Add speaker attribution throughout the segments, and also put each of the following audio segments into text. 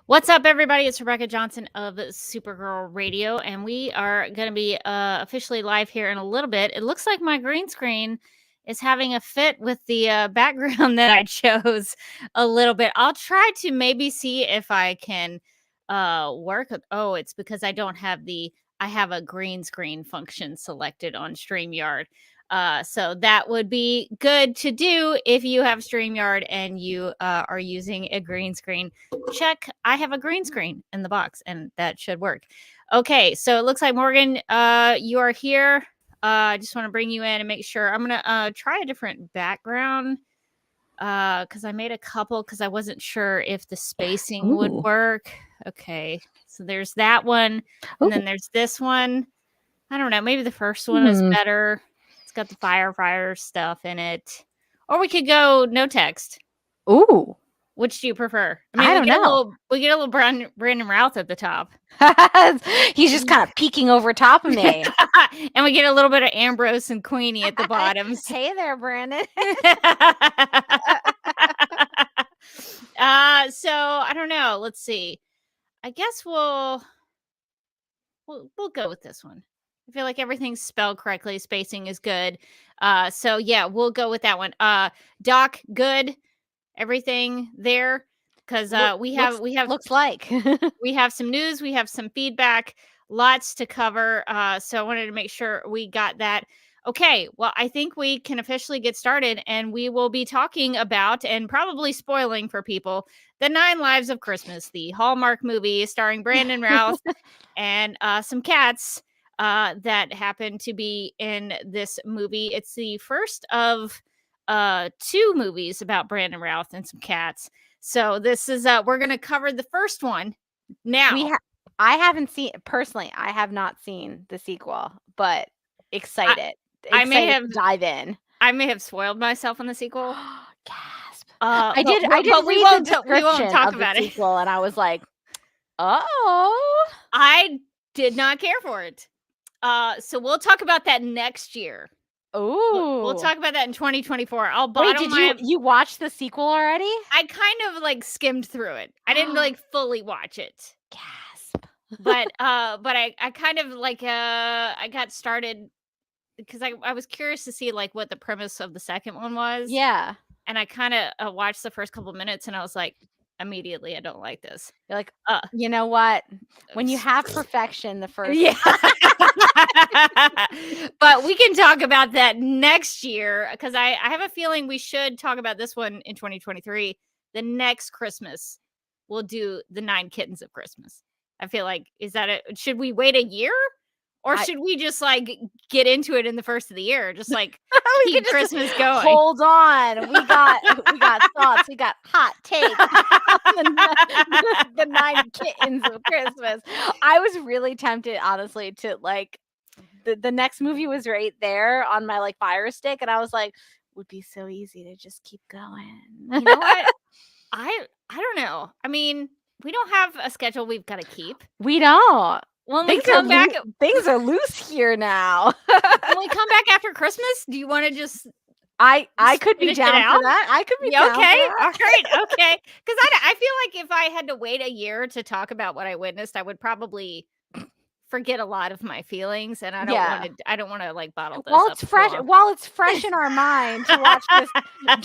Speaker 1: What's up, everybody? It's Rebecca Johnson of Supergirl Radio, and we are going to be officially live here in a little bit. It looks like my green screen is having a fit with the background that I chose a little bit. I'll try to maybe see if I can work. Oh, it's because I don't have I have a green screen function selected on StreamYard. So that would be good to do if you have StreamYard and you are using a green screen. Check, I have a green screen in the box, and that should work. Okay, so it looks like Morgan, you are here. I just want to bring you in and make sure. I'm gonna try a different background because I made a couple because I wasn't sure if the spacing would work. Okay, so there's that one, and then there's this one. I don't know, maybe the first one is better. It's got the fire stuff in it. Or we could go no text.
Speaker 2: Ooh.
Speaker 1: Which do you prefer? I mean,
Speaker 2: I don't know.
Speaker 1: We get a little Brandon Routh at the top.
Speaker 2: He's just kind of peeking over top of me.
Speaker 1: And we get a little bit of Ambrose and Queenie at the bottoms.
Speaker 2: Hey there, Brandon.
Speaker 1: So I don't know. Let's see. I guess we'll go with this one. I feel like everything's spelled correctly. Spacing is good. So yeah, we'll go with that one. Doc, good. Everything there, because we have
Speaker 2: looks like
Speaker 1: we have some news, we have some feedback, lots to cover. So I wanted to make sure we got that. Okay, well, I think we can officially get started, and we will be talking about and probably spoiling for people the 9 Lives of Christmas, the Hallmark movie starring Brandon Routh and some cats that happen to be in this movie. It's the first of 2 movies about Brandon Routh and some cats. So this is we're going to cover the first one now.
Speaker 2: I haven't seen personally. I have not seen the sequel, but excited.
Speaker 1: I may have
Speaker 2: dive in.
Speaker 1: I may have spoiled myself on the sequel.
Speaker 2: Gasp!
Speaker 1: I did
Speaker 2: read
Speaker 1: we won't
Speaker 2: talk
Speaker 1: about
Speaker 2: the sequel, and I was like, oh,
Speaker 1: I did not care for it. So we'll talk about that next year.
Speaker 2: Ooh.
Speaker 1: We'll talk about that in 2024.
Speaker 2: Wait, did you watch the sequel already?
Speaker 1: I kind of like skimmed through it. I didn't like fully watch it.
Speaker 2: Gasp.
Speaker 1: But I kind of like I got started because I was curious to see like what the premise of the second one was.
Speaker 2: Yeah.
Speaker 1: And I kind of watched the first couple minutes and I was like, immediately, I don't like this.
Speaker 2: You're like, you know what? When you have perfection, the first.
Speaker 1: Yeah. But we can talk about that next year because I have a feeling we should talk about this one in 2023. The next Christmas, we'll do the 9 Kittens of Christmas. I feel like, should we wait a year? Or should we just like get into it in the first of the year? Just like keep Christmas going.
Speaker 2: Hold on. We got thoughts. We got hot takes on the 9 Kittens of Christmas. I was really tempted, honestly, to like the next movie was right there on my like Fire Stick, and I was like, would be so easy to just keep going.
Speaker 1: You know what? I don't know. I mean, we don't have a schedule we've got to keep.
Speaker 2: We don't.
Speaker 1: When we come back,
Speaker 2: things are loose here now.
Speaker 1: When we come back after Christmas, do you want to just?
Speaker 2: I could be down for that. I could be down for that.
Speaker 1: All right, okay. Because I feel like if I had to wait a year to talk about what I witnessed, I would probably forget a lot of my feelings, and I don't want to like bottle this.
Speaker 2: While it's fresh in our mind to watch this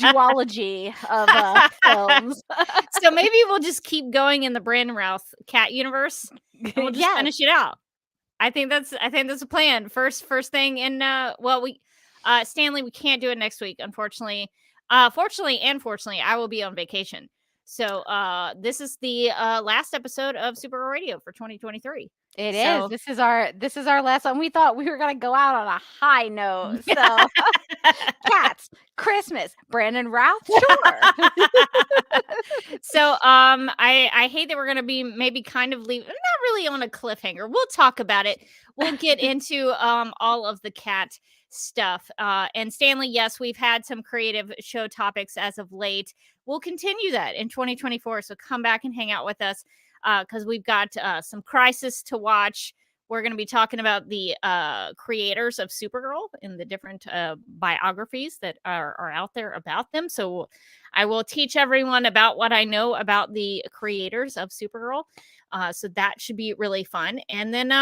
Speaker 2: duology of films.
Speaker 1: So maybe we'll just keep going in the Brandon Routh cat universe. And we'll just finish it out. I think that's a plan. First thing in Stanley, we can't do it next week, unfortunately. Fortunately and fortunately, I will be on vacation. So this is the last episode of Supergirl Radio for 2023.
Speaker 2: It is. This is our last one. We thought we were gonna go out on a high note. So cats, Christmas, Brandon Routh, sure.
Speaker 1: So I hate that we're gonna be maybe kind of not really on a cliffhanger. We'll talk about it. We'll get into all of the cat stuff. And Stanley, yes, we've had some creative show topics as of late. We'll continue that in 2024. So come back and hang out with us because we've got some Crisis to watch. we're going to be talking about the creators of Supergirl and the different biographies that are out there about them. So I will teach everyone about what I know about the creators of Supergirl. So that should be really fun. And then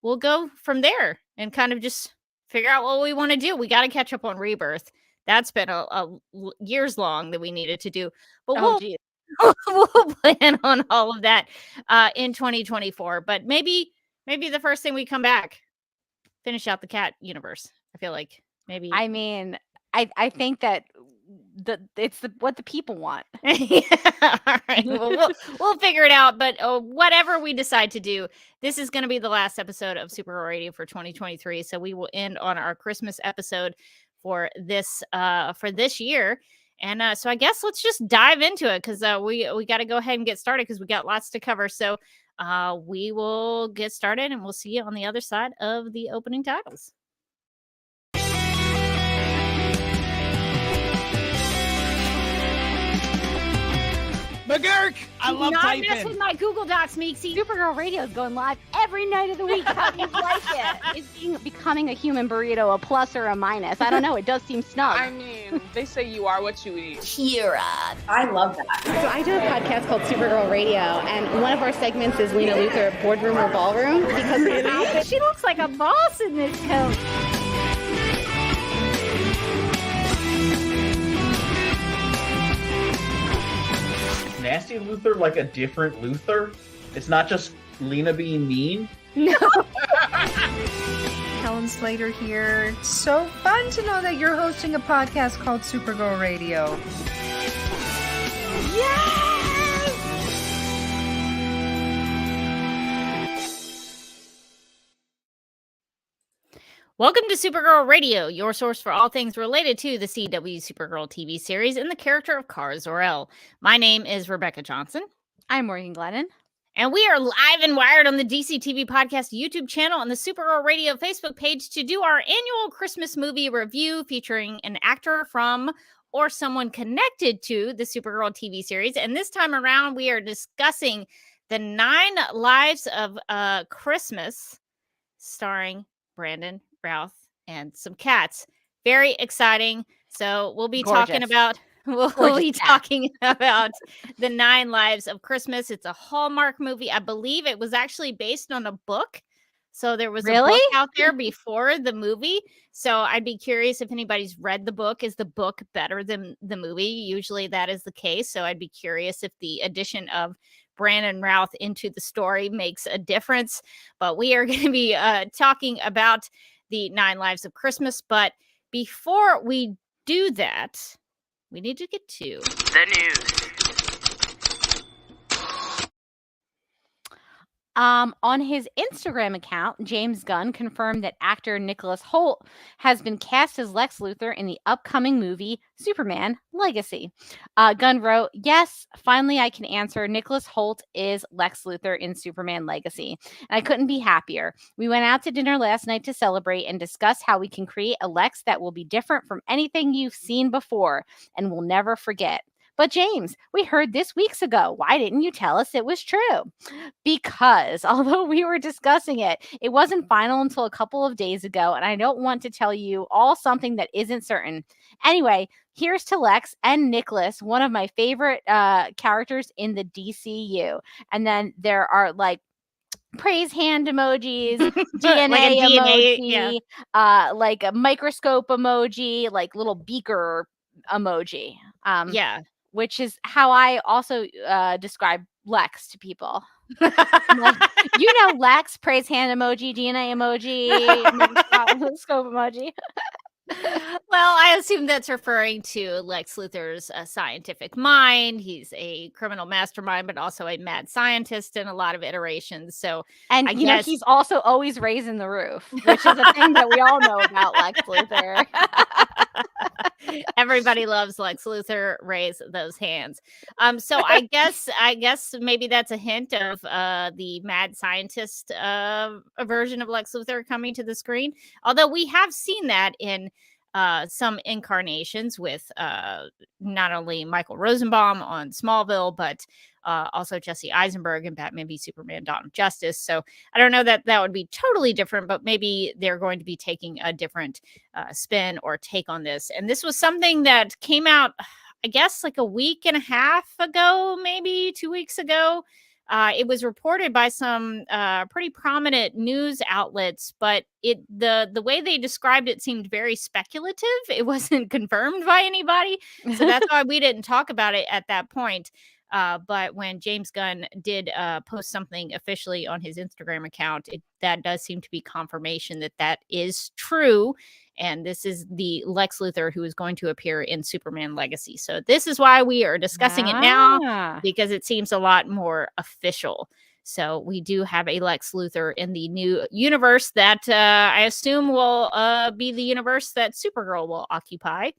Speaker 1: we'll go from there and kind of just figure out what we want to do. We got to catch up on Rebirth. That's been a years long that we needed to do. But we'll plan on all of that in 2024. But maybe the first thing we come back, finish out the cat universe. I feel like maybe.
Speaker 2: I mean, I think that it's what the people want.
Speaker 1: Yeah, all right. Well, we'll figure it out. But whatever we decide to do, this is going to be the last episode of Supergirl Radio for 2023. So we will end on our Christmas episode for this year. And so I guess let's just dive into it, because we got to go ahead and get started, because we got lots to cover. So we will get started, and we'll see you on the other side of the opening titles.
Speaker 3: McGurk! I love typing.
Speaker 1: Not mess with my Google Docs, Meeksy.
Speaker 2: Supergirl Radio is going live every night of the week. How do you like it? Is becoming a human burrito a plus or a minus? I don't know. It does seem snug.
Speaker 4: I mean, they say you are what you eat.
Speaker 5: Kira. I love that.
Speaker 6: So I do a podcast called Supergirl Radio, and one of our segments is Lena Luthor, Boardroom or Ballroom, because
Speaker 2: Really? She looks like a boss in this coat.
Speaker 3: Nasty Luthor, like a different Luthor? It's not just Lena being mean?
Speaker 2: No.
Speaker 7: Helen Slater here. So fun to know that you're hosting a podcast called Supergirl Radio.
Speaker 1: Welcome to Supergirl Radio, your source for all things related to the CW Supergirl TV series and the character of Kara Zor-El. My name is Rebecca Johnson.
Speaker 2: I'm Morgan Glennon.
Speaker 1: And we are live and wired on the DC TV Podcast YouTube channel and the Supergirl Radio Facebook page to do our annual Christmas movie review featuring an actor from or someone connected to the Supergirl TV series. And this time around, we are discussing The 9 Lives of Christmas, starring Brandon Routh and some cats. Very exciting. So we'll be talking about The 9 Lives of Christmas. It's a Hallmark movie. I believe it was actually based on a book. So there was a book out there before the movie. So I'd be curious if anybody's read the book. Is the book better than the movie? Usually that is the case. So I'd be curious if the addition of Brandon Routh into the story makes a difference. But we are going to be talking about The 9 Lives of Christmas. But before we do that, we need to get to
Speaker 8: the news.
Speaker 2: On his Instagram account, James Gunn confirmed that actor Nicholas Hoult has been cast as Lex Luthor in the upcoming movie Superman Legacy. Gunn wrote, "Yes, finally I can answer. Nicholas Hoult is Lex Luthor in Superman Legacy. And I couldn't be happier. We went out to dinner last night to celebrate and discuss how we can create a Lex that will be different from anything you've seen before and will never forget. But James, we heard this weeks ago. Why didn't you tell us it was true?" Because although we were discussing it, it wasn't final until a couple of days ago, and I don't want to tell you all something that isn't certain. Anyway, here's to Lex and Nicholas, one of my favorite characters in the DCU. And then there are like praise hand emojis, DNA
Speaker 1: like
Speaker 2: emoji, like a microscope emoji, like little beaker emoji. Which is how I also describe Lex to people. Like, Lex, praise hand emoji, DNA emoji, scope emoji.
Speaker 1: Well, I assume that's referring to Lex Luthor's scientific mind. He's a criminal mastermind, but also a mad scientist in a lot of iterations. So,
Speaker 2: and I guess he's also always raising the roof, which is a thing that we all know about Lex Luthor.
Speaker 1: Everybody loves Lex Luthor. Raise those hands. So I guess maybe that's a hint of the mad scientist version of Lex Luthor coming to the screen. Although we have seen that in some incarnations with not only Michael Rosenbaum on Smallville, but also Jesse Eisenberg in Batman v Superman: Dawn of Justice. So I don't know that that would be totally different, but maybe they're going to be taking a different spin or take on this. And this was something that came out, I guess, like a week and a half ago, maybe 2 weeks ago. It was reported by some pretty prominent news outlets, but the way they described it seemed very speculative. It wasn't confirmed by anybody, so that's why we didn't talk about it at that point. But when James Gunn did post something officially on his Instagram account, that does seem to be confirmation that that is true. And this is the Lex Luthor who is going to appear in Superman Legacy. So this is why we are discussing it now, because it seems a lot more official. So we do have a Lex Luthor in the new universe that I assume will be the universe that Supergirl will occupy.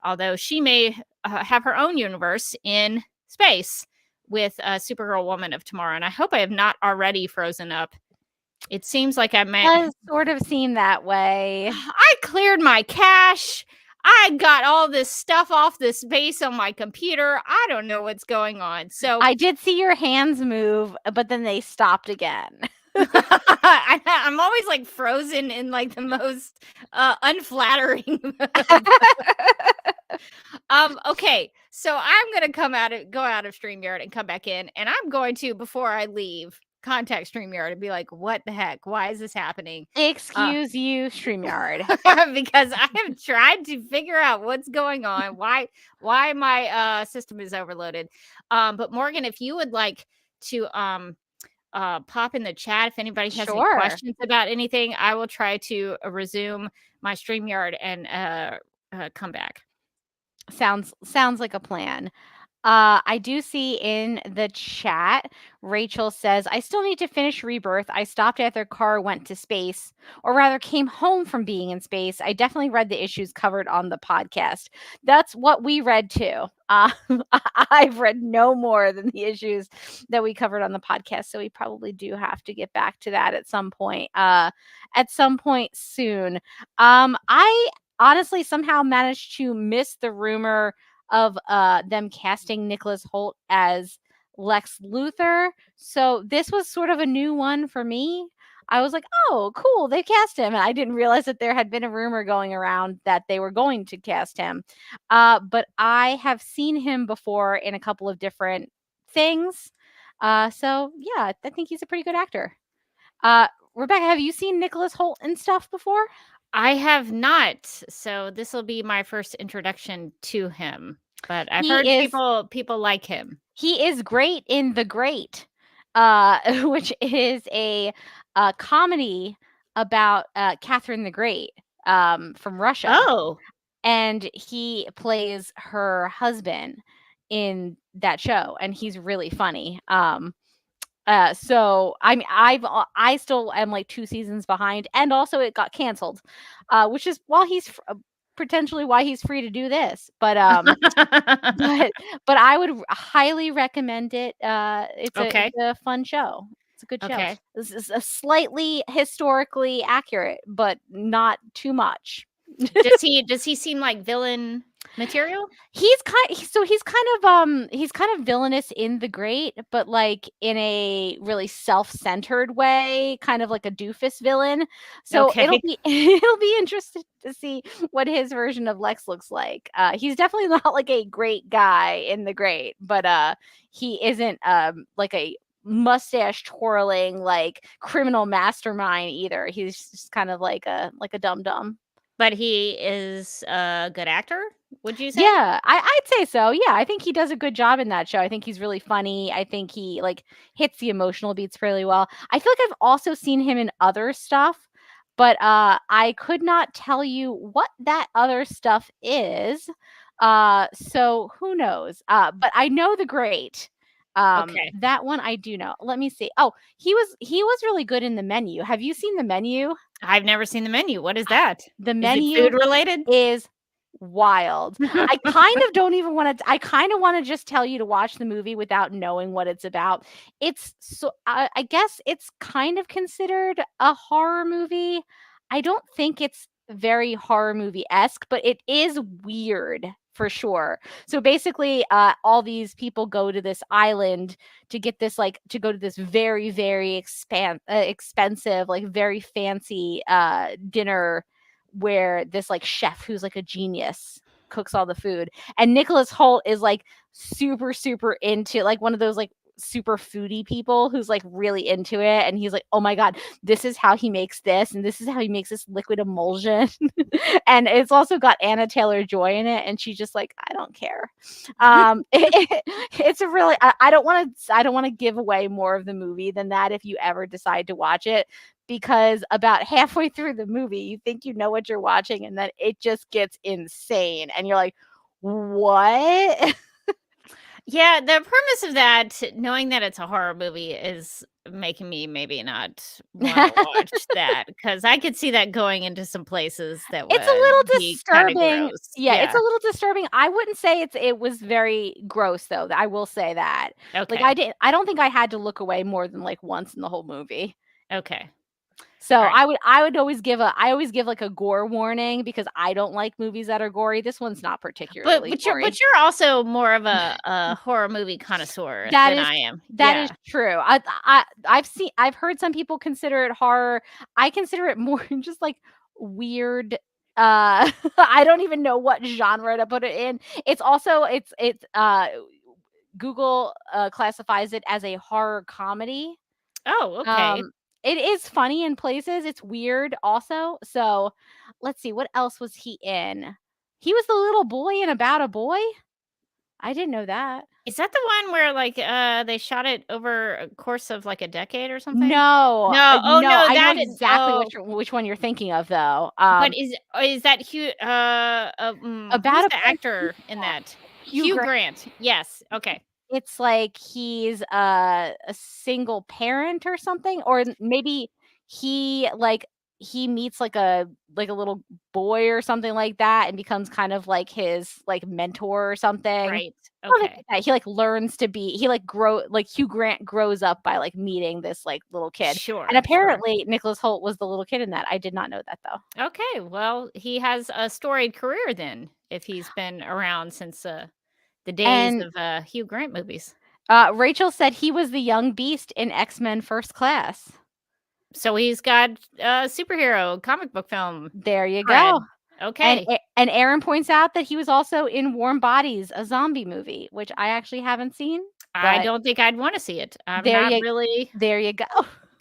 Speaker 1: Although she may have her own universe in space with Supergirl Woman of Tomorrow. And I hope I have not already frozen up. It seems like I might.
Speaker 2: It does sort of seem that way.
Speaker 1: I cleared my cache. I got all this stuff off this base on my computer. I don't know what's going on. So
Speaker 2: I did see your hands move, but then they stopped again.
Speaker 1: I'm always like frozen in like the most unflattering. Okay, so I'm gonna go out of StreamYard and come back in, and I'm going to, before I leave, contact StreamYard and be like, what the heck? Why is this happening?
Speaker 2: Excuse you, StreamYard.
Speaker 1: Because I have tried to figure out what's going on, why my system is overloaded. But Morgan, if you would like to pop in the chat if anybody has any questions about anything, I will try to resume my StreamYard and come back.
Speaker 2: Sounds like a plan. I do see in the chat, Rachel says, I still need to finish Rebirth. I stopped after Kara went to space, or rather came home from being in space. I definitely read the issues covered on the podcast. That's what we read too. I've read no more than the issues that we covered on the podcast. So we probably do have to get back to that at some point soon. I honestly somehow managed to miss the rumor of them casting Nicholas Hoult as Lex Luthor. So this was sort of a new one for me. I was like, oh, cool, they cast him. And I didn't realize that there had been a rumor going around that they were going to cast him. But I have seen him before in a couple of different things. So yeah, I think he's a pretty good actor. Rebecca, have you seen Nicholas Hoult and stuff before?
Speaker 1: I have not. So this will be my first introduction to him. But I've heard people like him.
Speaker 2: He is great in The Great, which is a comedy about Catherine the Great from Russia.
Speaker 1: Oh.
Speaker 2: And he plays her husband in that show, and he's really funny. So I still am like 2 seasons behind, and also it got canceled, which is potentially why he's free to do this. But but I would highly recommend it. It's a fun show. It's a good show.
Speaker 1: Okay.
Speaker 2: This is a slightly historically accurate, but not too much.
Speaker 1: Does he seem like villain material?
Speaker 2: He's kind of villainous in The Great, but like in a really self-centered way, kind of like a doofus villain. So it'll be interesting to see what his version of Lex looks like. He's definitely not like a great guy in The Great, but he isn't like a mustache twirling like criminal mastermind either. He's just kind of like a dum-dum.
Speaker 1: But he is a good actor, would you say?
Speaker 2: Yeah, I'd say so. Yeah, I think he does a good job in that show. I think he's really funny. I think he like hits the emotional beats fairly well. I feel like I've also seen him in other stuff, but I could not tell you what that other stuff is. So who knows? But I know The Great. That one I do know. Let me see. Oh, he was really good in The Menu. Have you seen The Menu?
Speaker 1: I've never seen The Menu. What is that?
Speaker 2: The Menu
Speaker 1: is it food related?
Speaker 2: Is wild. I kind of don't even want to. I kind of want to just tell you to watch the movie without knowing what it's about. It's so. I guess it's kind of considered a horror movie. I don't think it's very horror movie-esque, but it is weird for sure. So basically, all these people go to this island to get this to go to this very, very expensive, like very fancy dinner where this chef who's like a genius cooks all the food. And Nicholas Hoult is like super, super into one of those super foodie people who's really into it, and he's like, oh my god, this is how he makes this, and this is how he makes this liquid emulsion. And it's also got Anna Taylor-Joy in it, and she's just like, I don't care. It's a really I don't want to give away more of the movie than that if you ever decide to watch it, because about halfway through the movie you think you know what you're watching, and then it just gets insane and you're like, what?
Speaker 1: Yeah, the premise of that, knowing that it's a horror movie, is making me maybe not want to watch that, because I could see that going into some places that
Speaker 2: It's a little
Speaker 1: would be kinda
Speaker 2: disturbing.
Speaker 1: gross.
Speaker 2: Yeah, it's a little disturbing. I wouldn't say it was very gross though. I will say that.
Speaker 1: Okay.
Speaker 2: I don't think I had to look away more than once in the whole movie.
Speaker 1: Okay.
Speaker 2: So
Speaker 1: Right.
Speaker 2: I would always give a gore warning, because I don't like movies that are gory. This one's not particularly
Speaker 1: But
Speaker 2: gory.
Speaker 1: you're also more of a horror movie connoisseur
Speaker 2: That
Speaker 1: than
Speaker 2: is-
Speaker 1: I am.
Speaker 2: That is true. I've heard some people consider it horror. I consider it more just weird. I don't even know what genre to put it in. It's also Google classifies it as a horror comedy.
Speaker 1: Oh, okay.
Speaker 2: It is funny in places. It's weird also. So let's see, what else was he in? He was the little boy in About a Boy. I didn't know that.
Speaker 1: Is that the one where they shot it over a course of a decade or something?
Speaker 2: No.
Speaker 1: No. Oh, no,
Speaker 2: I
Speaker 1: that
Speaker 2: know
Speaker 1: is
Speaker 2: exactly which one you're thinking of though.
Speaker 1: But is that Hugh
Speaker 2: About
Speaker 1: who's
Speaker 2: a
Speaker 1: the
Speaker 2: Boy-
Speaker 1: actor in that? Hugh Grant. Yes. Okay.
Speaker 2: It's he's a single parent or something, or maybe he meets a little boy or something like that, and becomes kind of his mentor or something.
Speaker 1: Right.
Speaker 2: Something
Speaker 1: Okay.
Speaker 2: like that. He learns to be Hugh Grant grows up by meeting this little kid.
Speaker 1: Sure.
Speaker 2: And apparently Nicholas Hoult was the little kid in that. I did not know that though.
Speaker 1: Okay. Well, he has a storied career then, if he's been around since the days of Hugh Grant movies.
Speaker 2: Rachel said he was the young beast in X-Men First Class.
Speaker 1: So he's got a superhero comic book film.
Speaker 2: There you
Speaker 1: Fred.
Speaker 2: go.
Speaker 1: Okay.
Speaker 2: And Aaron points out that he was also in Warm Bodies, a zombie movie, which I actually haven't seen.
Speaker 1: I don't think I'd want to see it. I'm
Speaker 2: There
Speaker 1: not
Speaker 2: you-
Speaker 1: really
Speaker 2: There you go.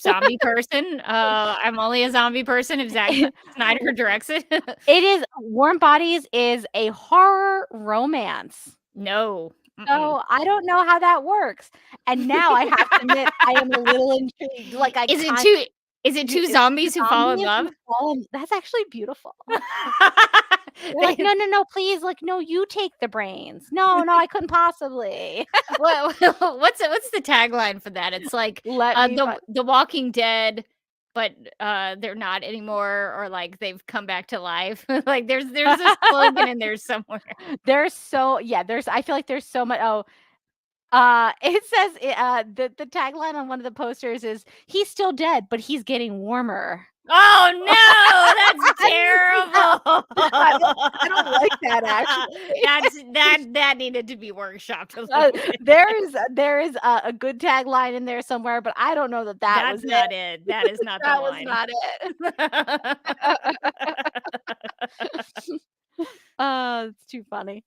Speaker 1: zombie person. I'm only a zombie person if Zack Snyder directs it.
Speaker 2: It is Warm Bodies is a horror romance.
Speaker 1: No.
Speaker 2: So I don't know how that works. And now I have to admit I am a little intrigued.
Speaker 1: Is it two zombies who fall in love?
Speaker 2: That's actually beautiful. They're no, please, no, you take the brains. No, I couldn't possibly.
Speaker 1: Well, what's the tagline for that? It's the Walking Dead, but they're not anymore, or they've come back to life. There's a slogan in there somewhere.
Speaker 2: I feel like there's so much. It says the tagline on one of the posters is, he's still dead, but he's getting warmer.
Speaker 1: Oh no, that's terrible.
Speaker 2: I don't like that actually.
Speaker 1: That needed to be workshopped a little bit.
Speaker 2: There is a good tagline in there somewhere, but I don't know that was
Speaker 1: not it. That is not the
Speaker 2: that
Speaker 1: line.
Speaker 2: was not it. It's too funny.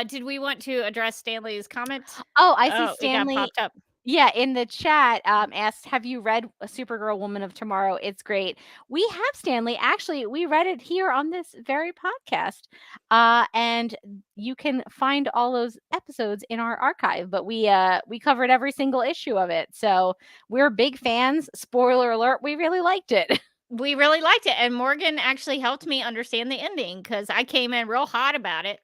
Speaker 1: Did we want to address Stanley's comment?
Speaker 2: Oh, I see Stanley.
Speaker 1: It got popped up.
Speaker 2: Yeah, in the chat, asked, have you read Supergirl Woman of Tomorrow? It's great. We have, Stanley. Actually, we read it here on this very podcast. And you can find all those episodes in our archive, but we covered every single issue of it. So we're big fans. Spoiler alert, we really liked it.
Speaker 1: We really liked it. And Morgan actually helped me understand the ending, because I came in real hot about it.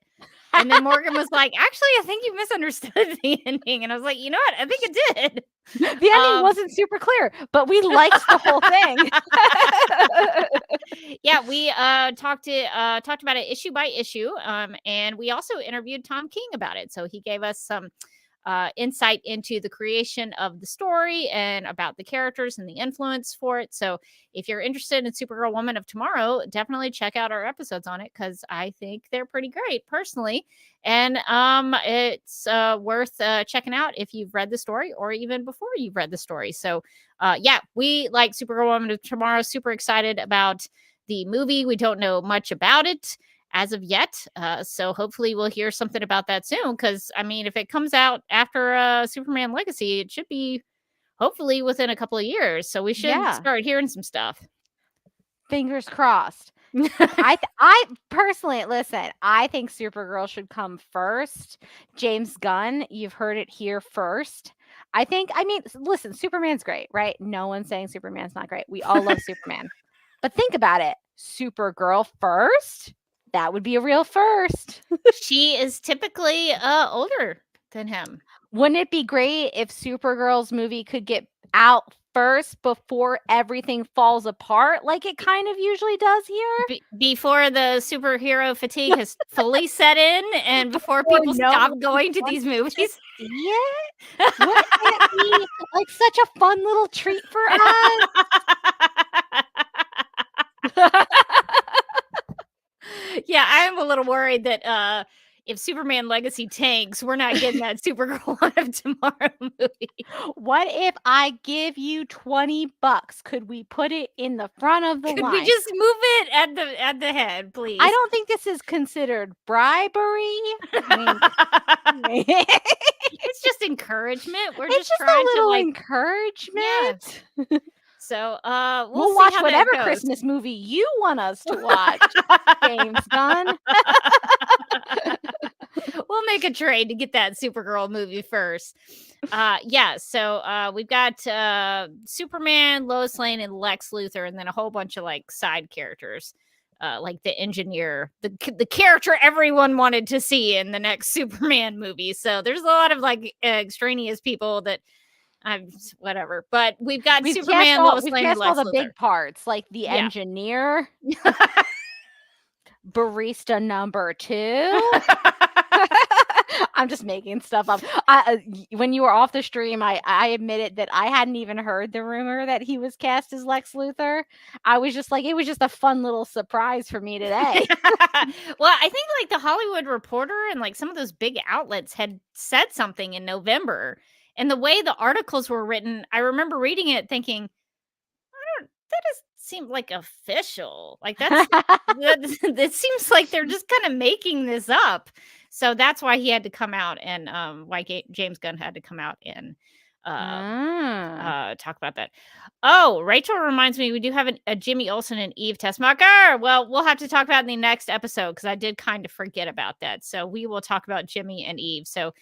Speaker 1: And then Morgan was like, actually, I think you misunderstood the ending. And I was like, you know what? I think it did.
Speaker 2: The ending wasn't super clear, but we liked the whole thing.
Speaker 1: Yeah, we talked about it issue by issue. And we also interviewed Tom King about it. So he gave us some insight into the creation of the story and about the characters and the influence for it. So if you're interested in Supergirl Woman of Tomorrow, definitely check out our episodes on it, because I think they're pretty great personally. And it's worth checking out if you've read the story or even before you've read the story. So yeah, we like Supergirl Woman of Tomorrow. Super excited about the movie. We don't know much about it as of yet. So hopefully we'll hear something about that soon. Because, I mean, if it comes out after Superman Legacy, it should be hopefully within a couple of years. So we should start hearing some stuff.
Speaker 2: Fingers crossed. I personally, listen, I think Supergirl should come first. James Gunn, you've heard it here first. I mean, listen, Superman's great, right? No one's saying Superman's not great. We all love Superman. But think about it. Supergirl first? That would be a real first.
Speaker 1: She is typically older than him.
Speaker 2: Wouldn't it be great if Supergirl's movie could get out first before everything falls apart like it kind of usually does here?
Speaker 1: Before the superhero fatigue has fully set in and before people stop going to these movies?
Speaker 2: Yeah. Wouldn't it be like such a fun little treat for us?
Speaker 1: Yeah, I'm a little worried that if Superman Legacy tanks, we're not getting that Supergirl One of Tomorrow movie.
Speaker 2: What if I give you $20? Could we put it in the front of the line?
Speaker 1: Could we just move it at the head, please?
Speaker 2: I don't think this is considered bribery.
Speaker 1: It's just encouragement. We're just trying
Speaker 2: a little
Speaker 1: to
Speaker 2: encouragement.
Speaker 1: Yeah. So
Speaker 2: we'll watch whatever Christmas movie you want us to watch, James Gunn.
Speaker 1: We'll make a trade to get that Supergirl movie first. Yeah, so we've got Superman, Lois Lane, and Lex Luthor, and then a whole bunch of like side characters, like the engineer, the character everyone wanted to see in the next Superman movie. So there's a lot of like extraneous people that whatever, but we've got Superman, Lois Lane, and Lex
Speaker 2: all the
Speaker 1: Luthor.
Speaker 2: big parts, like the engineer, barista number 2. I'm just making stuff up. When you were off the stream, I admitted that I hadn't even heard the rumor that he was cast as Lex Luthor. I was just like, it was just a fun little surprise for me today.
Speaker 1: Well, I think like the Hollywood Reporter and like some of those big outlets had said something in November. And the way the articles were written, I remember reading it thinking, that doesn't seem like official. Like it seems like they're just kind of making this up. So that's why he had to come out and why James Gunn had to come out and talk about that. Oh, Rachel reminds me we do have a Jimmy Olsen and Eve Tessmacher. Well, we'll have to talk about it in the next episode because I did kind of forget about that. So we will talk about Jimmy and Eve. So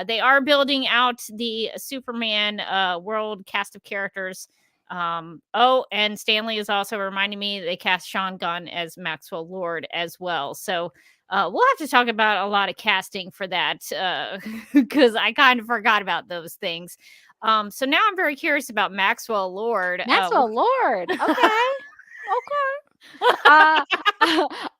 Speaker 1: they are building out the Superman world cast of characters. And Stanley is also reminding me they cast Sean Gunn as Maxwell Lord as well. So we'll have to talk about a lot of casting for that because I kind of forgot about those things. So now I'm very curious about Maxwell Lord.
Speaker 2: Lord. Okay.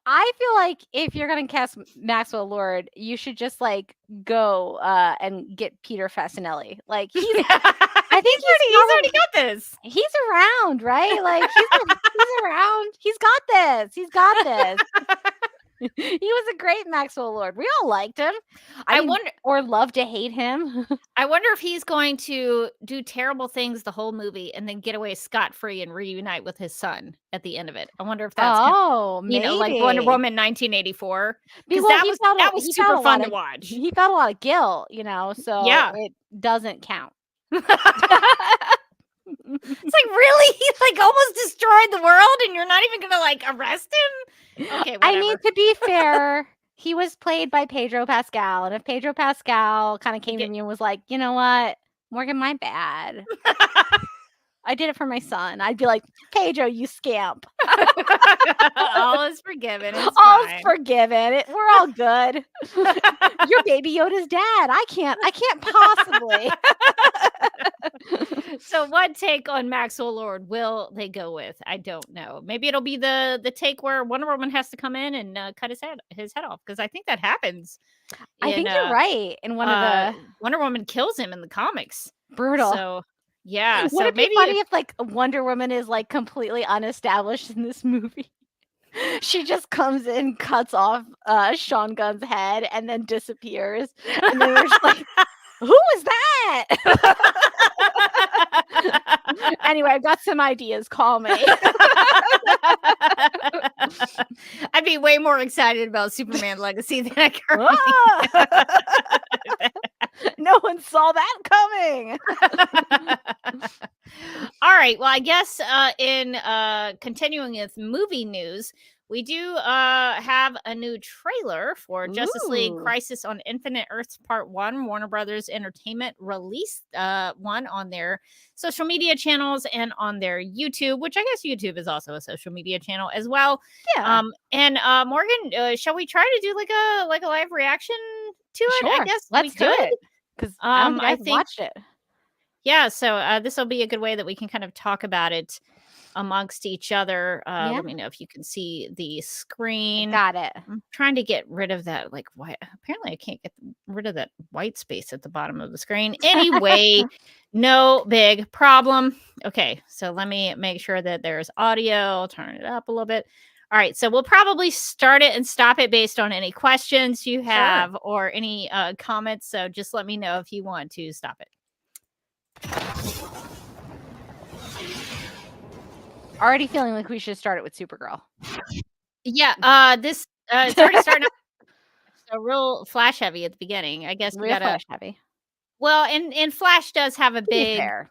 Speaker 2: I feel like if you're gonna cast Maxwell Lord, you should just like go and get Peter Fasinelli. Like I think
Speaker 1: he's already got this.
Speaker 2: He's around, right? Like he's around. He's got this. He's got this. He was a great Maxwell Lord. We all liked him. I wonder, or love to hate him.
Speaker 1: I wonder if he's going to do terrible things the whole movie and then get away scot-free and reunite with his son at the end of it. I wonder if that's
Speaker 2: maybe.
Speaker 1: Like Wonder Woman 1984. Because that was super fun to watch.
Speaker 2: He felt a lot of guilt, so it doesn't count.
Speaker 1: It's like, really? He like almost destroyed the world and you're not even gonna like arrest him? Okay, whatever.
Speaker 2: I mean, to be fair, he was played by Pedro Pascal, and if Pedro Pascal kind of came to me and was like, you know what, Morgan, my bad. I did it for my son. I'd be like, Pedro, you scamp.
Speaker 1: All is forgiven.
Speaker 2: All's forgiven. We're all good. You're Baby Yoda's dad. I can't possibly.
Speaker 1: So what take on Maxwell Lord will they go with? I don't know. Maybe it'll be the take where Wonder Woman has to come in and cut his head off, because I think that happens
Speaker 2: I
Speaker 1: in
Speaker 2: think you're right. In one of the
Speaker 1: Wonder Woman kills him in the comics.
Speaker 2: brutal.
Speaker 1: So yeah,
Speaker 2: Would
Speaker 1: so
Speaker 2: it be
Speaker 1: maybe
Speaker 2: funny if like Wonder Woman is like completely unestablished in this movie? She just comes in, cuts off Sean Gunn's head, and then disappears. And then we're just like, who was that? Anyway, I've got some ideas. Call me.
Speaker 1: I'd be way more excited about Superman Legacy than I currently
Speaker 2: Ah! No one saw that coming.
Speaker 1: All right. Well, I guess in continuing with movie news, we do have a new trailer for Justice League
Speaker 2: Ooh.
Speaker 1: Crisis on Infinite Earths Part 1. Warner Brothers Entertainment released one on their social media channels and on their YouTube, which I guess YouTube is also a social media channel as well.
Speaker 2: Yeah.
Speaker 1: And Morgan, shall we try to do like a live reaction to it?
Speaker 2: Sure.
Speaker 1: I guess
Speaker 2: Let's
Speaker 1: we
Speaker 2: do
Speaker 1: could.
Speaker 2: it. Because I don't think
Speaker 1: I
Speaker 2: I've
Speaker 1: think
Speaker 2: watched it.
Speaker 1: Yeah, so this will be a good way that we can kind of talk about it amongst each other.
Speaker 2: Yeah.
Speaker 1: Let me know if you can see the screen.
Speaker 2: Got it.
Speaker 1: I'm trying to get rid of that like white. Apparently, I can't get rid of that white space at the bottom of the screen. Anyway, no big problem. Okay, so let me make sure that there's audio. I'll turn it up a little bit. All right, so we'll probably start it and stop it based on any questions you have or any comments. So just let me know if you want to stop it.
Speaker 2: Already feeling like we should start it with Supergirl.
Speaker 1: Yeah, this it's already starting so real Flash heavy at the beginning. I guess we
Speaker 2: Real
Speaker 1: gotta
Speaker 2: Flash heavy.
Speaker 1: well, and Flash does have a
Speaker 2: To be
Speaker 1: big
Speaker 2: fair.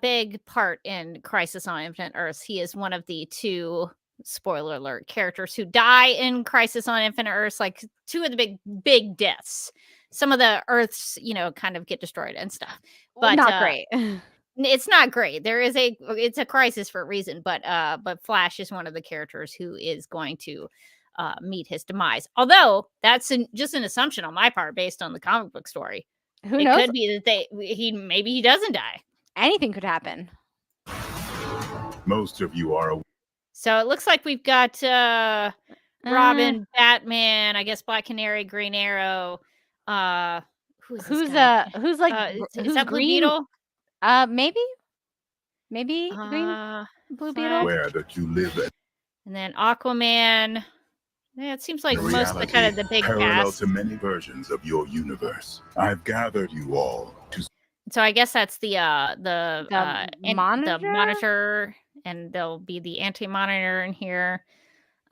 Speaker 1: big part in Crisis on Infinite Earths. He is one of the two, spoiler alert, characters who die in Crisis on Infinite Earths, like two of the big deaths. Some of the Earths, kind of get destroyed and stuff. But
Speaker 2: Not great.
Speaker 1: it's not great. It's a crisis for a reason, but Flash is one of the characters who is going to meet his demise. Although that's just an assumption on my part based on the comic book story.
Speaker 2: Who
Speaker 1: It
Speaker 2: knows?
Speaker 1: could be that maybe he doesn't die.
Speaker 2: Anything could happen.
Speaker 8: Most of you are.
Speaker 1: So it looks like we've got Robin, Batman, I guess Black Canary, Green Arrow. Who's
Speaker 2: Who's
Speaker 1: like
Speaker 2: who's
Speaker 1: is that Blue
Speaker 2: green?
Speaker 1: Beetle?
Speaker 2: Maybe green Blue Beetle.
Speaker 8: Where that you live at.
Speaker 1: And then Aquaman. Yeah, it seems like
Speaker 8: In
Speaker 1: most of the kind of the big
Speaker 8: parallel
Speaker 1: cast.
Speaker 8: to many versions of your universe. I've gathered you all to.
Speaker 1: So I guess that's the
Speaker 2: Monitor?
Speaker 1: Monitor, and there'll be the Anti-Monitor in here.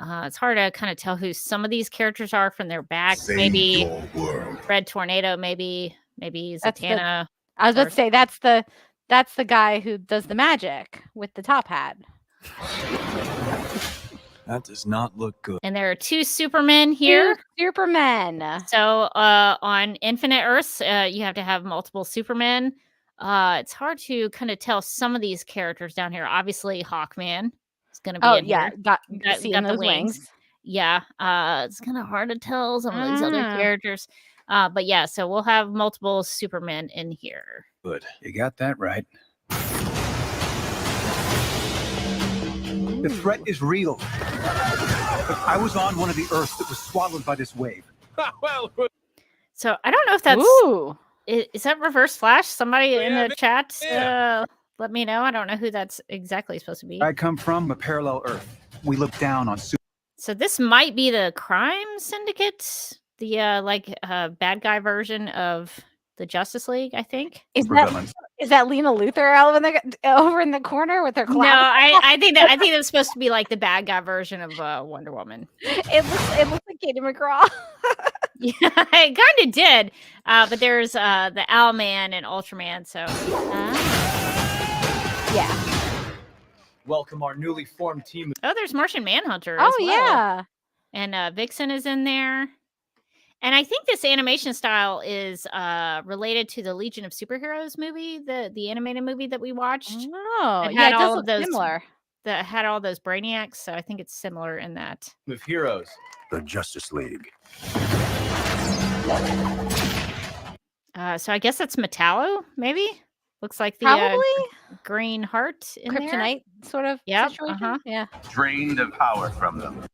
Speaker 1: It's hard to kind of tell who some of these characters are from their back.
Speaker 8: Save
Speaker 1: Maybe
Speaker 8: your world.
Speaker 1: Red Tornado. Maybe
Speaker 2: That's the-
Speaker 1: Zatanna.
Speaker 2: I was about to say that's the guy who does the magic with the top hat.
Speaker 9: That does not look good.
Speaker 1: And there are two Supermen here.
Speaker 2: Two Supermen.
Speaker 1: So on Infinite Earths, you have to have multiple Supermen. It's hard to kind of tell some of these characters down here. Obviously, Hawkman is going to be in here.
Speaker 2: Got
Speaker 1: Got
Speaker 2: those
Speaker 1: the wings. Yeah, it's kind of hard to tell some of these other characters. But yeah, so we'll have multiple Supermen in here.
Speaker 9: Good. You got that right. The threat is real. I was on one of the Earths that was swallowed by this wave.
Speaker 1: So I don't know if that's
Speaker 2: Ooh.
Speaker 1: is that Reverse Flash? Somebody in the chat, let me know. I don't know who that's exactly supposed to be.
Speaker 9: I come from a parallel Earth. We look down on
Speaker 1: So this might be the Crime Syndicate, the bad guy version of the Justice League, I think.
Speaker 2: Is
Speaker 9: supervillains.
Speaker 2: that Lena Luthor over in the corner with her
Speaker 1: No,
Speaker 2: class?
Speaker 1: I think that's supposed to be like the bad guy version of Wonder Woman.
Speaker 2: It looks like Katie McGraw.
Speaker 1: Yeah, it kind of did. But there's the Owlman and Ultraman. So
Speaker 2: Yeah.
Speaker 9: Welcome our newly formed team.
Speaker 1: there's Martian Manhunter.
Speaker 2: Oh
Speaker 1: as well.
Speaker 2: yeah.
Speaker 1: And Vixen is in there. And I think this animation style is related to the Legion of Superheroes movie, the animated movie that we watched.
Speaker 2: Oh,
Speaker 1: It
Speaker 2: yeah.
Speaker 1: had
Speaker 2: It
Speaker 1: all
Speaker 2: does
Speaker 1: of
Speaker 2: look
Speaker 1: those-
Speaker 2: similar.
Speaker 1: That had all those Brainiacs, so I think it's similar in that.
Speaker 9: With heroes.
Speaker 8: The Justice League.
Speaker 1: So I guess that's Metallo, maybe? Looks like the
Speaker 2: Probably
Speaker 1: green heart in there.
Speaker 2: kryptonite sort of
Speaker 1: Yep,
Speaker 2: situation. Yeah.
Speaker 8: Drained of power from them.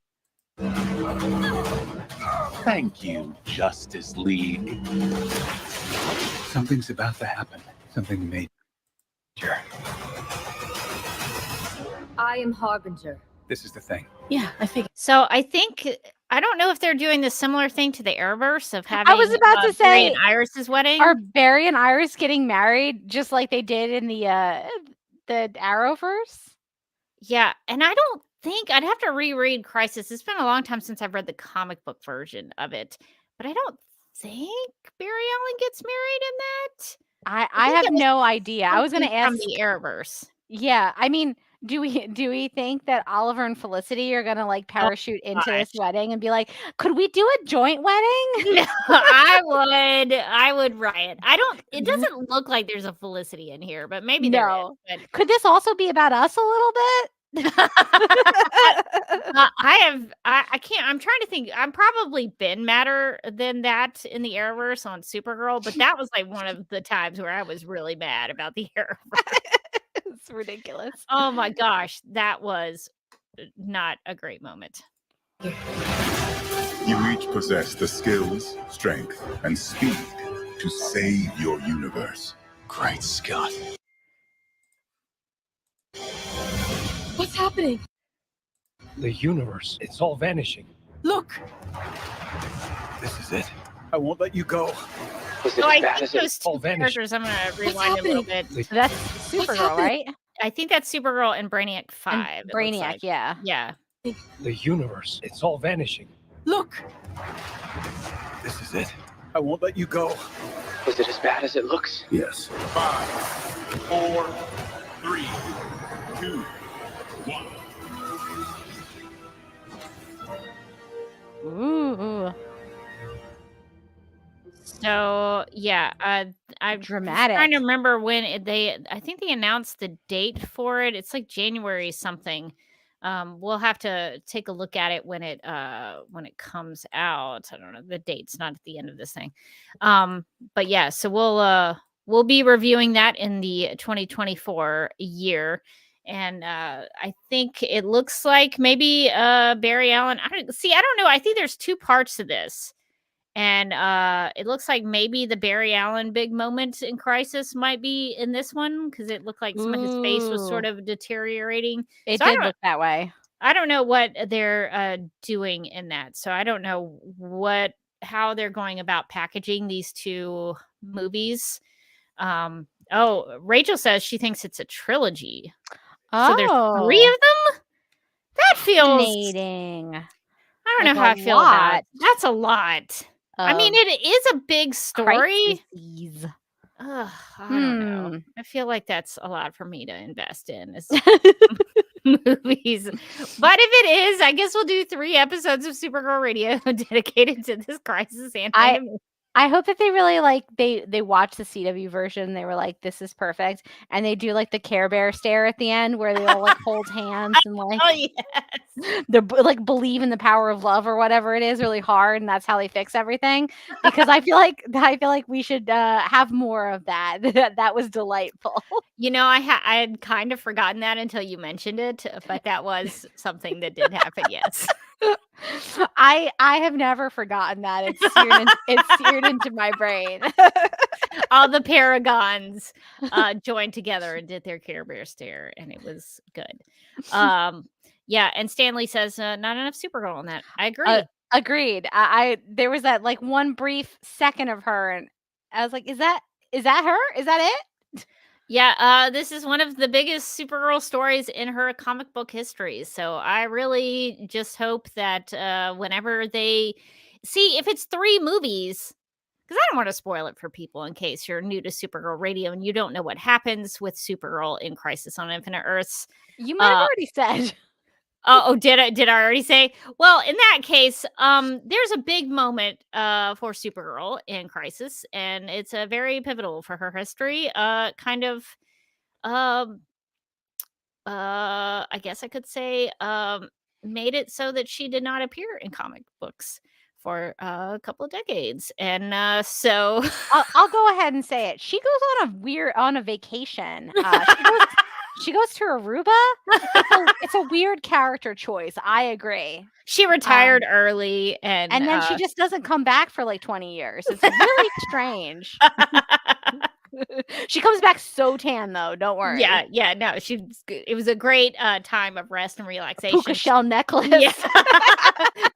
Speaker 8: Thank you, Justice League.
Speaker 9: Something's about to happen. Something major.
Speaker 5: I am Harbinger.
Speaker 9: This is the thing.
Speaker 5: Yeah, I figured.
Speaker 1: So I think I don't know if they're doing the similar thing to the Arrowverse of having.
Speaker 2: I was about to
Speaker 1: Barry
Speaker 2: say,
Speaker 1: and Iris's wedding.
Speaker 2: are Barry and Iris getting married just like they did in the Arrowverse?
Speaker 1: Yeah, and I don't think I'd have to reread Crisis. It's been a long time since I've read the comic book version of it, but I don't think Barry Allen gets married in that.
Speaker 2: I
Speaker 1: think
Speaker 2: have
Speaker 1: it was
Speaker 2: no idea. I was going to
Speaker 1: something
Speaker 2: ask.
Speaker 1: from the Arrowverse.
Speaker 2: Yeah, I mean, do we think that Oliver and Felicity are gonna like parachute into this wedding and be like, could we do a joint wedding?
Speaker 1: No, I would riot. It doesn't look like there's a Felicity in here, but maybe there is. But
Speaker 2: Could this also be about us a little bit?
Speaker 1: I can't. I'm trying to think. I'm probably been madder than that in the Arrowverse on Supergirl, but that was like one of the times where I was really mad about the Arrowverse.
Speaker 2: It's ridiculous.
Speaker 1: Oh my gosh, that was not a great moment.
Speaker 8: You each possess the skills, strength, and speed to save your universe.
Speaker 9: Great Scott.
Speaker 5: What's happening?
Speaker 10: The universe, it's all vanishing.
Speaker 5: Look!
Speaker 9: This is it. I won't let you go.
Speaker 1: I think those two characters, I'm going to rewind a little bit.
Speaker 2: That's Supergirl, right?
Speaker 1: I think that's Supergirl and Brainiac 5.
Speaker 2: And Brainiac,
Speaker 1: like.
Speaker 2: yeah.
Speaker 1: Yeah.
Speaker 10: The universe, it's all vanishing.
Speaker 5: Look!
Speaker 9: This is it. I won't let you go.
Speaker 10: Was it as bad as it looks?
Speaker 8: Yes. 5, 4, 3, 2, 1.
Speaker 2: Ooh.
Speaker 1: So yeah, I'm
Speaker 2: dramatic.
Speaker 1: trying to remember when I think they announced the date for it. It's like January something. We'll have to take a look at it when it comes out. I don't know, the date's not at the end of this thing. But yeah, so we'll be reviewing that in the 2024 year. And I think it looks like maybe Barry Allen. I don't know. I think there's two parts to this. And it looks like maybe the Barry Allen big moment in Crisis might be in this one because it looked like some of his face was sort of deteriorating.
Speaker 2: It did look that way.
Speaker 1: I don't know what they're doing in that. So I don't know how they're going about packaging these two movies. Rachel says she thinks it's a trilogy. So there's 3 of them? That feels
Speaker 2: fascinating.
Speaker 1: I don't know how I feel about it. That's a lot. I mean, it is a big story. I don't know. I feel like that's a lot for me to invest in is movies. But if it is, I guess we'll do 3 episodes of Supergirl Radio dedicated to this Crisis animated movie.
Speaker 2: I hope that they really they watch the CW version. They were like, "This is perfect," and they do like the Care Bear stare at the end, where they all like hold hands and like,
Speaker 1: oh yes,
Speaker 2: they like believe in the power of love or whatever it is really hard, and that's how they fix everything. Because I feel like we should have more of that. That was delightful.
Speaker 1: You know, I had kind of forgotten that until you mentioned it, but that was something that did happen. Yes.
Speaker 2: I have never forgotten that. It's seared into my brain.
Speaker 1: All the paragons joined together and did their Care Bear stare, and it was good. Yeah, and Stanley says not enough Supergirl on that. I agree.
Speaker 2: Agreed. There was that like one brief second of her, and I was like, is that her? Is that it?
Speaker 1: Yeah, this is one of the biggest Supergirl stories in her comic book history. So I really just hope that whenever they see if it's 3 movies, because I don't want to spoil it for people in case you're new to Supergirl Radio and you don't know what happens with Supergirl in Crisis on Infinite Earths.
Speaker 2: You might have already said.
Speaker 1: Did I already say? Well, in that case, there's a big moment for Supergirl in Crisis, and it's a very pivotal for her history. I guess I could say, made it so that she did not appear in comic books for a couple of decades. And so
Speaker 2: I'll go ahead and say it. She goes on a vacation. She goes to Aruba. It's a weird character choice. I agree.
Speaker 1: she retired early, and
Speaker 2: then she just doesn't come back for like 20 years. It's really strange. She comes back so tan though. Don't worry.
Speaker 1: Yeah, no, it was a great time of rest and relaxation.
Speaker 2: Puka shell necklace.
Speaker 1: Yeah.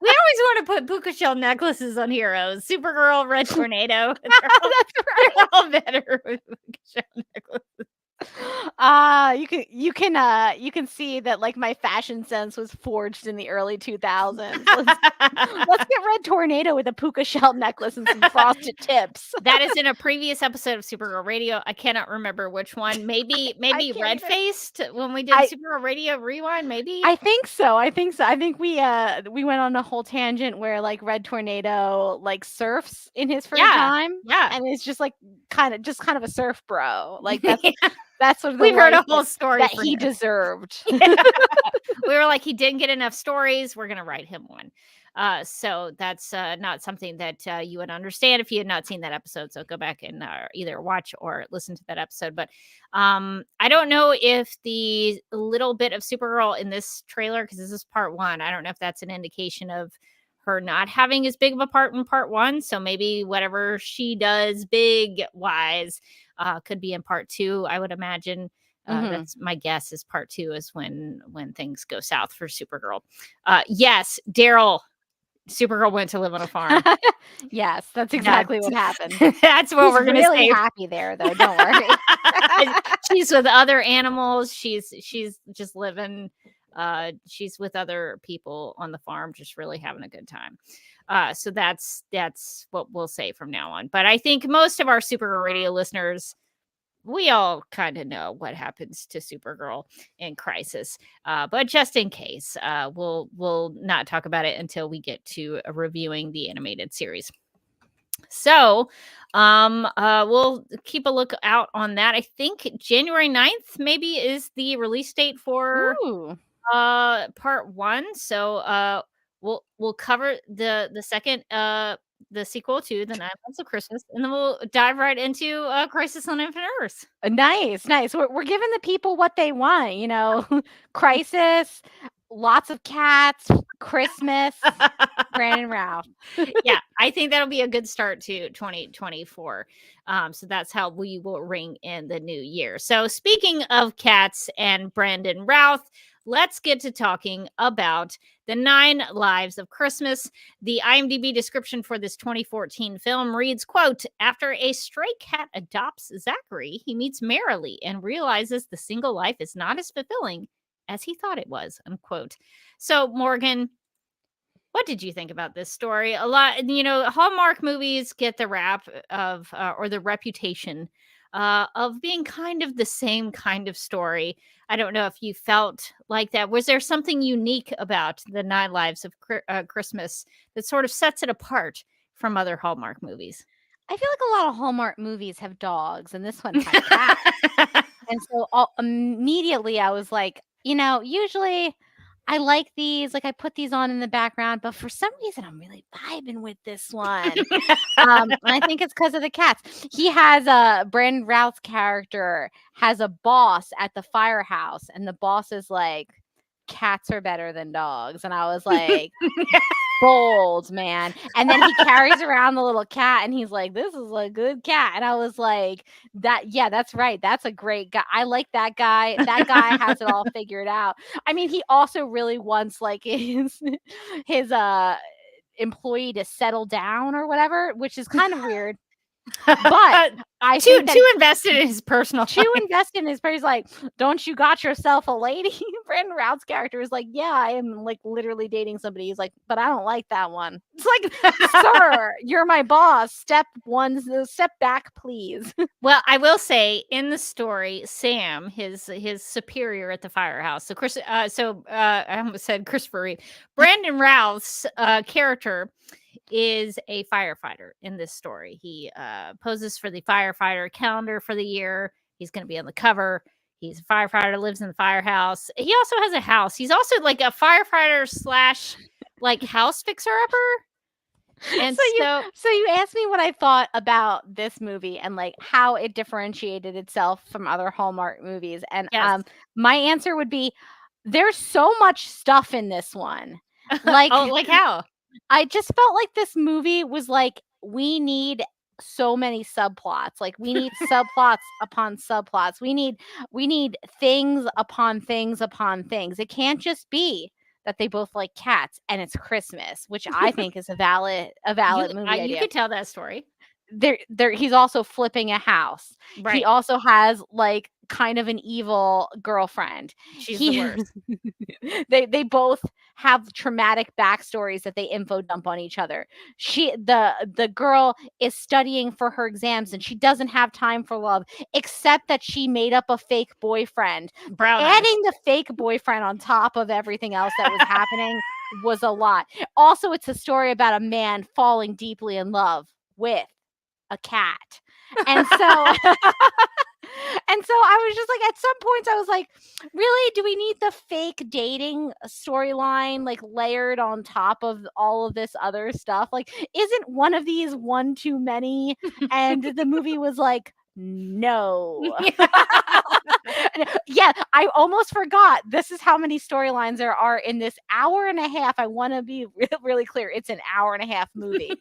Speaker 1: We always want to put puka shell necklaces on heroes. Supergirl, Red Tornado.
Speaker 2: That's right.
Speaker 1: They're all better with puka shell necklaces.
Speaker 2: You can see that like my fashion sense was forged in the early 2000s. Let's get Red Tornado with a puka shell necklace and some frosted tips.
Speaker 1: That is in a previous episode of Supergirl Radio. I cannot remember which one. Maybe Red Faced when we did Supergirl Radio Rewind. Maybe
Speaker 2: I think so. I think we went on a whole tangent where like Red Tornado like surfs in his free time.
Speaker 1: Yeah,
Speaker 2: and it's just like kind of a surf bro. Like that's sort of
Speaker 1: we've heard a whole story
Speaker 2: that he deserved.
Speaker 1: Yeah. We were like, he didn't get enough stories. We're gonna write him one. So that's not something that you would understand if you had not seen that episode. So go back and either watch or listen to that episode. But I don't know if the little bit of Supergirl in this trailer, because this is part 1, I don't know if that's an indication of her not having as big of a part in part 1. So maybe whatever she does big wise could be in part 2, I would imagine. That's my guess, is part 2 is when things go south for Supergirl. Yes, Daryl, Supergirl went to live on a farm.
Speaker 2: Yes, that's exactly what happened.
Speaker 1: That's what we're gonna
Speaker 2: really
Speaker 1: say.
Speaker 2: Happy there though, don't worry.
Speaker 1: She's with other animals. She's just living. She's with other people on the farm, just really having a good time. So that's what we'll say from now on. But I think most of our Supergirl Radio listeners, we all kind of know what happens to Supergirl in Crisis. But just in case, we'll not talk about it until we get to reviewing the animated series. So we'll keep a look out on that. I think January 9th maybe is the release date for part 1. So we'll cover the second the sequel to The 9 Months of Christmas, and then we'll dive right into Crisis on Infinite Earths.
Speaker 2: Nice. We're giving the people what they want, you know. Crisis, lots of cats, Christmas, Brandon Routh.
Speaker 1: Yeah, I think that'll be a good start to 2024. So that's how we will ring in the new year. So speaking of cats and Brandon Routh, let's get to talking about The 9 Lives of Christmas. The IMDb description for this 2014 film reads, quote, "After a stray cat adopts Zachary, he meets Marilee and realizes the single life is not as fulfilling as he thought it was," unquote. So, Morgan, what did you think about this story? A lot, Hallmark movies get the rap of, or the reputation of being kind of the same kind of story. I don't know if you felt like that. Was there something unique about The 9 Lives of Christmas that sort of sets it apart from other Hallmark movies?
Speaker 2: I feel like a lot of Hallmark movies have dogs, and this one had cats. And so immediately I was like, usually I like these, like I put these on in the background, but for some reason I'm really vibing with this one. And I think it's because of the cats. He has Brandon Routh's character has a boss at the firehouse, and the boss is like, cats are better than dogs. And I was like, bold, man. And then he carries around the little cat, and he's like, this is a good cat. And I was like, that's right. That's a great guy. I like that guy. That guy has it all figured out. I mean, he also really wants like his employee to settle down or whatever, which is kind of weird. But I think
Speaker 1: too invested in his personal
Speaker 2: life. Invested in his personal. He's like, don't you got yourself a lady? Brandon Routh's character is like, yeah, I am like literally dating somebody. He's like, but I don't like that one. It's like, sir, you're my boss. Step back, please.
Speaker 1: Well, I will say in the story, Sam, his superior at the firehouse. So I almost said Christopher Reeve. Brandon Routh's character is a firefighter in this story. He poses for the firefighter calendar for the year. He's going to be on the cover. He's a firefighter, lives in the firehouse. He also has a house. He's also like a firefighter / like house fixer-upper. And
Speaker 2: So you asked me what I thought about this movie and like how it differentiated itself from other Hallmark movies. And
Speaker 1: yes.
Speaker 2: my answer would be there's so much stuff in this one. Like
Speaker 1: Oh, like how?
Speaker 2: I just felt like this movie was like, we need so many subplots. Like we need subplots upon subplots. We need things upon things upon things. It can't just be that they both like cats and it's Christmas, which I think is a valid movie idea.
Speaker 1: You could tell that story.
Speaker 2: He's also flipping a house.
Speaker 1: Right.
Speaker 2: He also has like kind of an evil girlfriend.
Speaker 1: She's the worst.
Speaker 2: They both have traumatic backstories that they info dump on each other. The girl is studying for her exams and she doesn't have time for love, except that she made up a fake boyfriend. Adding the fake boyfriend on top of everything else that was happening was a lot. Also, it's a story about a man falling deeply in love with a cat. And so and so I was just like, at some points I was like, really, do we need the fake dating storyline like layered on top of all of this other stuff? Like, isn't one of these one too many? And the movie was like, no. Yeah, I almost forgot. This is how many storylines there are in this hour and a half. I want to be really clear. It's an hour and a half movie.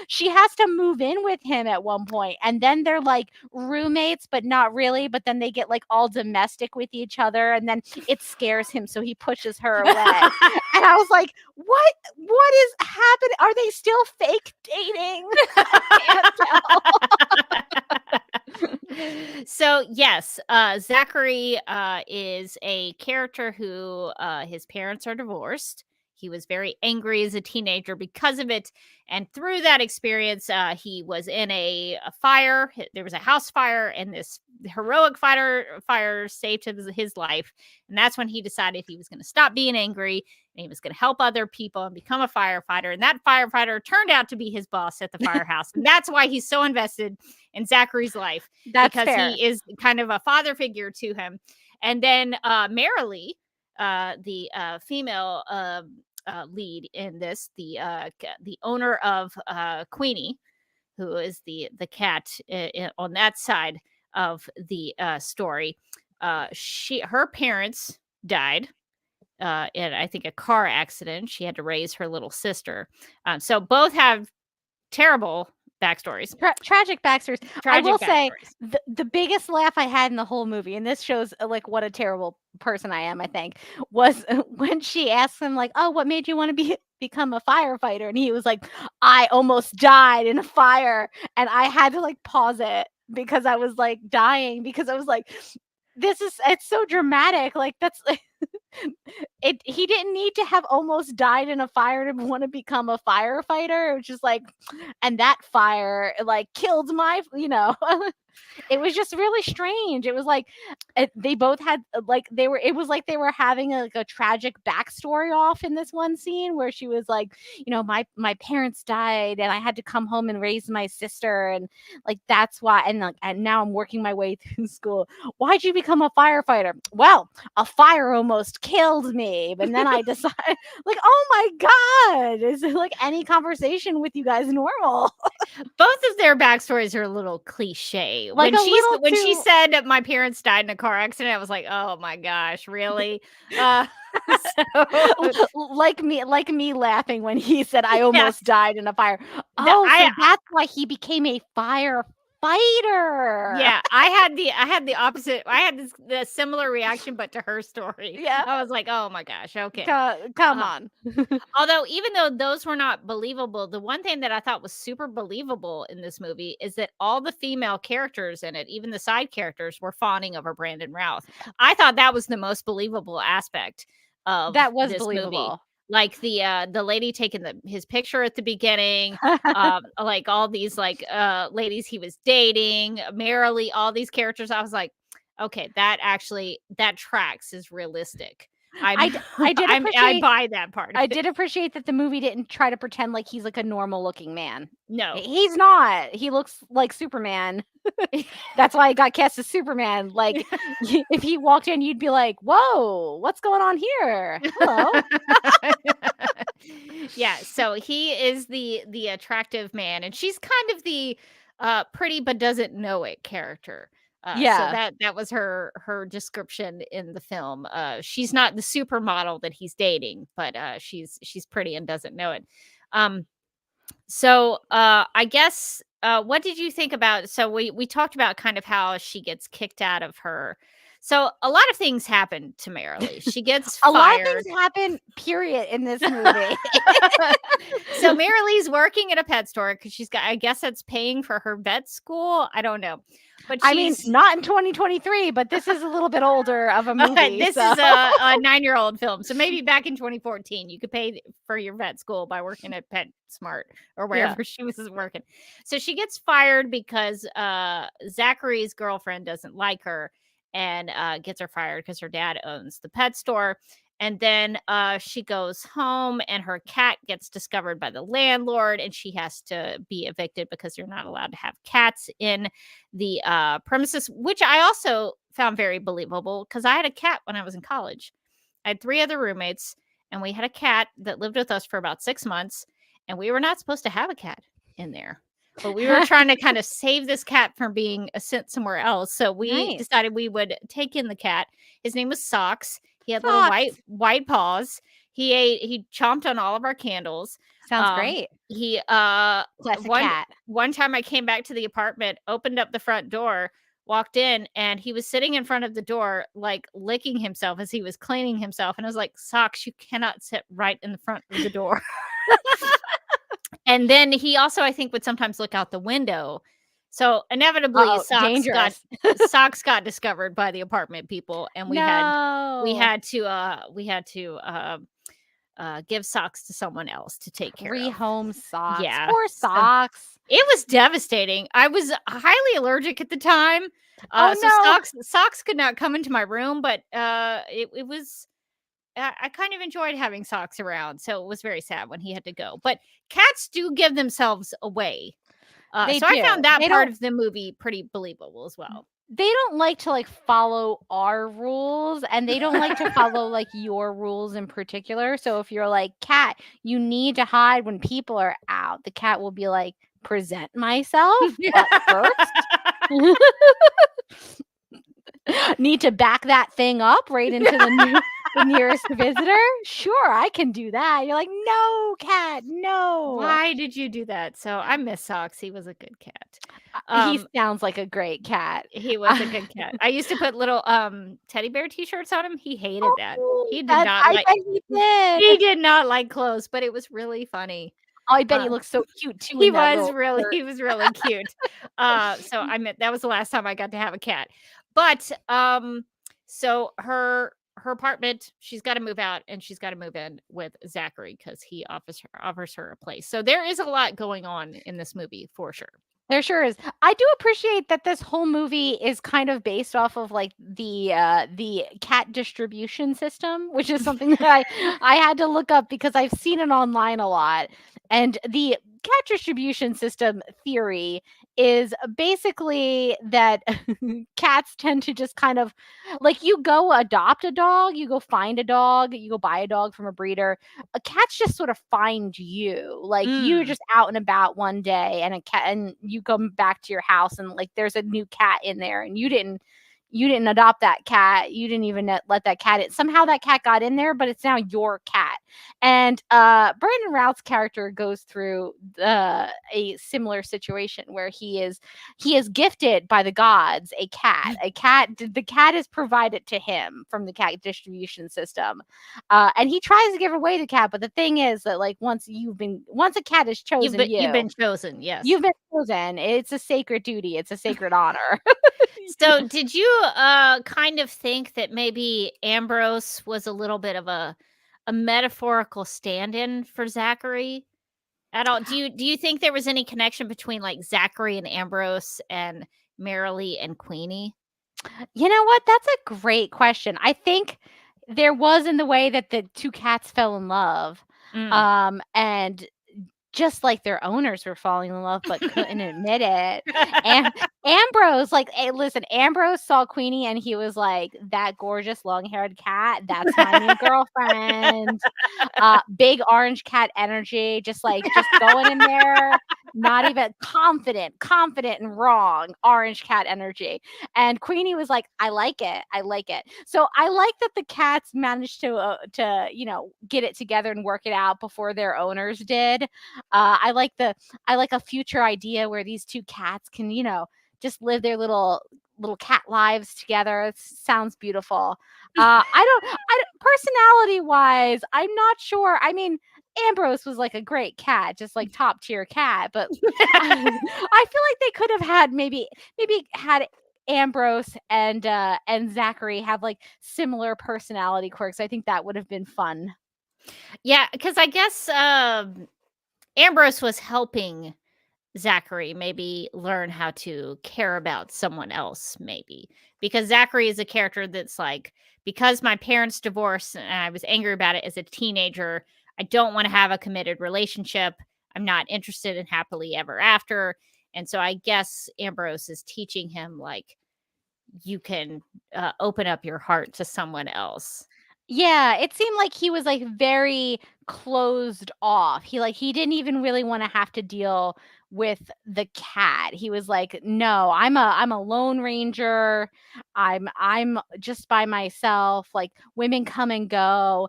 Speaker 2: She has to move in with him at one point, and then they're like roommates, but not really. But then they get like all domestic with each other, and then it scares him, so he pushes her away. And I was like, what is happening? Are they still fake dating? I can't tell.
Speaker 1: So yes, Zachary is a character who his parents are divorced. He was very angry as a teenager because of it, and through that experience, he was in a fire. There was a house fire, and this heroic fire saved his life. And that's when he decided he was going to stop being angry and he was going to help other people and become a firefighter. And that firefighter turned out to be his boss at the firehouse, and that's why he's so invested in Zachary's life.
Speaker 2: That's
Speaker 1: because
Speaker 2: fair.
Speaker 1: He is kind of a father figure to him. And then Marilee, the female lead in this, the owner of Queenie, who is the cat on that side of the story. Her parents died in, I think, a car accident. She had to raise her little sister. So both have terrible backstories.
Speaker 2: Tragic backstories. I will say
Speaker 1: backstories.
Speaker 2: the biggest laugh I had in the whole movie, and this shows like what a terrible person I am, I think, was when she asked him like, oh, what made you want to become a firefighter? And he was like, I almost died in a fire. And I had to like pause it because I was like dying, because I was like, it's so dramatic. Like that's he didn't need to have almost died in a fire to want to become a firefighter. It was just like, and that fire like killed my, it was just really strange. It was like they both had like it was like they were having a tragic backstory off in this one scene where she was like, my parents died and I had to come home and raise my sister, and like that's why, and now I'm working my way through school. Why'd you become a firefighter? Well, a fire almost killed me, but then I decided like, oh my god, is it like any conversation with you guys normal?
Speaker 1: Both of their backstories are a little cliche.
Speaker 2: Like
Speaker 1: when she said that my parents died in a car accident, I was like, oh my gosh, really?
Speaker 2: Like me laughing when he said I almost died in a fire. So that's why he became a firefighter.
Speaker 1: Yeah, I had the opposite. I had the similar reaction, but to her story.
Speaker 2: Yeah,
Speaker 1: I was like, oh my gosh, okay,
Speaker 2: come on.
Speaker 1: Although, even though those were not believable, the one thing that I thought was super believable in this movie is that all the female characters in it, even the side characters, were fawning over Brandon Routh. I thought that was the most believable aspect of
Speaker 2: that was
Speaker 1: this
Speaker 2: believable.
Speaker 1: Movie. Like the lady taking his picture at the beginning, like all these like ladies he was dating, Marilee, all these characters. I was like, okay, that tracks is realistic. I buy that part.
Speaker 2: I did appreciate that the movie didn't try to pretend like he's like a normal looking man.
Speaker 1: No,
Speaker 2: he's not. He looks like Superman. That's why I got cast as Superman. Like if he walked in, you'd be like, whoa, what's going on here? Hello.
Speaker 1: Yeah, so he is the attractive man, and she's kind of the pretty but doesn't know it character. So
Speaker 2: Yeah.
Speaker 1: that was her description in the film. She's not the supermodel that he's dating, but she's pretty and doesn't know it. Um, so I guess what did you think about? So we talked about kind of how she gets kicked out of her. So a lot of things happen to Marilee. She gets
Speaker 2: A lot of
Speaker 1: fired.
Speaker 2: things happen, period, in this movie.
Speaker 1: So Marilee's working at a pet store because she's got, I guess that's paying for her vet school. I don't know. But
Speaker 2: I mean,
Speaker 1: she's
Speaker 2: not in 2023, but this is a little bit older of a movie.
Speaker 1: this
Speaker 2: so.
Speaker 1: is a 9-year-old film. So maybe back in 2014, you could pay for your vet school by working at PetSmart or wherever she was working. So she gets fired because Zachary's girlfriend doesn't like her and gets her fired because her dad owns the pet store. And then she goes home and her cat gets discovered by the landlord and she has to be evicted because you're not allowed to have cats in the premises, which I also found very believable because I had a cat when I was in college. I had 3 other roommates and we had a cat that lived with us for about 6 months and we were not supposed to have a cat in there. But we were trying to kind of save this cat from being sent somewhere else. So we decided we would take in the cat. His name was Socks. He had little white paws. He chomped on all of our candles.
Speaker 2: Sounds great.
Speaker 1: He
Speaker 2: cat.
Speaker 1: One time I came back to the apartment, opened up the front door, walked in, and he was sitting in front of the door, like licking himself as he was cleaning himself. And I was like, Socks, you cannot sit right in the front of the door. And then he also, I think, would sometimes look out the window. So inevitably, Socks got discovered by the apartment people, and we had to give Socks to someone else to take care of.
Speaker 2: Rehome Socks.
Speaker 1: Yeah,
Speaker 2: poor Socks.
Speaker 1: It was devastating. I was highly allergic at the time. Socks could not come into my room, but it was. I kind of enjoyed having Socks around, so it was very sad when he had to go. But cats do give themselves away. I found that part of the movie pretty believable as well.
Speaker 2: They don't like to follow our rules, and they don't like to follow your rules in particular. So if you're like, cat, you need to hide when people are out, the cat will be like, present myself first. Need to back that thing up right into the nearest visitor? Sure, I can do that. You're like, no, cat, no.
Speaker 1: Why did you do that? So I miss Socks. He was a good cat.
Speaker 2: He sounds like a great cat.
Speaker 1: He was a good cat. I used to put little teddy bear t-shirts on him. He hated that. He did not like clothes, but it was really funny.
Speaker 2: Oh, I bet he looks so cute too.
Speaker 1: He was really cute. So that was the last time I got to have a cat. But so her apartment, she's got to move out and she's got to move in with Zachary because he offers her a place. So there is a lot going on in this movie for sure.
Speaker 2: There sure is. I do appreciate that this whole movie is kind of based off of the cat distribution system, which is something that I had to look up because I've seen it online a lot. And the cat distribution system theory is basically that cats tend to just kind of you go adopt a dog, you go find a dog, you go buy a dog from a breeder. Cats just sort of find you. You're just out and about one day and and you come back to your house and there's a new cat in there and you didn't adopt that cat. You didn't even let that cat in. Somehow that cat got in there, but it's now your cat. And Brandon Routh's character goes through a similar situation where he is gifted by the gods a cat. The cat is provided to him from the cat distribution system, and he tries to give away the cat. But the thing is that once a cat is chosen,
Speaker 1: you've been chosen. Yes,
Speaker 2: you've been chosen. It's a sacred duty. It's a sacred honor.
Speaker 1: So did you kind of think that maybe Ambrose was a little bit of a metaphorical stand-in for Zachary at all? Do you think there was any connection between Zachary and Ambrose and Marilee and Queenie?
Speaker 2: You know what? That's a great question. I think there was in the way that the two cats fell in love. And just like their owners were falling in love but couldn't admit it. And Ambrose, like, listen, Ambrose saw Queenie and he was like, that gorgeous long-haired cat, that's my new girlfriend. Big orange cat energy, just going in there, not even confident and wrong, orange cat energy. And Queenie was like, I like it. So I like that the cats managed to get it together and work it out before their owners did. I like a future idea where these two cats can, just live their little cat lives together. It sounds beautiful. Personality wise, I'm not sure. I mean, Ambrose was like a great cat, just like top tier cat, but I feel like they could have had maybe had Ambrose and Zachary have like similar personality quirks. I think that would have been fun.
Speaker 1: Yeah, because I guess Ambrose was helping Zachary maybe learn how to care about someone else, maybe. Because Zachary is a character that's like, because my parents divorced and I was angry about it as a teenager, I don't want to have a committed relationship. I'm not interested in happily ever after. And so I guess Ambrose is teaching him, like, you can open up your heart to someone else.
Speaker 2: Yeah, it seemed like he was like very closed off. He didn't even really want to have to deal with the cat. He was like, "No, I'm a lone ranger. I'm just by myself. Like women come and go,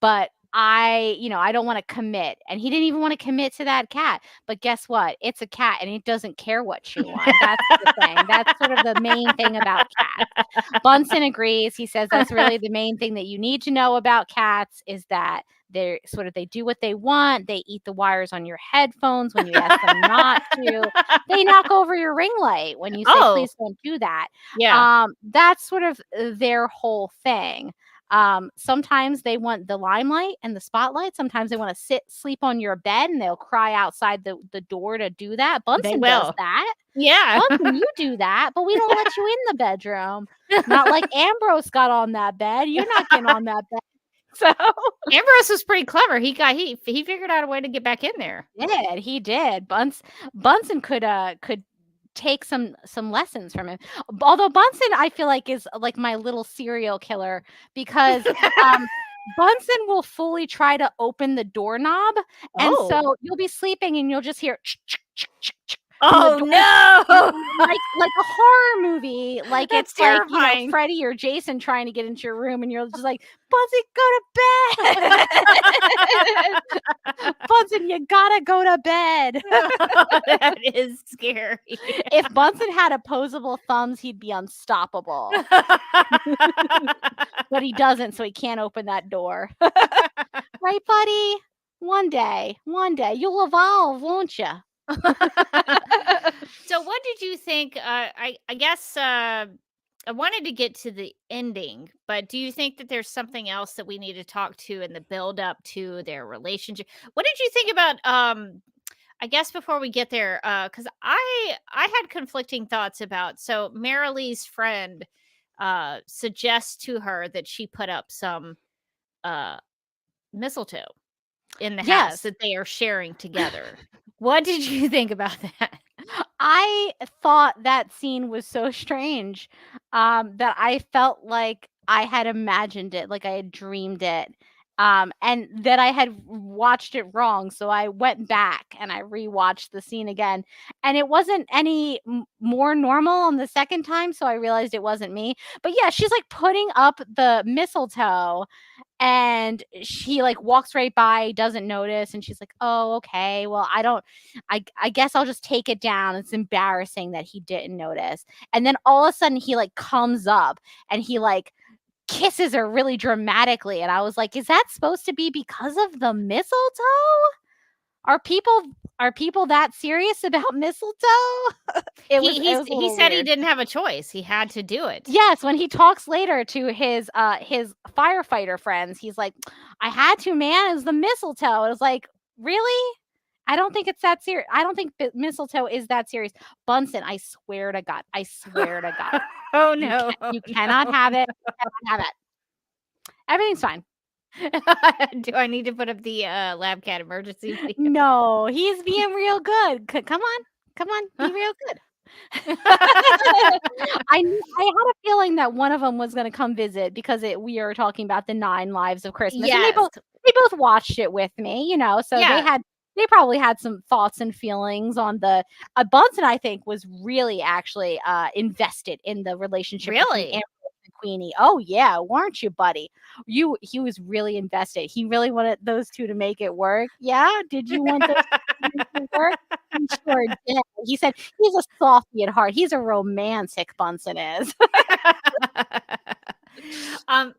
Speaker 2: but I don't want to commit." And he didn't even want to commit to that cat. But guess what? It's a cat and it doesn't care what you want. That's the thing. That's sort of the main thing about cats. Bunsen agrees. He says that's really the main thing that you need to know about cats is that they do what they want. They eat the wires on your headphones when you ask them not to. They knock over your ring light when you say, please don't do that.
Speaker 1: Yeah.
Speaker 2: That's sort of their whole thing. Sometimes they want the limelight and the spotlight. Sometimes they want to sleep on your bed and they'll cry outside the door to do that. Bunsen does that.
Speaker 1: Yeah.
Speaker 2: Bunsen, you do that, but we don't let you in the bedroom. Not like Ambrose got on that bed. You're not getting on that bed. So
Speaker 1: Ambrose was pretty clever. He figured out a way to get back in there.
Speaker 2: He did. Bunsen could take some lessons from him. Although Bunsen, I feel like, is like my little serial killer because Bunsen will fully try to open the doorknob, and so you'll be sleeping and you'll just hear.
Speaker 1: Oh no!
Speaker 2: Like a horror movie, like
Speaker 1: That's
Speaker 2: it's like
Speaker 1: terrifying.
Speaker 2: Freddy or Jason trying to get into your room, and you're just like, Bunsen, go to bed. Bunsen, you gotta go to bed.
Speaker 1: That is scary.
Speaker 2: If Bunsen had opposable thumbs, he'd be unstoppable. But he doesn't, so he can't open that door. Right, buddy? One day you'll evolve, won't you?
Speaker 1: So what did you think? I guess I wanted to get to the ending, but do you think that there's something else that we need to talk to in the build up to their relationship? What did you think about I guess before we get there, because I had conflicting thoughts about, so Marilee's friend suggests to her that she put up some mistletoe in the house that they are sharing together. What did you think about that?
Speaker 2: I thought that scene was so strange that I felt like I had imagined it, like I had dreamed it, and that I had watched it wrong. So I went back and I rewatched the scene again, and it wasn't any more normal on the second time. So I realized it wasn't me. But yeah, she's like putting up the mistletoe. And she like walks right by, doesn't notice, and she's like, "Oh, okay. Well, I guess I'll just take it down. It's embarrassing that he didn't notice." And then all of a sudden he like comes up and he like kisses her really dramatically. And I was like, "Is that supposed to be because of the mistletoe? Are people that serious about mistletoe?"
Speaker 1: He said he didn't have a choice. He had to do it.
Speaker 2: Yes, when he talks later to his firefighter friends, he's like, "I had to, man. It was the mistletoe." It was like, really? I don't think it's that serious. I don't think mistletoe is that serious. Bunsen, I swear to God.
Speaker 1: Oh no.
Speaker 2: You cannot have it. You cannot have it. Everything's fine.
Speaker 1: Do I need to put up the lab cat emergency video?
Speaker 2: No, he's being real good. Come on, be real good. I had a feeling that one of them was going to come visit because we are talking about the 9 Lives of Christmas, and
Speaker 1: Yes.
Speaker 2: they both watched it with me, you know, so
Speaker 1: Yeah.
Speaker 2: they probably had some thoughts and feelings on the Bunsen, I think, was really actually invested in the relationship between
Speaker 1: Really?
Speaker 2: Ambrose and Queenie. Oh yeah, weren't you, buddy? He was really invested. He really wanted those two to make it work. Yeah, did you want those two to make it work? He sure did. He said he's a softie at heart. He's a romantic, Bunsen is.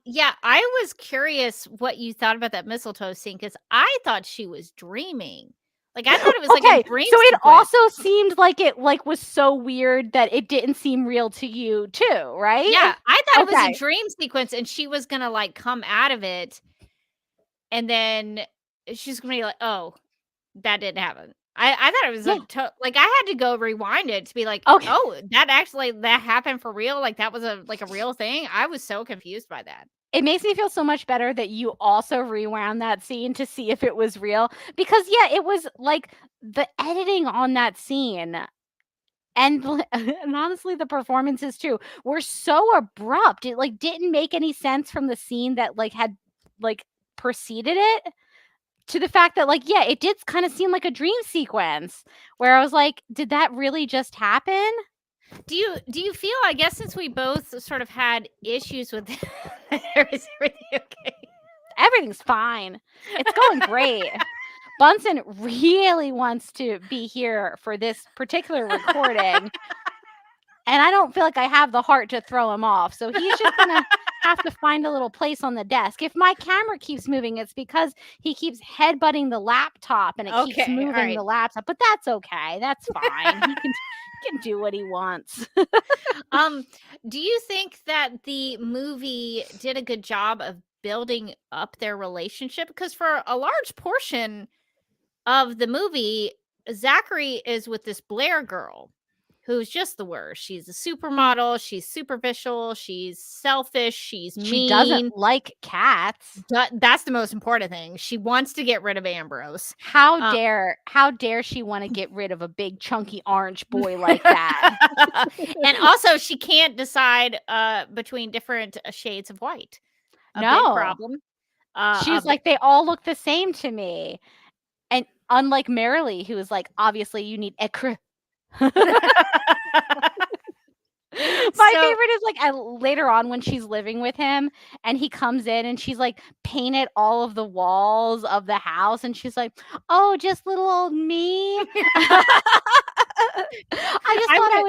Speaker 1: Yeah, I was curious what you thought about that mistletoe scene because I thought she was dreaming. Like I thought it was like a dream.
Speaker 2: So it
Speaker 1: sequence.
Speaker 2: also seemed like it was so weird that it didn't seem real to you too, right?
Speaker 1: Yeah, I thought it was
Speaker 2: Okay.
Speaker 1: a dream sequence and she was gonna like come out of it, and then she's gonna be like, "Oh, that didn't happen." I thought it was like I had to go rewind it to be like,
Speaker 2: Okay.
Speaker 1: "Oh, that happened for real? Like that was a real thing?" I was so confused by that.
Speaker 2: It makes me feel so much better that you also rewound that scene to see if it was real because yeah, it was like the editing on that scene and honestly the performances too were so abrupt. It like didn't make any sense from the scene that like had like preceded it to the fact that like yeah, it did kind of seem like a dream sequence where I was like, did that really just happen?
Speaker 1: Do you feel, I guess since we both sort of had issues with is everything okay?
Speaker 2: Everything's fine. It's going great. Bunsen really wants to be here for this particular recording. And I don't feel like I have the heart to throw him off. So he's just going to have to find a little place on the desk. If my camera keeps moving, it's because he keeps headbutting the laptop and it keeps
Speaker 1: Okay, all
Speaker 2: moving
Speaker 1: right.
Speaker 2: the laptop. But that's okay. That's fine. He can do what he wants.
Speaker 1: Do you think that the movie did a good job of building up their relationship? Because for a large portion of the movie, Zachary is with this Blair girl who's just the worst. She's a supermodel, she's superficial, she's selfish, she's mean.
Speaker 2: She doesn't like cats.
Speaker 1: That's the most important thing. She wants to get rid of Ambrose.
Speaker 2: How dare she want to get rid of a big chunky orange boy like that?
Speaker 1: And also she can't decide between different shades of white. Big problem.
Speaker 2: She's like, they all look the same to me. And unlike Marilee, who is like, obviously you need ecru. My favorite is like later on when she's living with him and he comes in and she's like painted all of the walls of the house and she's like, oh, just little old me. I just thought I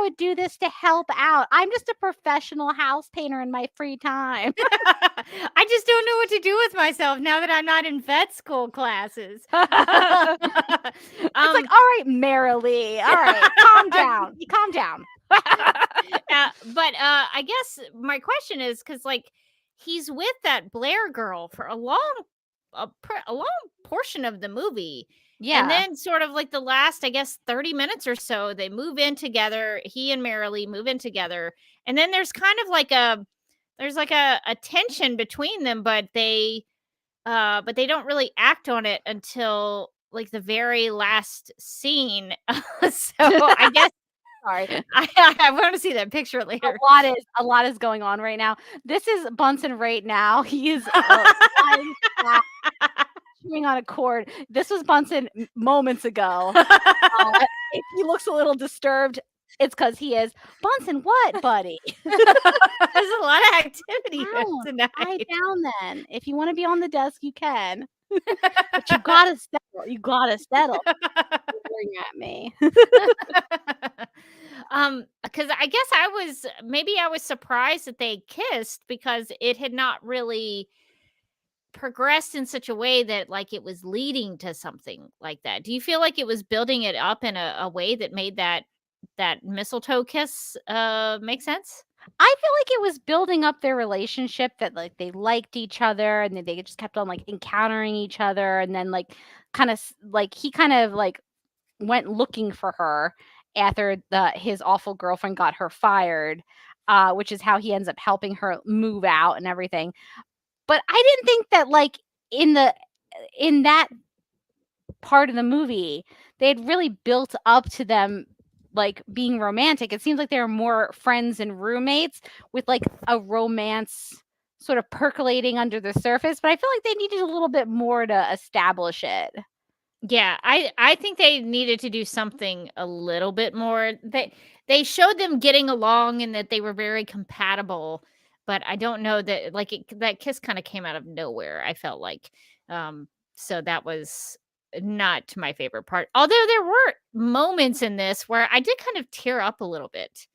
Speaker 2: would do this to help out. I'm just a professional house painter in my free time.
Speaker 1: I just don't know what to do with myself now that I'm not in vet school classes.
Speaker 2: It's like, all right, Marilee. All right, calm down.
Speaker 1: But I guess my question is because like he's with that Blair girl for a long portion of the movie.
Speaker 2: Yeah.
Speaker 1: And then sort of like the last, I guess, 30 minutes or so, they move in together. He and Marilee move in together. And then there's kind of like a tension between them, but they don't really act on it until like the very last scene. So I guess
Speaker 2: sorry.
Speaker 1: I want to see that picture later.
Speaker 2: A lot is going on right now. This is Bunsen right now. He is chewing on a cord. This was Bunsen moments ago. If he looks a little disturbed, it's because he is. Bunsen, what, buddy?
Speaker 1: There's a lot of activity tonight.
Speaker 2: Lie down then. If you want to be on the desk, you can. But you gotta settle. You gotta settle. Staring at me.
Speaker 1: Because I guess I was surprised that they kissed because it had not really progressed in such a way that like it was leading to something like that. Do you feel like it was building it up in a way that made that mistletoe kiss make sense?
Speaker 2: I feel like it was building up their relationship that like they liked each other and then they just kept on like encountering each other and then like he kind of like went looking for her after his awful girlfriend got her fired, which is how he ends up helping her move out and everything. But I didn't think that like in that part of the movie they had really built up to them like being romantic. It seems like they were more friends and roommates with like a romance sort of percolating under the surface, but I feel like they needed a little bit more to establish it.
Speaker 1: Yeah, I think they needed to do something a little bit more. They showed them getting along and that they were very compatible, but I don't know that like that kiss kind of came out of nowhere. I felt like, so that was not my favorite part. Although there were moments in this where I did kind of tear up a little bit.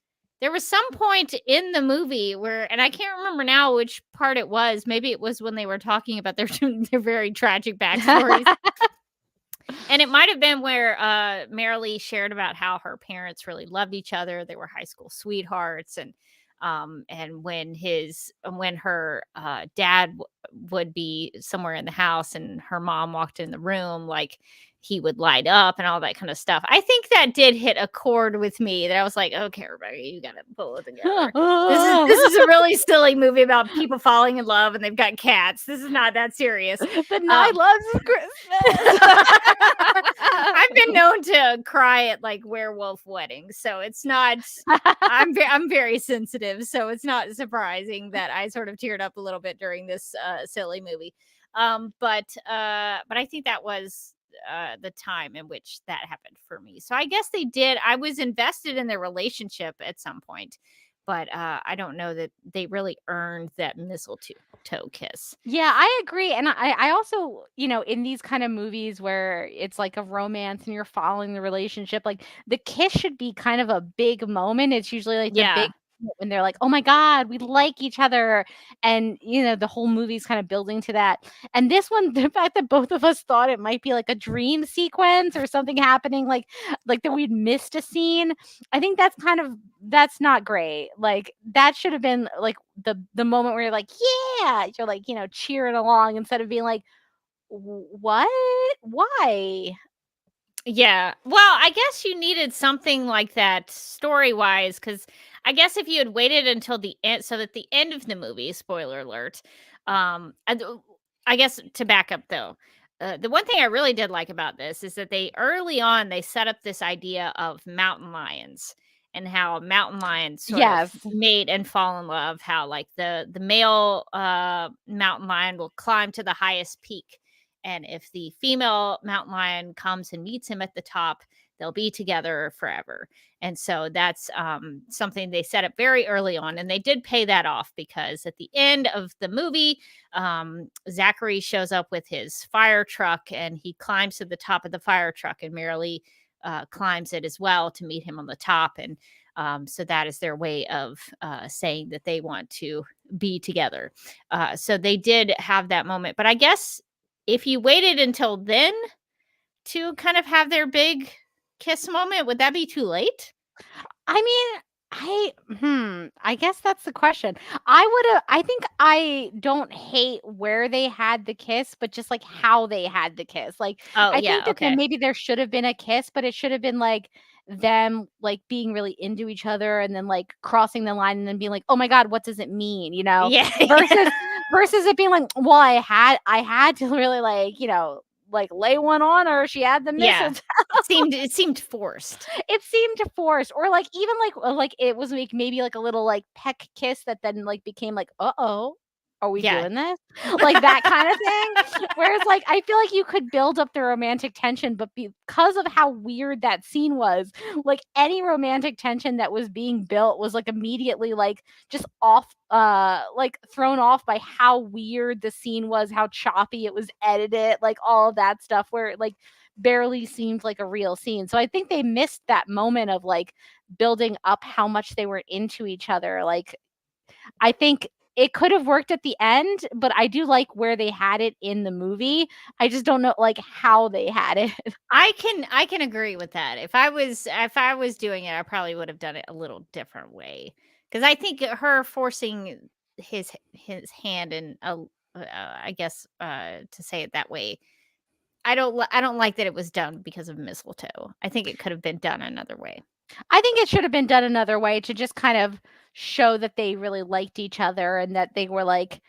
Speaker 1: There was some point in the movie where, and I can't remember now which part it was. Maybe it was when they were talking about their very tragic backstories. And it might have been where Marilee shared about how her parents really loved each other. They were high school sweethearts, and when her dad would be somewhere in the house and her mom walked in the room, like he would light up and all that kind of stuff. I think that did hit a chord with me that I was like, okay, Rebecca, you gotta pull it together. This is a really silly movie about people falling in love and they've got cats. This is not that serious.
Speaker 2: The Nine Loves of Christmas.
Speaker 1: I've been known to cry at like werewolf weddings, so it's not. I'm very sensitive, so it's not surprising that I sort of teared up a little bit during this silly movie. But I think that was the time in which that happened for me. So I guess they did. I was invested in their relationship at some point, but I don't know that they really earned that mistletoe kiss.
Speaker 2: Yeah, I agree. And I also, in these kind of movies where it's like a romance and you're following the relationship, like the kiss should be kind of a big moment. It's usually like the big when they're like, oh my God, we like each other. And, the whole movie's kind of building to that. And this one, the fact that both of us thought it might be like a dream sequence or something happening, like that we'd missed a scene. I think that's not great. Like that should have been like the moment where you're like, yeah, you're like, cheering along instead of being like, what? Why?
Speaker 1: Yeah. Well, I guess you needed something like that story-wise, because I guess if you had waited until the end, so at the end of the movie, spoiler alert, I guess to back up though, the one thing I really did like about this is that early on they set up this idea of mountain lions and how mountain lions sort of mate and fall in love, how like the male mountain lion will climb to the highest peak. And if the female mountain lion comes and meets him at the top, they'll be together forever. And so that's something they set up very early on. And they did pay that off because at the end of the movie, Zachary shows up with his fire truck and he climbs to the top of the fire truck, and Marilee climbs it as well to meet him on the top. And so that is their way of saying that they want to be together. So they did have that moment. But I guess if you waited until then to kind of have their big kiss moment, would that be too late?
Speaker 2: I mean, I guess that's the question. I think I don't hate where they had the kiss, but just like how they had the kiss. Like, I think that maybe there should have been a kiss, but it should have been like them like being really into each other and then like crossing the line and then being like, oh my God, what does it mean?
Speaker 1: Yeah.
Speaker 2: Versus it being like, well, I had to really like lay one on her. She had the mistletoe.
Speaker 1: It seemed forced.
Speaker 2: It seemed forced, or like even like it was like maybe like a little like peck kiss that then like became like, are we doing this? Like that kind of thing. Whereas like I feel like you could build up the romantic tension, but because of how weird that scene was, like any romantic tension that was being built was like immediately like just off, like thrown off by how weird the scene was, how choppy it was edited, like all of that stuff where it like barely seemed like a real scene. So I think they missed that moment of like building up how much they were into each other. Like I think it could have worked at the end, but I do like where they had it in the movie. I just don't know like how they had it.
Speaker 1: I can agree with that. If I was doing it, I probably would have done it a little different way. Because I think her forcing his hand in I guess to say it that way, I don't like that it was done because of mistletoe. I think it could have been done another way.
Speaker 2: I think it should have been done another way to just kind of show that they really liked each other and that they were like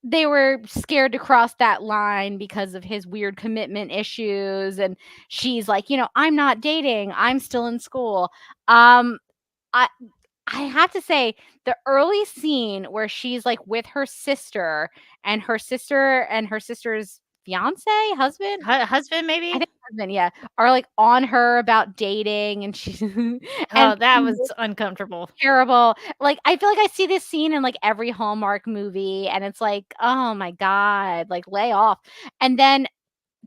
Speaker 2: they were scared to cross that line because of his weird commitment issues, and she's like, I'm not dating, I'm still in school. I I have to say, the early scene where she's like with her sister and her sister's fiance, husband,
Speaker 1: Husband,
Speaker 2: I
Speaker 1: maybe?
Speaker 2: think husband, yeah, are like on her about dating, and she's
Speaker 1: Oh,
Speaker 2: and
Speaker 1: that was uncomfortable.
Speaker 2: terrible. Like, I feel like I see this scene in like every Hallmark movie, and it's like, oh my God, like lay off. And then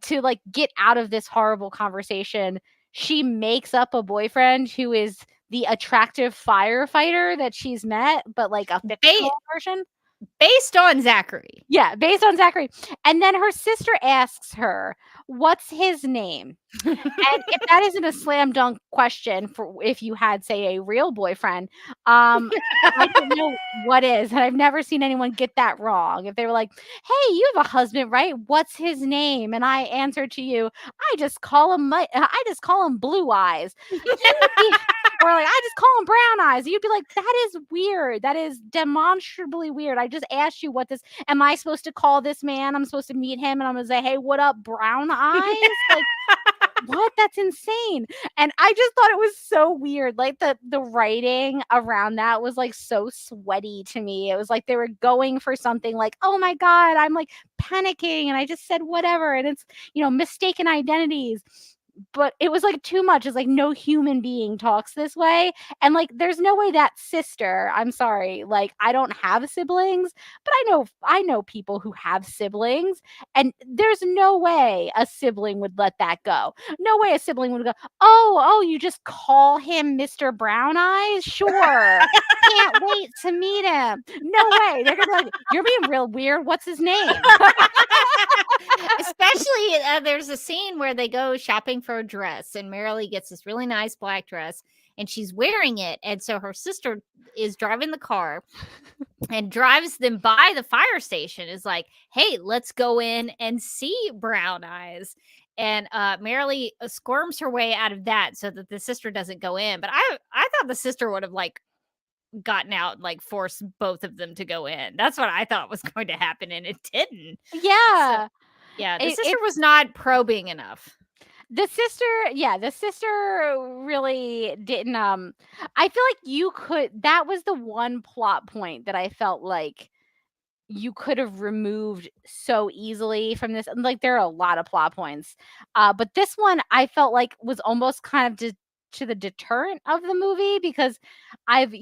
Speaker 2: to like get out of this horrible conversation, she makes up a boyfriend who is the attractive firefighter that she's met, but like a fictional version.
Speaker 1: Based on Zachary.
Speaker 2: Yeah, based on Zachary. And then her sister asks her, "What's his name?" And if that isn't a slam dunk question for if you had, say, a real boyfriend, I don't know what is, and I've never seen anyone get that wrong. If they were like, "Hey, you have a husband, right? What's his name?" And I answer to you, I just call him Blue Eyes." Or like, I just call him Brown Eyes. You'd be like, that is weird. That is demonstrably weird. I just asked you am I supposed to call this man? I'm supposed to meet him and I'm going to say, hey, what up, Brown Eyes? Like, what? That's insane. And I just thought it was so weird. Like the writing around that was like so sweaty to me. It was like they were going for something like, oh my God, I'm like panicking and I just said whatever. And it's, mistaken identities. But it was like too much. It's like no human being talks this way. And like there's no way that sister, I'm sorry, like I don't have siblings, but I know people who have siblings, and there's no way a sibling would let that go. No way a sibling would go, "Oh, you just call him Mr. Brown Eyes? Sure. Can't wait to meet him." No way. They're gonna be like, "You're being real weird. What's his name?"
Speaker 1: Especially there's a scene where they go shopping for a dress, and Marilee gets this really nice black dress, and she's wearing it. And so her sister is driving the car and drives them by the fire station. Is like, hey, let's go in and see Brown Eyes. And Marilee squirms her way out of that so that the sister doesn't go in. But I thought the sister would have like gotten out and like forced both of them to go in. That's what I thought was going to happen, and it didn't.
Speaker 2: Yeah.
Speaker 1: So, yeah, the sister was not probing enough.
Speaker 2: The sister really didn't. I feel like that was the one plot point that I felt like you could have removed so easily from this. Like there are a lot of plot points, but this one I felt like was almost kind of to the deterrent of the movie, because I've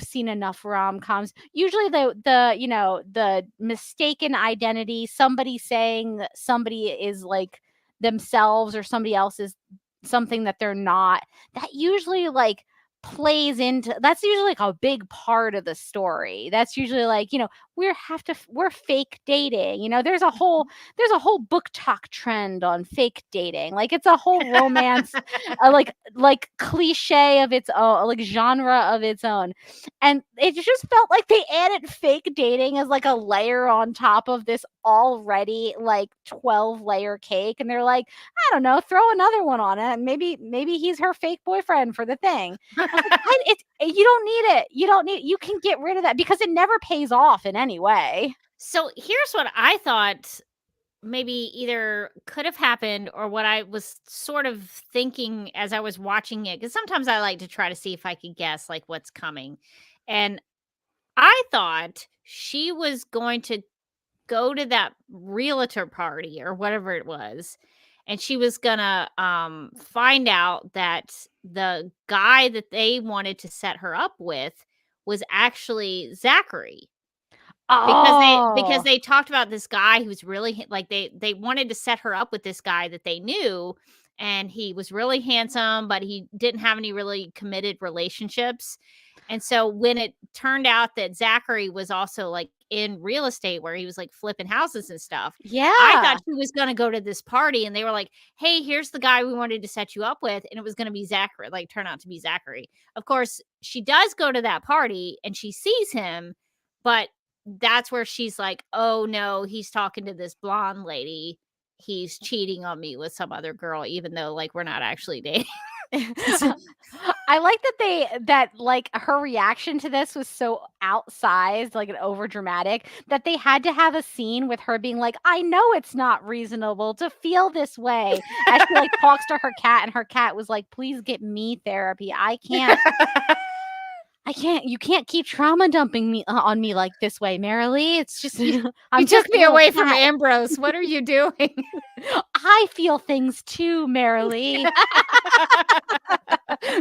Speaker 2: seen enough rom-coms. Usually the mistaken identity, somebody saying that somebody is like themselves or somebody else is something that they're not, that usually like that's usually like a big part of the story. That's usually like, we're fake dating. There's a whole book talk trend on fake dating. Like it's a whole romance, like cliche of its own, like genre of its own. And it just felt like they added fake dating as like a layer on top of this already like 12-layer cake. And they're like, I don't know, throw another one on it. Maybe he's her fake boyfriend for the thing. You don't need it. You can get rid of that because it never pays off in any way.
Speaker 1: So here's what I thought maybe either could have happened, or what I was sort of thinking as I was watching it, because sometimes I like to try to see if I could guess like what's coming. And I thought she was going to go to that realtor party or whatever it was, and she was gonna find out that the guy that they wanted to set her up with was actually Zachary. Because they talked about this guy who's really like they wanted to set her up with this guy that they knew, and he was really handsome, but he didn't have any really committed relationships. And so when it turned out that Zachary was also like in real estate, where he was like flipping houses and stuff, I thought she was going to go to this party, and they were like, hey, here's the guy we wanted to set you up with. And it was going to be Zachary, like turn out to be Zachary. Of course, she does go to that party and she sees him, but that's where she's like, oh no, he's talking to this blonde lady. He's cheating on me with some other girl, even though like we're not actually dating.
Speaker 2: I like that like her reaction to this was so outsized, like an over dramatic, that they had to have a scene with her being like, I know it's not reasonable to feel this way. As she like talks to her cat, and her cat was like, please get me therapy. I can't, you can't keep trauma dumping me on me like this way, Marilee. It's just, I'm
Speaker 1: You
Speaker 2: just
Speaker 1: took me
Speaker 2: a little
Speaker 1: away from
Speaker 2: cat.
Speaker 1: Ambrose. What are you doing?
Speaker 2: I feel things too, Marilee.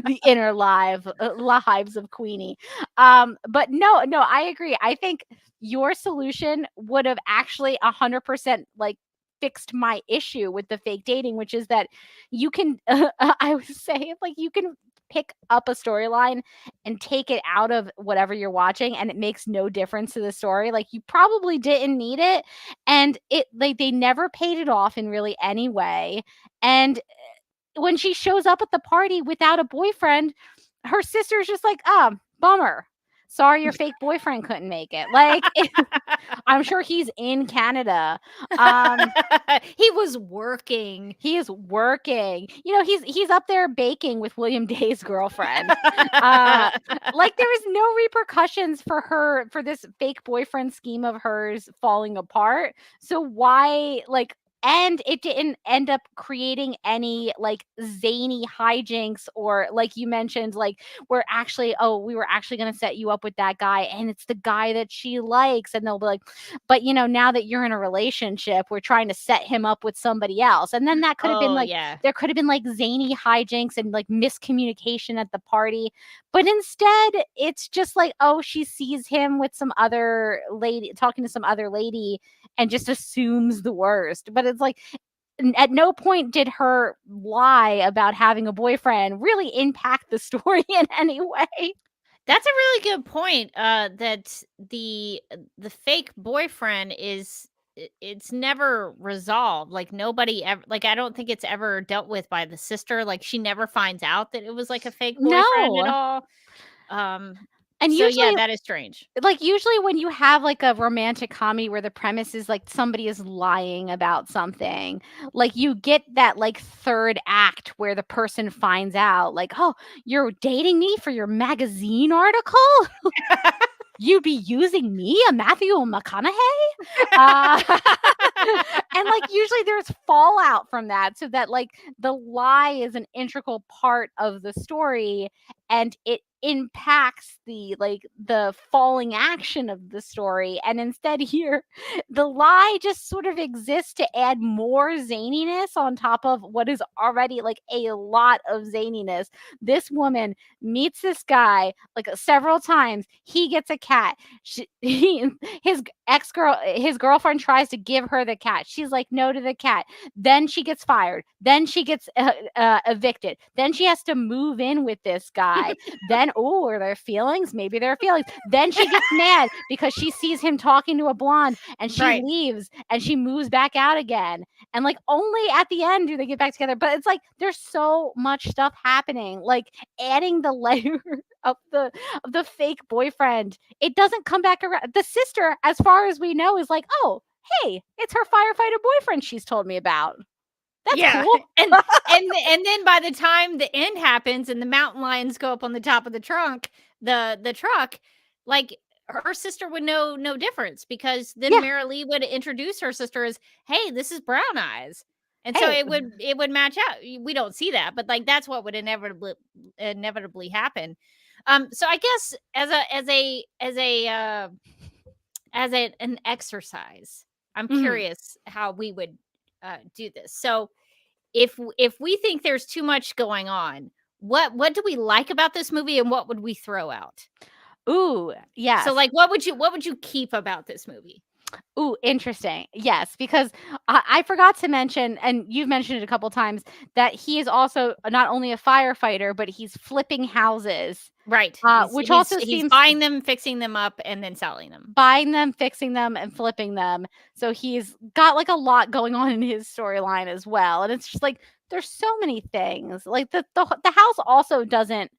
Speaker 2: The inner lives of Queenie. But no, I agree. I think your solution would have actually 100% like fixed my issue with the fake dating, which is that you can, I would say, like, you can pick up a storyline and take it out of whatever you're watching, and it makes no difference to the story. Like, you probably didn't need it, and it, like, they never paid it off in really any way. And when she shows up at the party without a boyfriend, her sister's just like, bummer. Sorry, your fake boyfriend couldn't make it. Like, I'm sure he's in Canada.
Speaker 1: He was working.
Speaker 2: He is working. You know, he's up there baking with William Day's girlfriend. Like, there was no repercussions for this fake boyfriend scheme of hers falling apart. So why, like, and it didn't end up creating any like zany hijinks, or like you mentioned, like, we were actually going to set you up with that guy, and it's the guy that she likes, and they'll be like, but you know, now that you're in a relationship, we're trying to set him up with somebody else. And then that could have been like, there could have been like zany hijinks and like miscommunication at the party. But instead, it's just like, oh, she sees him with some other lady, talking to some other lady, and just assumes the worst. But it's like, at no point did her lie about having a boyfriend really impact the story in any way.
Speaker 1: That's a really good point. That the fake boyfriend it's never resolved. Like, nobody ever, like, I don't think it's ever dealt with by the sister. Like, she never finds out that it was like a fake boyfriend at all.
Speaker 2: And
Speaker 1: so
Speaker 2: usually,
Speaker 1: yeah, that is strange.
Speaker 2: Like, usually when you have like a romantic comedy where the premise is like somebody is lying about something, like, you get that like third act where the person finds out, like, oh, you're dating me for your magazine article? You'd be using me, a Matthew McConaughey? And like, usually there's fallout from that, so that like the lie is an integral part of the story, and it impacts the falling action of the story. And instead here, the lie just sort of exists to add more zaniness on top of what is already like a lot of zaniness. This woman meets this guy like several times. He gets a cat. His girlfriend tries to give her the cat. She's like no to the cat. Then she gets fired. Then she gets evicted. Then she has to move in with this guy. Then, oh, are there feelings? Maybe there are feelings. Then she gets mad because she sees him talking to a blonde, and she leaves, and she moves back out again. And like, only at the end do they get back together. But it's like, there's so much stuff happening. Like, adding the layer of the fake boyfriend, it doesn't come back around. The sister, as far as we know, is like, oh, hey, it's her firefighter boyfriend she's told me about. That's cool.
Speaker 1: and then by the time the end happens and the mountain lions go up on the top of the trunk, the truck, like, her sister would know no difference, because then Marilee would introduce her sister as, hey, this is Brown Eyes. And so it would match out. We don't see that, but like, that's what would inevitably happen. So I guess as an exercise, I'm curious how we would do this. So if we think there's too much going on, what do we like about this movie, and what would we throw out?
Speaker 2: Ooh, yeah.
Speaker 1: So like, what would you keep about this movie?
Speaker 2: Ooh, interesting. Yes, because I forgot to mention, and you've mentioned it a couple times, that he is also not only a firefighter, but he's flipping houses.
Speaker 1: Right.
Speaker 2: Which also
Speaker 1: he's
Speaker 2: seems
Speaker 1: buying them, fixing them up, and then selling them.
Speaker 2: Buying them, fixing them, and flipping them. So he's got like a lot going on in his storyline as well. And it's just like, there's so many things. Like, the house also doesn't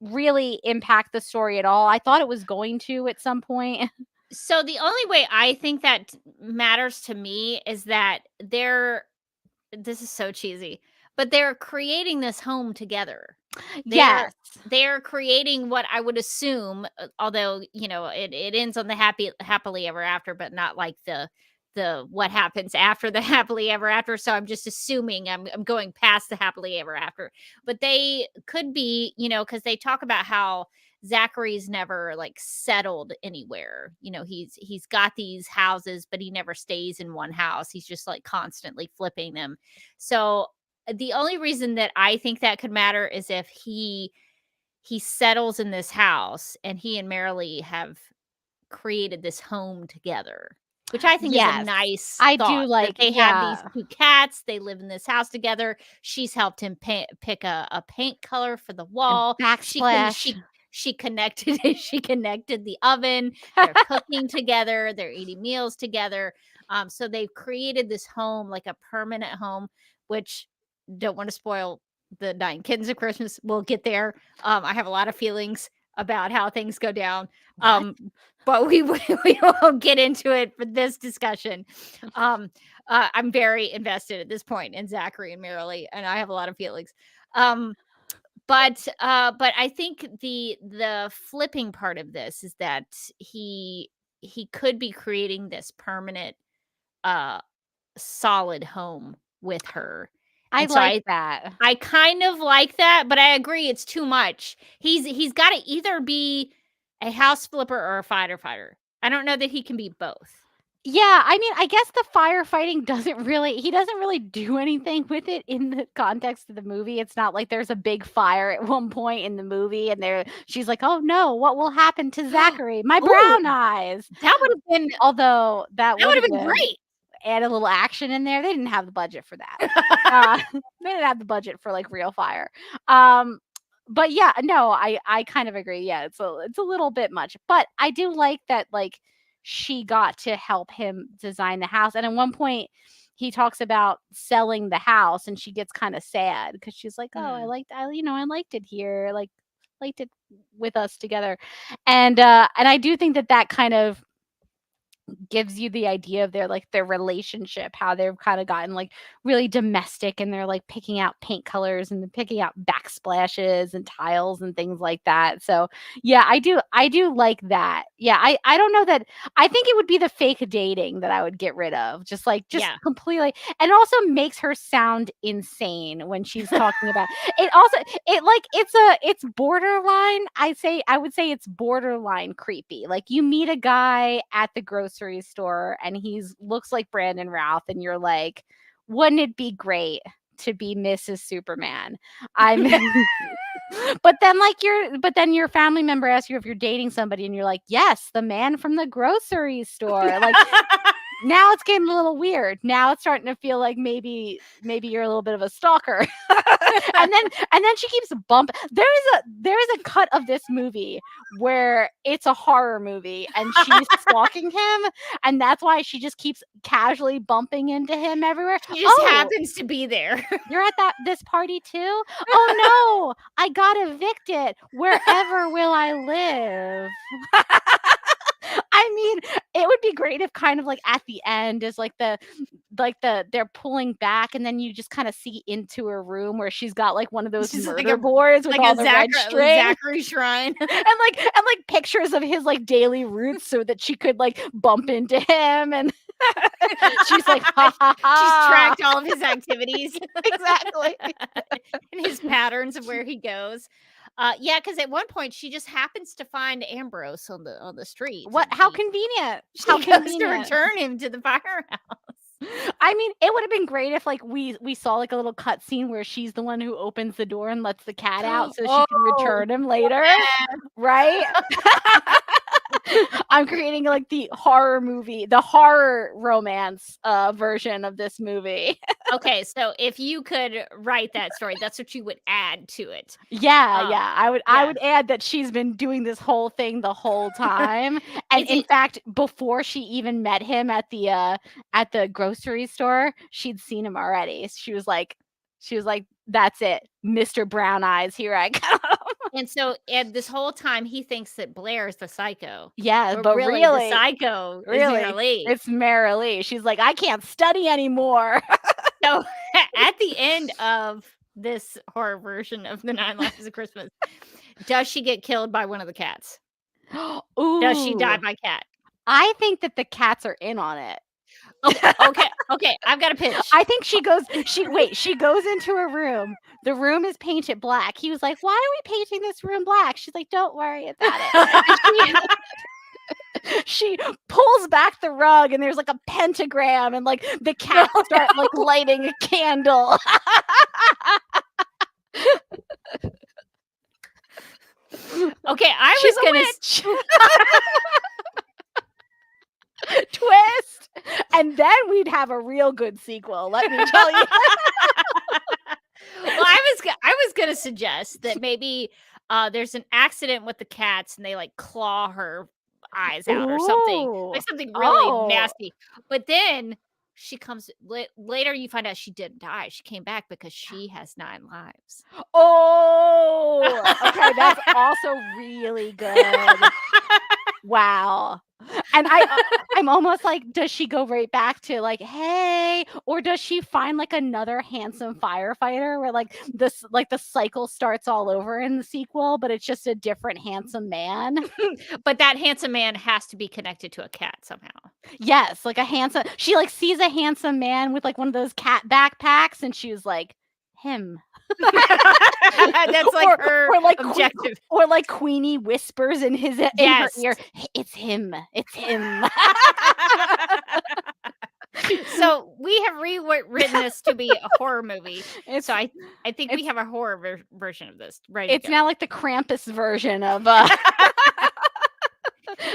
Speaker 2: really impact the story at all. I thought it was going to at some point.
Speaker 1: So the only way I think that matters to me is that this is so cheesy, But they're creating this home together.
Speaker 2: Yes.
Speaker 1: They're creating what I would assume, although, it ends on the happily ever after, but not like the what happens after the happily ever after. So I'm just assuming I'm going past the happily ever after. But they could be, because they talk about how Zachary's never like settled anywhere. He's got these houses, but he never stays in one house. He's just like constantly flipping them. So the only reason that I think that could matter is if he settles in this house and he and Marilee have created this home together, which I think is a
Speaker 2: Yes.
Speaker 1: nice
Speaker 2: I
Speaker 1: thought,
Speaker 2: do
Speaker 1: that
Speaker 2: like,
Speaker 1: they have
Speaker 2: yeah.
Speaker 1: these 2 cats, they live in this house together. She's helped him pick a paint color for the wall.
Speaker 2: Backsplash.
Speaker 1: She connected the oven. They're cooking together. They're eating meals together. So they've created this home, like a permanent home, which don't want to spoil the 9 Kittens of Christmas. We'll get there. I have a lot of feelings about how things go down. But we won't get into it for this discussion. I'm very invested at this point in Zachary and Marilee, and I have a lot of feelings. But I think the flipping part of this is that he could be creating this permanent, solid home with her.
Speaker 2: I
Speaker 1: And so
Speaker 2: like that.
Speaker 1: I kind of like that, but I agree it's too much. He's got to either be a house flipper or a fighter. I don't know that he can be both.
Speaker 2: Yeah, I mean, I guess the firefighting he doesn't really do anything with it in the context of the movie. It's not like there's a big fire at one point in the movie and she's like, "Oh no, what will happen to Zachary? My brown eyes."
Speaker 1: That would have been
Speaker 2: Although that
Speaker 1: would
Speaker 2: would
Speaker 1: have been great.
Speaker 2: Add a little action in there. They didn't have the budget for that. They didn't have the budget for like real fire. But yeah, no, I kind of agree. Yeah, it's a little bit much, but I do like that like she got to help him design the house. And at one point he talks about selling the house and she gets kind of sad because she's like, "Oh, I liked it here. Like liked it with us together." And I do think that kind of gives you the idea of their relationship, how they've kind of gotten like really domestic and they're like picking out paint colors and they're picking out backsplashes and tiles and things like that. So yeah, I do like that. Yeah, I don't know that I think it would be the fake dating that I would get rid of. Just completely, and also makes her sound insane when she's talking about it. Also, it's borderline. I would say it's borderline creepy. Like you meet a guy at the grocery store and looks like Brandon Routh and you're like, wouldn't it be great to be Mrs. Superman? But then your family member asks you if you're dating somebody and you're like, yes, the man from the grocery store. Like now it's getting a little weird. Now it's starting to feel like maybe you're a little bit of a stalker. and then she keeps bumping. There is a cut of this movie where it's a horror movie and she's stalking him, and that's why she just keeps casually bumping into him everywhere.
Speaker 1: She just happens to be there.
Speaker 2: You're at this party too? Oh no, I got evicted. Wherever will I live? I mean, it would be great if kind of like at the end is like they're pulling back and then you just kind of see into her room where she's got like one of those murder boards with all the red string.
Speaker 1: Zachary shrine.
Speaker 2: and like pictures of his like daily routes so that she could like bump into him, and she's like, ha, ha, ha.
Speaker 1: She's tracked all of his activities.
Speaker 2: Exactly.
Speaker 1: And his patterns of where he goes. Yeah, because at one point she just happens to find Ambrose on the street.
Speaker 2: How convenient.
Speaker 1: She goes to return him to the firehouse.
Speaker 2: I mean, it would have been great if like we saw like a little cut scene where she's the one who opens the door and lets the cat out so she can return him later. Yeah. Right? I'm creating like the horror romance version of this movie.
Speaker 1: Okay, so if you could write that story, that's what you would add to it.
Speaker 2: Yeah. I would add that she's been doing this whole thing the whole time. And in fact, before she even met him at the grocery store, she'd seen him already. She was like, that's it, Mr. Brown Eyes, here I come.
Speaker 1: And so this whole time he thinks that Blair is the psycho.
Speaker 2: Yeah, but really
Speaker 1: the psycho is Marilee.
Speaker 2: It's Marilee. She's like, I can't study anymore.
Speaker 1: So at the end of this horror version of the 9 Lives of Christmas, does she get killed by one of the cats? Does she die
Speaker 2: Ooh.
Speaker 1: by cat?
Speaker 2: I think that the cats are in on it.
Speaker 1: Okay, I've got a pitch.
Speaker 2: I think she goes into a room. The room is painted black. He was like, "Why are we painting this room black?" She's like, "Don't worry about it." And she pulls back the rug and there's like a pentagram and like the cats start like lighting a candle.
Speaker 1: Okay, I
Speaker 2: She's
Speaker 1: was
Speaker 2: a
Speaker 1: gonna
Speaker 2: witch. Twist, and then we'd have a real good sequel. Let me tell you.
Speaker 1: Well, I was gonna suggest that maybe there's an accident with the cats and they like claw her eyes out or something, like something really nasty. But then she comes later. You find out she didn't die. She came back because she has 9 lives.
Speaker 2: Oh, okay, that's also really good. Wow. And I'm almost like, does she go right back to like, hey, or does she find like another handsome firefighter where like the cycle starts all over in the sequel, but it's just a different handsome man?
Speaker 1: But that handsome man has to be connected to a cat somehow.
Speaker 2: Yes, like she like sees a handsome man with like one of those cat backpacks and she was like, him.
Speaker 1: That's like her objective.
Speaker 2: Or like Queenie whispers in her ear, it's him. It's him.
Speaker 1: So we have rewritten this to be a horror movie. So I think we have a horror version of this, right?
Speaker 2: It's now like the Krampus version of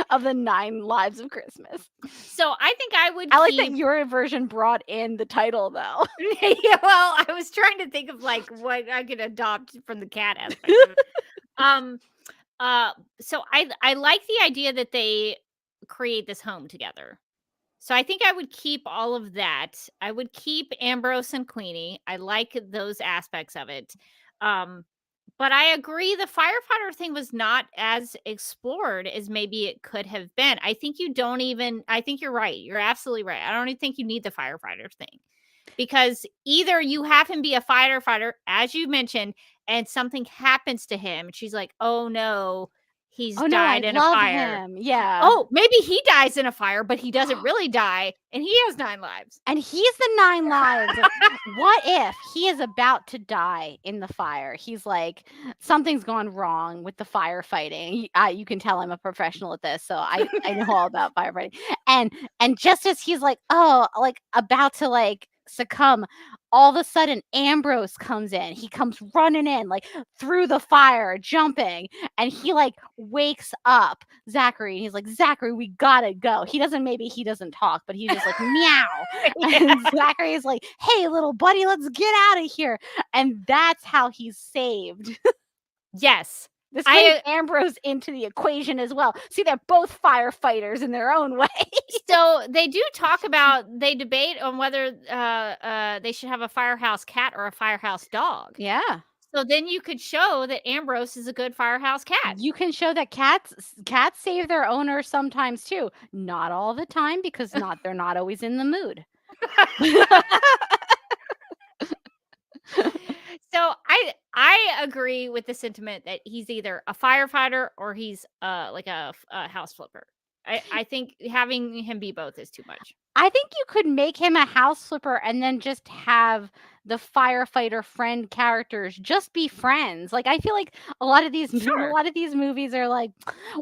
Speaker 2: of the 9 Lives of Christmas.
Speaker 1: So I think I
Speaker 2: like that your version brought in the title though.
Speaker 1: Yeah, well, I was trying to think of like what I could adopt from the cat aspect of it. So I like the idea that they create this home together. So I think I would keep all of that. I would keep Ambrose and Queenie. I like those aspects of it. But I agree the firefighter thing was not as explored as maybe it could have been. I think you're right. You're absolutely right. I don't even think you need the firefighter thing. Because either you have him be a firefighter, as you mentioned, and something happens to him. And she's like, oh no, he's died in a fire.
Speaker 2: Him. Yeah.
Speaker 1: Oh, maybe he dies in a fire, but he doesn't really die, and he has 9 lives.
Speaker 2: And he's the 9 lives. What if he is about to die in the fire? He's like, something's gone wrong with the firefighting. You can tell I'm a professional at this, so I know all about firefighting. And just as he's like, about to like succumb, all of a sudden Ambrose comes in. He comes running in like through the fire, jumping, and he like wakes up Zachary. And he's like, Zachary, we gotta go. He doesn't talk, but he's just like meow. And Zachary is like, hey, little buddy, let's get out of here. And that's how he's saved.
Speaker 1: Yes.
Speaker 2: This brings Ambrose into the equation as well. See, they're both firefighters in their own way.
Speaker 1: So they debate on whether they should have a firehouse cat or a firehouse dog.
Speaker 2: Yeah.
Speaker 1: So then you could show that Ambrose is a good firehouse cat.
Speaker 2: You can show that cats save their owner sometimes too. Not all the time because they're not always in the mood.
Speaker 1: So I agree with the sentiment that he's either a firefighter or he's like a house flipper. I think having him be both is too much.
Speaker 2: I think you could make him a house flipper and then just have the firefighter friend characters just be friends. Like I feel like a lot of these movies are like,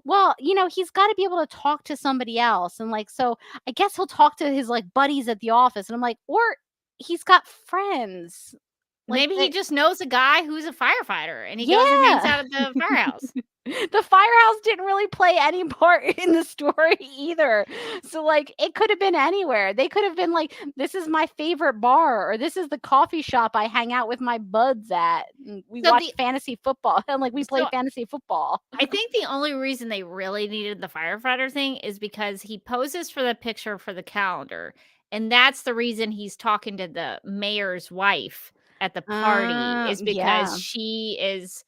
Speaker 2: well, he's got to be able to talk to somebody else, and like so I guess he'll talk to his like buddies at the office, and I'm like, or he's got friends.
Speaker 1: Like maybe he just knows a guy who's a firefighter and he goes and hangs out at the firehouse.
Speaker 2: The firehouse didn't really play any part in the story either. So like it could have been anywhere. They could have been like, this is my favorite bar, or this is the coffee shop I hang out with my buds at. And we watch fantasy football. And like we play fantasy football.
Speaker 1: I think the only reason they really needed the firefighter thing is because he poses for the picture for the calendar. And that's the reason he's talking to the mayor's wife at the party, is because she is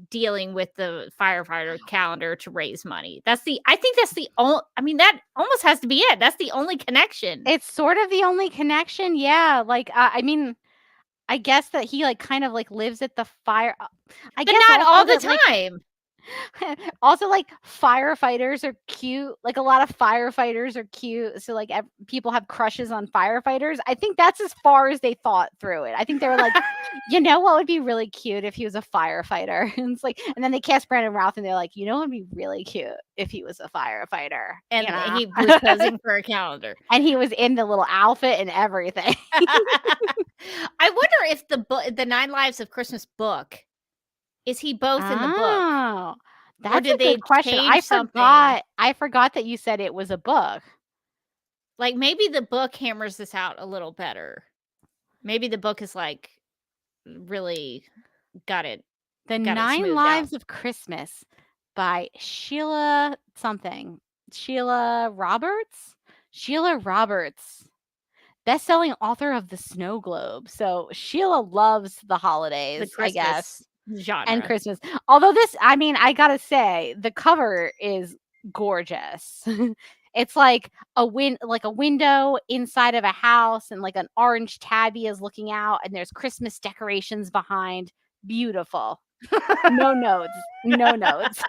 Speaker 1: dealing with the firefighter calendar to raise money. I think that's the only, that almost has to be it. That's the only connection.
Speaker 2: It's sort of the only connection. Yeah. Like, I guess that he like kind of like lives at the fire. I
Speaker 1: But
Speaker 2: guess
Speaker 1: not
Speaker 2: also
Speaker 1: all the
Speaker 2: that, like,
Speaker 1: time.
Speaker 2: also like firefighters are cute. Like a lot of firefighters are cute. So like people have crushes on firefighters. I think that's as far as they thought through it. I think they were like, you know what would be really cute if he was a firefighter? And it's like, and then they cast Brandon Routh and they're like, you know what would be really cute if he was a firefighter.
Speaker 1: And
Speaker 2: you know?
Speaker 1: he was posing for a calendar.
Speaker 2: And he was in the little outfit and everything.
Speaker 1: I wonder if the 9 Lives of Christmas book, is he both in the book?
Speaker 2: Oh, that's
Speaker 1: did
Speaker 2: a
Speaker 1: they
Speaker 2: good question.
Speaker 1: change
Speaker 2: I
Speaker 1: something?
Speaker 2: forgot that you said it was a book.
Speaker 1: Like maybe the book hammers this out a little better. Maybe the book is like really got it.
Speaker 2: The
Speaker 1: got it
Speaker 2: 9
Speaker 1: smoothed
Speaker 2: Lives
Speaker 1: out.
Speaker 2: of Christmas by Sheila Roberts. Sheila Roberts, best-selling author of The Snow Globe. So Sheila loves the holidays, I guess,
Speaker 1: genre
Speaker 2: and Christmas. Although this, I mean, I gotta say, the cover is gorgeous. It's like a window inside of a house, and like an orange tabby is looking out, and there's Christmas decorations behind. Beautiful. No notes. No notes.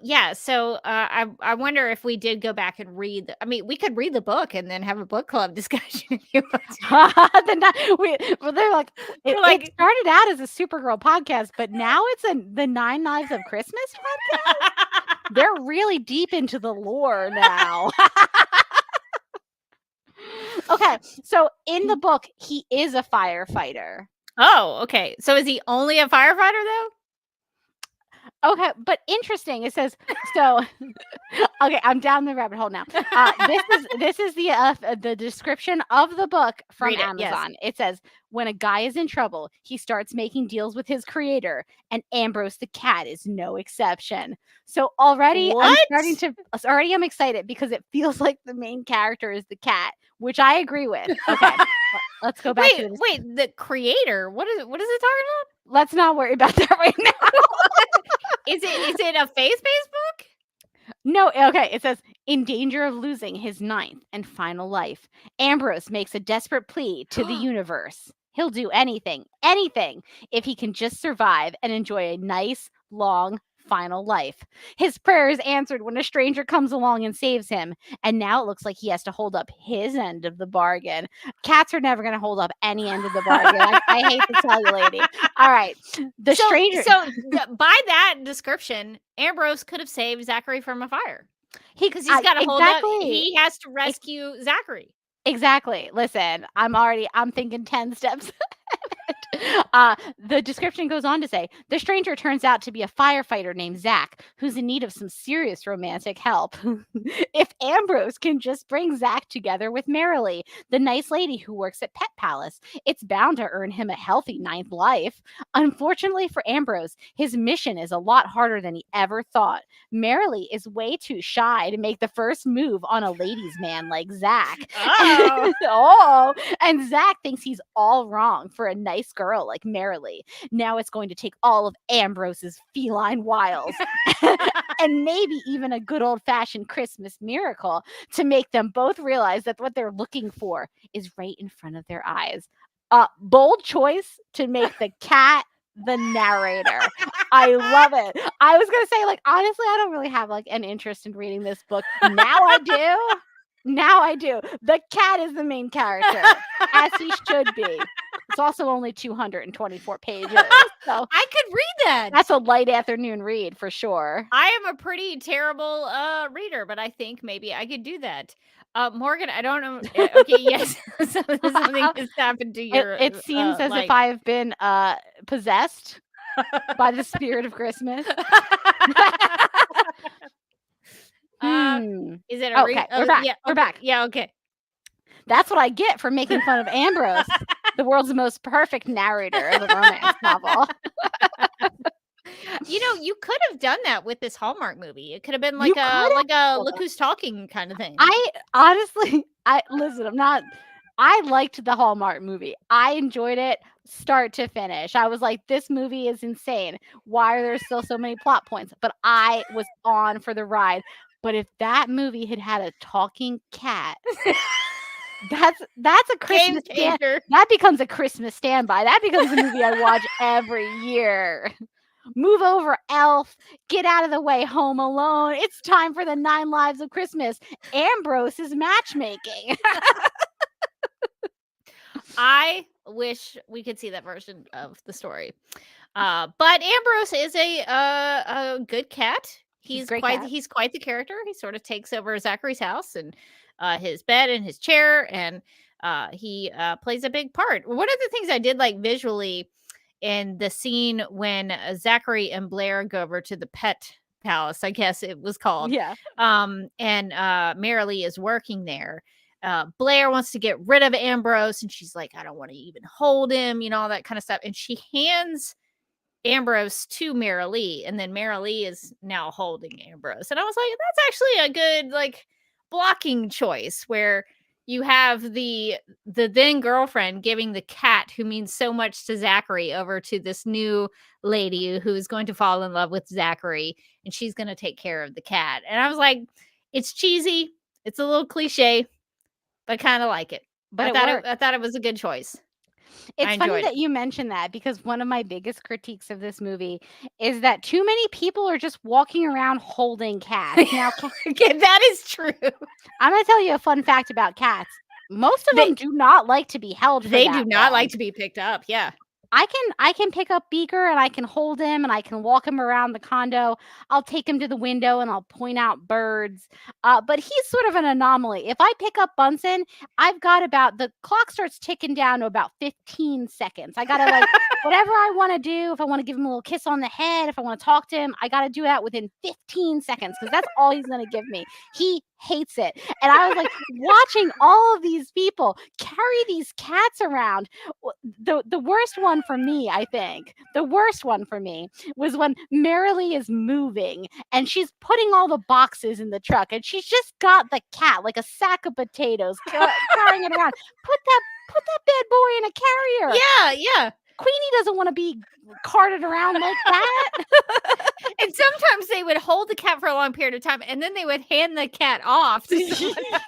Speaker 1: Yeah. So I wonder if we did go back and read. I mean, we could read the book and then have a book club discussion if you want to.
Speaker 2: They're like, it started out as a Supergirl podcast, but now it's the 9 Lives of Christmas podcast. They're really deep into the lore now. Okay, so in the book, he is a firefighter.
Speaker 1: Oh, okay. So is he only a firefighter though?
Speaker 2: Okay, but interesting. It says so. Okay, I'm down the rabbit hole now. This is the description of the book from
Speaker 1: Read it, yes.
Speaker 2: Amazon. It says, when a guy is in trouble, he starts making deals with his creator, and Ambrose the cat is no exception. So already I'm excited because it feels like the main character is the cat, which I agree with. Okay, let's go back.
Speaker 1: Wait, the creator. What is it talking about?
Speaker 2: Let's not worry about that right now.
Speaker 1: Is it a faith-based book?
Speaker 2: No, okay. It says, in danger of losing his 9th and final life, Ambrose makes a desperate plea to the universe. He'll do anything, if he can just survive and enjoy a nice, long, final life. His prayer is answered when a stranger comes along and saves him, and now it looks like he has to hold up his end of the bargain. Cats are never going to hold up any end of the bargain. I hate to tell you, lady. All right. Stranger.
Speaker 1: So by that description, Ambrose could have saved Zachary from a fire. Because he's got to hold up. He has to rescue Zachary.
Speaker 2: Exactly. Listen, I'm thinking 10 steps. The description goes on to say, the stranger turns out to be a firefighter named Zach, who's in need of some serious romantic help. If Ambrose can just bring Zach together with Marilee, the nice lady who works at Pet Palace, it's bound to earn him a healthy 9th life. Unfortunately for Ambrose, his mission is a lot harder than he ever thought. Marilee is way too shy to make the first move on a ladies' man like Zach. And Zach thinks he's all wrong for a nice girl like Marilee. Now it's going to take all of Ambrose's feline wiles and maybe even a good old-fashioned Christmas miracle to make them both realize that what they're looking for is right in front of their eyes. Bold choice to make the cat the narrator. I love it. I was gonna say, like, honestly, I don't really have like an interest in reading this book. Now I do. The cat is the main character, as he should be. It's also only 224 pages. So
Speaker 1: I could read that.
Speaker 2: That's a light afternoon read for sure.
Speaker 1: I am a pretty terrible reader, but I think maybe I could do that. Morgan, I don't know. Okay, yes. Something has happened to your
Speaker 2: It seems as if I've been possessed by the spirit of Christmas.
Speaker 1: Is it
Speaker 2: okay? We're back.
Speaker 1: Yeah,
Speaker 2: We're back.
Speaker 1: Yeah, okay.
Speaker 2: That's what I get for making fun of Ambrose, the world's most perfect narrator of a romance novel.
Speaker 1: You know, you could have done that with this Hallmark movie. It could have been like a look who's talking kind of thing.
Speaker 2: I honestly, I liked the Hallmark movie. I enjoyed it start to finish. I was like, this movie is insane. Why are there still so many plot points? But I was on for the ride. But if that movie had had a talking cat, That's a
Speaker 1: Game
Speaker 2: Christmas stand.
Speaker 1: changer.
Speaker 2: That becomes a Christmas standby. That becomes a movie I watch every year. Move over, Elf. Get out of the way, Home Alone. It's time for the 9 Lives of Christmas. Ambrose is matchmaking.
Speaker 1: I wish we could see that version of the story. But Ambrose is a good cat.
Speaker 2: He's a
Speaker 1: He's
Speaker 2: great
Speaker 1: quite
Speaker 2: cat.
Speaker 1: he's quite the character. He sort of takes over Zachary's house and his bed and his chair, and he plays a big part. One of the things I did like visually in the scene when Zachary and Blair go over to the pet palace, I guess it was called.
Speaker 2: Yeah.
Speaker 1: And Marilee is working there. Blair wants to get rid of Ambrose, and she's like, I don't want to even hold him, all that kind of stuff. And she hands Ambrose to Marilee, and then Marilee is now holding Ambrose. And I was like, that's actually a good blocking choice, where you have the then girlfriend giving the cat, who means so much to Zachary, over to this new lady who's going to fall in love with Zachary, and she's going to take care of the cat. And I was like, it's cheesy, it's a little cliche, but I kind of like it.
Speaker 2: But
Speaker 1: I thought it was a good choice.
Speaker 2: It's funny that you mentioned that, because one of my biggest critiques of this movie is that too many people are just walking around holding cats. Now,
Speaker 1: that is true.
Speaker 2: I'm going to tell you a fun fact about cats. Most of them do not like to be held.
Speaker 1: They do not like to be picked up. Yeah.
Speaker 2: I can pick up Beaker and I can hold him and I can walk him around the condo. I'll take him to the window and I'll point out birds. But he's sort of an anomaly. If I pick up Bunsen, I've got the clock starts ticking down to about 15 seconds. I got to whatever I want to do. If I want to give him a little kiss on the head, if I want to talk to him, I got to do that within 15 seconds, because that's all he's going to give me. He hates it. And I was watching all of these people carry these cats around. The worst one for me, I think, the worst one for me was when Marilee is moving and she's putting all the boxes in the truck, and she's just got the cat like a sack of potatoes carrying it around. Put that bad boy in a carrier.
Speaker 1: Yeah.
Speaker 2: Queenie doesn't want to be carted around like that.
Speaker 1: And sometimes they would hold the cat for a long period of time, and then they would hand the cat off to someone else.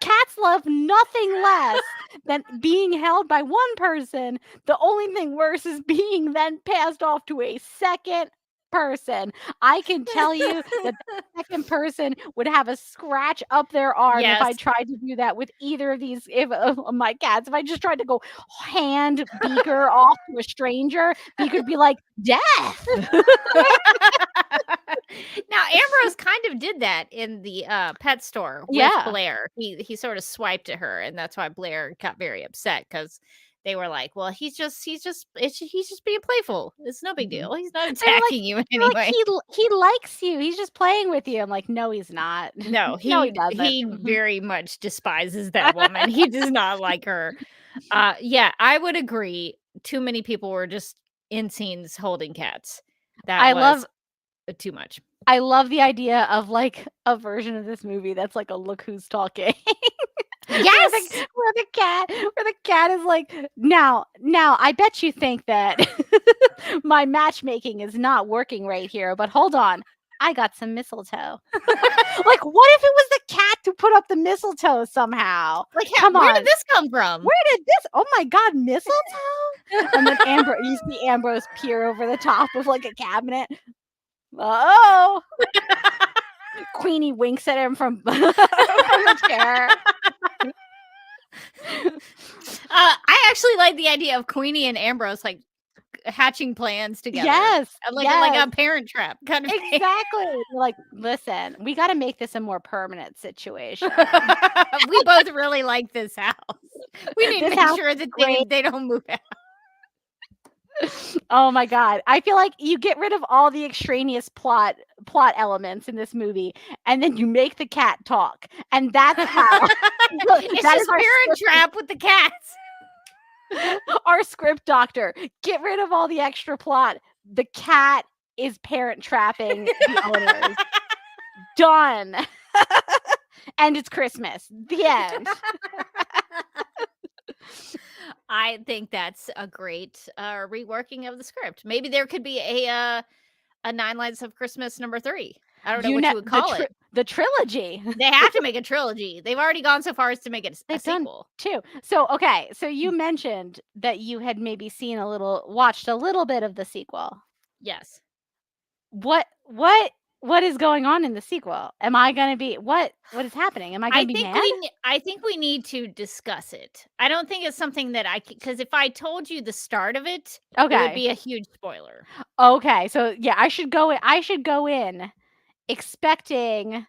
Speaker 2: Cats love nothing less than being held by one person. The only thing worse is being then passed off to a second person. I can tell you that the second person would have a scratch up their arm if I tried to do that with either of these of my cats. If I just tried to go hand Beaker off to a stranger, Beaker would be like, death.
Speaker 1: Now, Ambrose kind of did that in the pet store with Blair. He sort of swiped at her, and that's why Blair got very upset, because they were like, well, he's just being playful. It's no big deal. He's not attacking you in any way.
Speaker 2: He likes you. He's just playing with you. I'm like, no, he's not.
Speaker 1: No, he
Speaker 2: doesn't.
Speaker 1: He very much despises that woman. He does not like her. Yeah, I would agree. Too many people were just in scenes holding cats. That was too much.
Speaker 2: I love the idea of a version of this movie that's like a Look Who's Talking.
Speaker 1: Yes,
Speaker 2: where the cat is like, now I bet you think that my matchmaking is not working right here, but hold on, I got some mistletoe. What if it was the cat who put up the mistletoe somehow?
Speaker 1: Where did this come from?
Speaker 2: Where did this? Oh my God, mistletoe! And then you see Ambrose peer over the top of a cabinet. Oh, Queenie winks at him from the chair.
Speaker 1: I actually like the idea of Queenie and Ambrose hatching plans together.
Speaker 2: Yes,
Speaker 1: like a Parent Trap kind of thing.
Speaker 2: Exactly. Listen, we got to make this a more permanent situation.
Speaker 1: We both really like this house. We need to make sure that they don't move out.
Speaker 2: Oh my God. I feel like you get rid of all the extraneous plot elements in this movie, and then you make the cat talk. And that's how
Speaker 1: it's just Parent Trap with the cats.
Speaker 2: Our script doctor, get rid of all the extra plot. The cat is parent trapping the owners. Done. And it's Christmas. The end.
Speaker 1: I think that's a great reworking of the script. Maybe there could be a 9 Lives of Christmas number 3. I don't know what you would call it.
Speaker 2: the trilogy.
Speaker 1: They have to make a trilogy. They've already gone so far as to make it a
Speaker 2: They've done
Speaker 1: sequel.
Speaker 2: 2. So, okay. So you mentioned that you had maybe watched a little bit of the sequel.
Speaker 1: Yes.
Speaker 2: What is going on in the sequel? Am I going to be what is happening? Am I going to be mad?
Speaker 1: I think we need to discuss it. I don't think it's something that because if I told you the start of it, it would
Speaker 2: Okay.
Speaker 1: be a huge spoiler.
Speaker 2: Okay. So yeah, I should go in expecting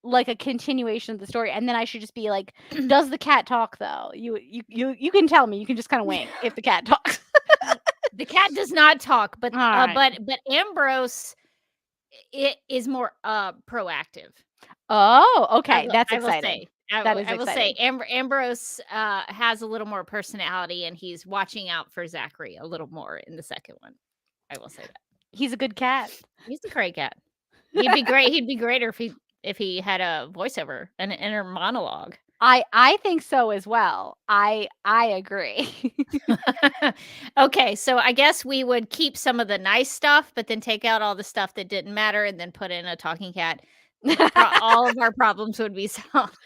Speaker 2: like a continuation of the story, and then I should just be like, does the cat talk though? You can tell me. You can just kind of wink if the cat talks.
Speaker 1: The cat does not talk, but
Speaker 2: All right.
Speaker 1: but Ambrose is more proactive.
Speaker 2: Oh, okay. That's
Speaker 1: I will
Speaker 2: exciting.
Speaker 1: say.
Speaker 2: That
Speaker 1: I
Speaker 2: is
Speaker 1: will say
Speaker 2: exciting.
Speaker 1: Ambrose has a little more personality, and he's watching out for Zachary a little more in the second one. I will say that.
Speaker 2: He's a good cat.
Speaker 1: He's a great cat. He'd be great. He'd be greater if he had a voiceover, an inner monologue.
Speaker 2: I think so as well. I agree.
Speaker 1: Okay, so I guess we would keep some of the nice stuff, but then take out all the stuff that didn't matter, and then put in a talking cat. All of our problems would be solved.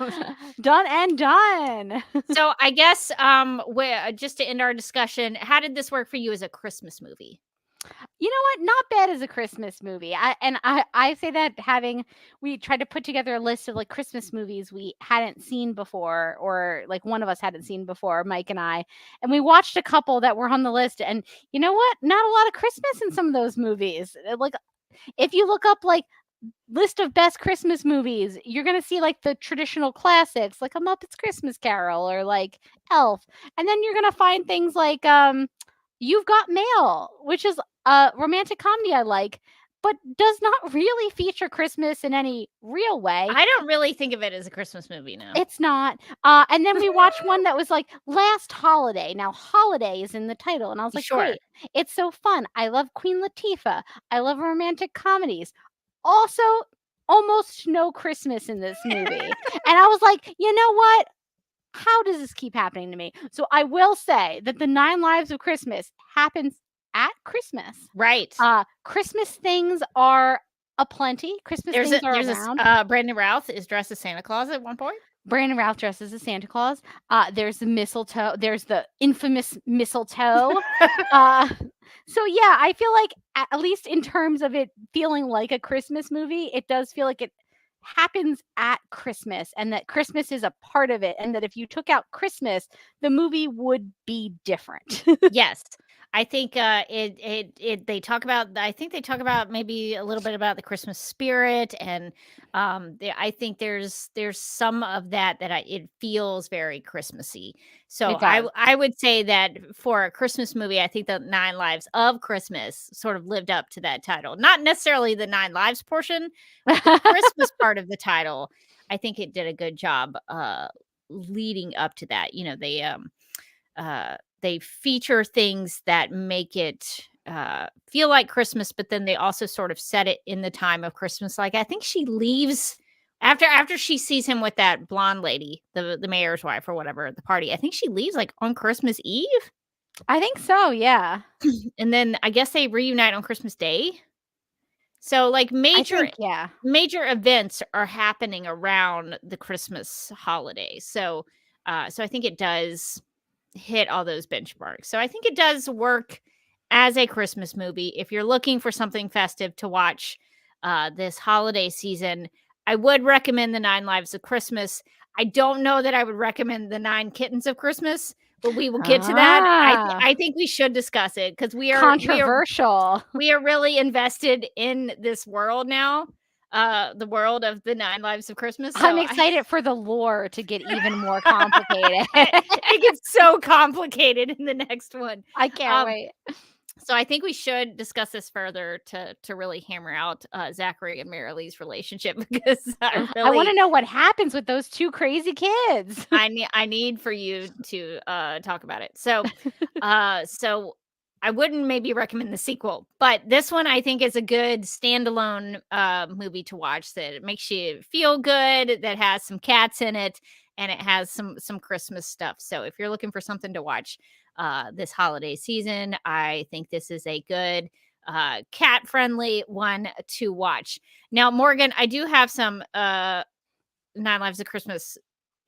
Speaker 2: Done and done.
Speaker 1: So I guess just to end our discussion, how did this work for you as a Christmas movie?
Speaker 2: You know what? Not bad as a Christmas movie. I say that we tried to put together a list of like Christmas movies we hadn't seen before, or like one of us hadn't seen before, Mike and I, and we watched a couple that were on the list. And you know what? Not a lot of Christmas in some of those movies. Like if you look up like list of best Christmas movies, you're gonna see like the traditional classics, like A Muppet's Christmas Carol or like Elf, and then you're gonna find things like You've Got Mail, which is a romantic comedy I like, but does not really feature Christmas in any real way.
Speaker 1: I don't really think of it as a Christmas movie now.
Speaker 2: It's not. And then we watched one that was like Last Holiday. Now, holiday is in the title, and I was like,
Speaker 1: Sure.
Speaker 2: great. It's so fun. I love Queen Latifah. I love romantic comedies. Also, almost no Christmas in this movie. And I was like, you know what? How does this keep happening to me? So I will say that the 9 Lives of Christmas happens at Christmas.
Speaker 1: Right.
Speaker 2: Christmas things are aplenty. Christmas things are around.
Speaker 1: Brandon Routh is dressed as Santa Claus at one point.
Speaker 2: Brandon Routh dresses as Santa Claus. There's the mistletoe. There's the infamous mistletoe. So yeah, I feel like at least in terms of it feeling like a Christmas movie, it does feel like it happens at Christmas, and that Christmas is a part of it, and that if you took out Christmas, the movie would be different.
Speaker 1: Yes. I think they talk about maybe a little bit about the Christmas spirit, and I think there's some of that it feels very Christmassy. So I would say that for a Christmas movie, I think the 9 Lives of Christmas sort of lived up to that title. Not necessarily the 9 Lives portion, but the Christmas part of the title. I think it did a good job leading up to that. You know, they feature things that make it feel like Christmas, but then they also sort of set it in the time of Christmas. Like I think she leaves after she sees him with that blonde lady, the mayor's wife or whatever at the party. I think she leaves like on Christmas Eve.
Speaker 2: I think so, yeah.
Speaker 1: And then I guess they reunite on Christmas Day. So like major events are happening around the Christmas holiday. So I think it does hit all those benchmarks. So I think it does work as a Christmas movie. If you're looking for something festive to watch this holiday season, I would recommend the 9 Lives of Christmas. I don't know that I would recommend the 9 Kittens of Christmas, but we will get to that. I think we should discuss it because we are
Speaker 2: controversial.
Speaker 1: We are really invested in this world now. The world of the 9 Lives of Christmas. So
Speaker 2: I'm excited for the lore to get even more complicated.
Speaker 1: It gets so complicated in the next one.
Speaker 2: I can't wait.
Speaker 1: So I think we should discuss this further to really hammer out Zachary and Marilee's relationship, because I
Speaker 2: want to know what happens with those 2 crazy kids.
Speaker 1: I need for you to talk about it. So so I wouldn't maybe recommend the sequel, but this one I think is a good standalone movie to watch that makes you feel good, that has some cats in it, and it has some Christmas stuff. So if you're looking for something to watch this holiday season, I think this is a good cat friendly one to watch. Now, Morgan, I do have some Nine Lives of Christmas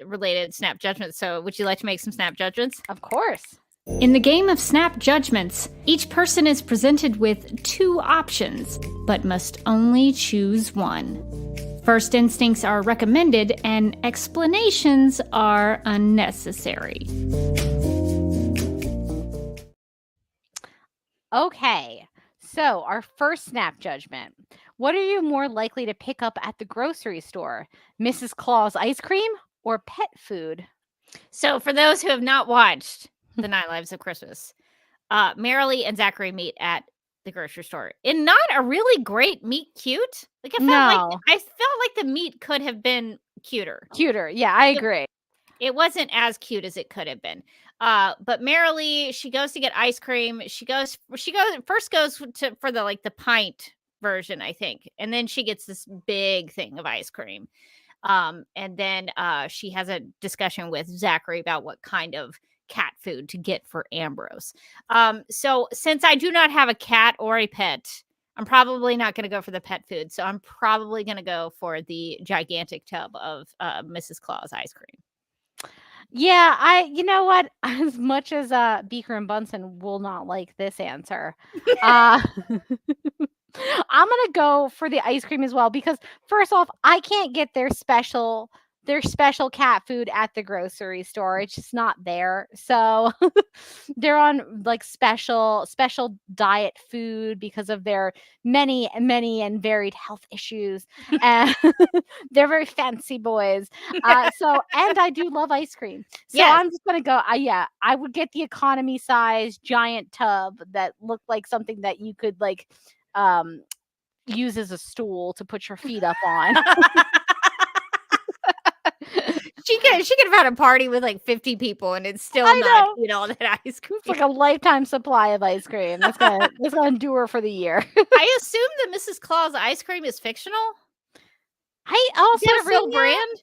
Speaker 1: related snap judgments. So would you like to make some snap judgments?
Speaker 2: Of course.
Speaker 1: In the game of snap judgments, each person is presented with 2 options, but must only choose one. First instincts are recommended and explanations are unnecessary.
Speaker 2: Okay, so our first snap judgment. What are you more likely to pick up at the grocery store? Mrs. Claus ice cream or pet food?
Speaker 1: So for those who have not watched The 9 Lives of Christmas, Marilee and Zachary meet at the grocery store in not a really great meet cute. Like I felt like the meet could have been cuter.
Speaker 2: Yeah, I agree.
Speaker 1: It wasn't as cute as it could have been. But Marilee, she goes to get ice cream. She goes for the pint version, I think. And then she gets this big thing of ice cream. And then she has a discussion with Zachary about what kind of cat food to get for Ambrose. So since I do not have a cat or a pet, I'm probably not going to go for the pet food. So I'm probably going to go for the gigantic tub of Mrs. Claus ice cream.
Speaker 2: Yeah, you know what? As much as Beaker and Bunsen will not like this answer, I'm gonna go for the ice cream as well because first off, I can't get their special cat food at the grocery store. It's just not there. So they're on like special diet food because of their many and varied health issues. And they're very fancy boys. And I do love ice cream. So
Speaker 1: Yes.
Speaker 2: I'm just going to go, I would get the economy size giant tub that looked like something that you could like use as a stool to put your feet up on.
Speaker 1: She could have had a party with like 50 people and it's still not eat all that ice cream.
Speaker 2: It's like a lifetime supply of ice cream. That's gonna endure for the year.
Speaker 1: I assume that Mrs. Claus ice cream is fictional.
Speaker 2: I also
Speaker 1: Is that a real brand?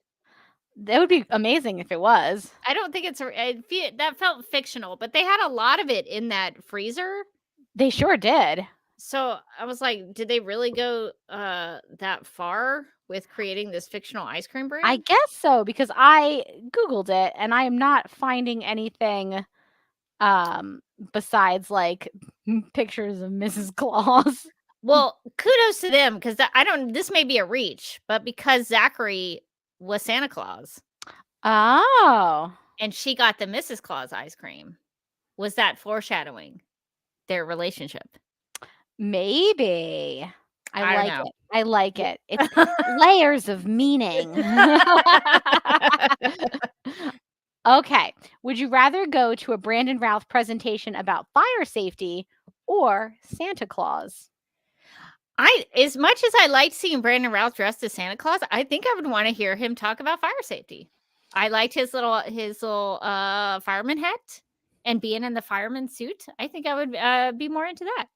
Speaker 2: That would be amazing if it was.
Speaker 1: I don't think that felt fictional, but they had a lot of it in that freezer.
Speaker 2: They sure did.
Speaker 1: So I was like, did they really go that far with creating this fictional ice cream brand?
Speaker 2: I guess so, because I Googled it and I am not finding anything besides like pictures of Mrs. Claus.
Speaker 1: Well, kudos to them because this may be a reach, but because Zachary was Santa Claus.
Speaker 2: Oh.
Speaker 1: And she got the Mrs. Claus ice cream. Was that foreshadowing their relationship?
Speaker 2: Maybe.
Speaker 1: I don't know.
Speaker 2: I like it. It's layers of meaning. Okay. Would you rather go to a Brandon Routh presentation about fire safety or Santa Claus?
Speaker 1: As much as I liked seeing Brandon Routh dressed as Santa Claus, I think I would want to hear him talk about fire safety. I liked his little fireman hat and being in the fireman suit. I think I would be more into that.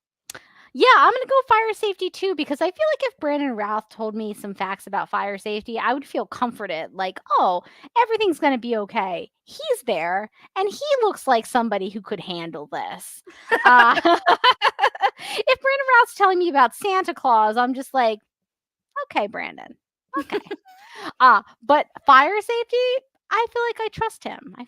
Speaker 2: Yeah, I'm going to go fire safety too, because I feel like if Brandon Routh told me some facts about fire safety, I would feel comforted. Like, oh, everything's going to be okay. He's there and he looks like somebody who could handle this. If Brandon Routh's telling me about Santa Claus, I'm just like, okay, Brandon. Okay. But fire safety, I feel like I trust him. I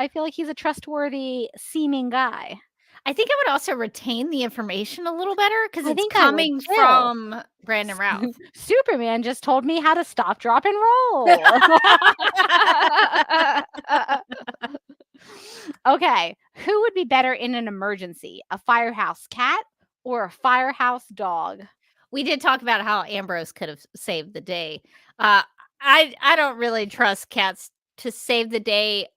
Speaker 2: feel like he's a trustworthy seeming guy.
Speaker 1: I think I would also retain the information a little better because it's coming from Brandon Routh.
Speaker 2: Superman just told me how to stop, drop, and roll. Okay, who would be better in an emergency? A firehouse cat or a firehouse dog?
Speaker 1: We did talk about how Ambrose could have saved the day. I don't really trust cats to save the day.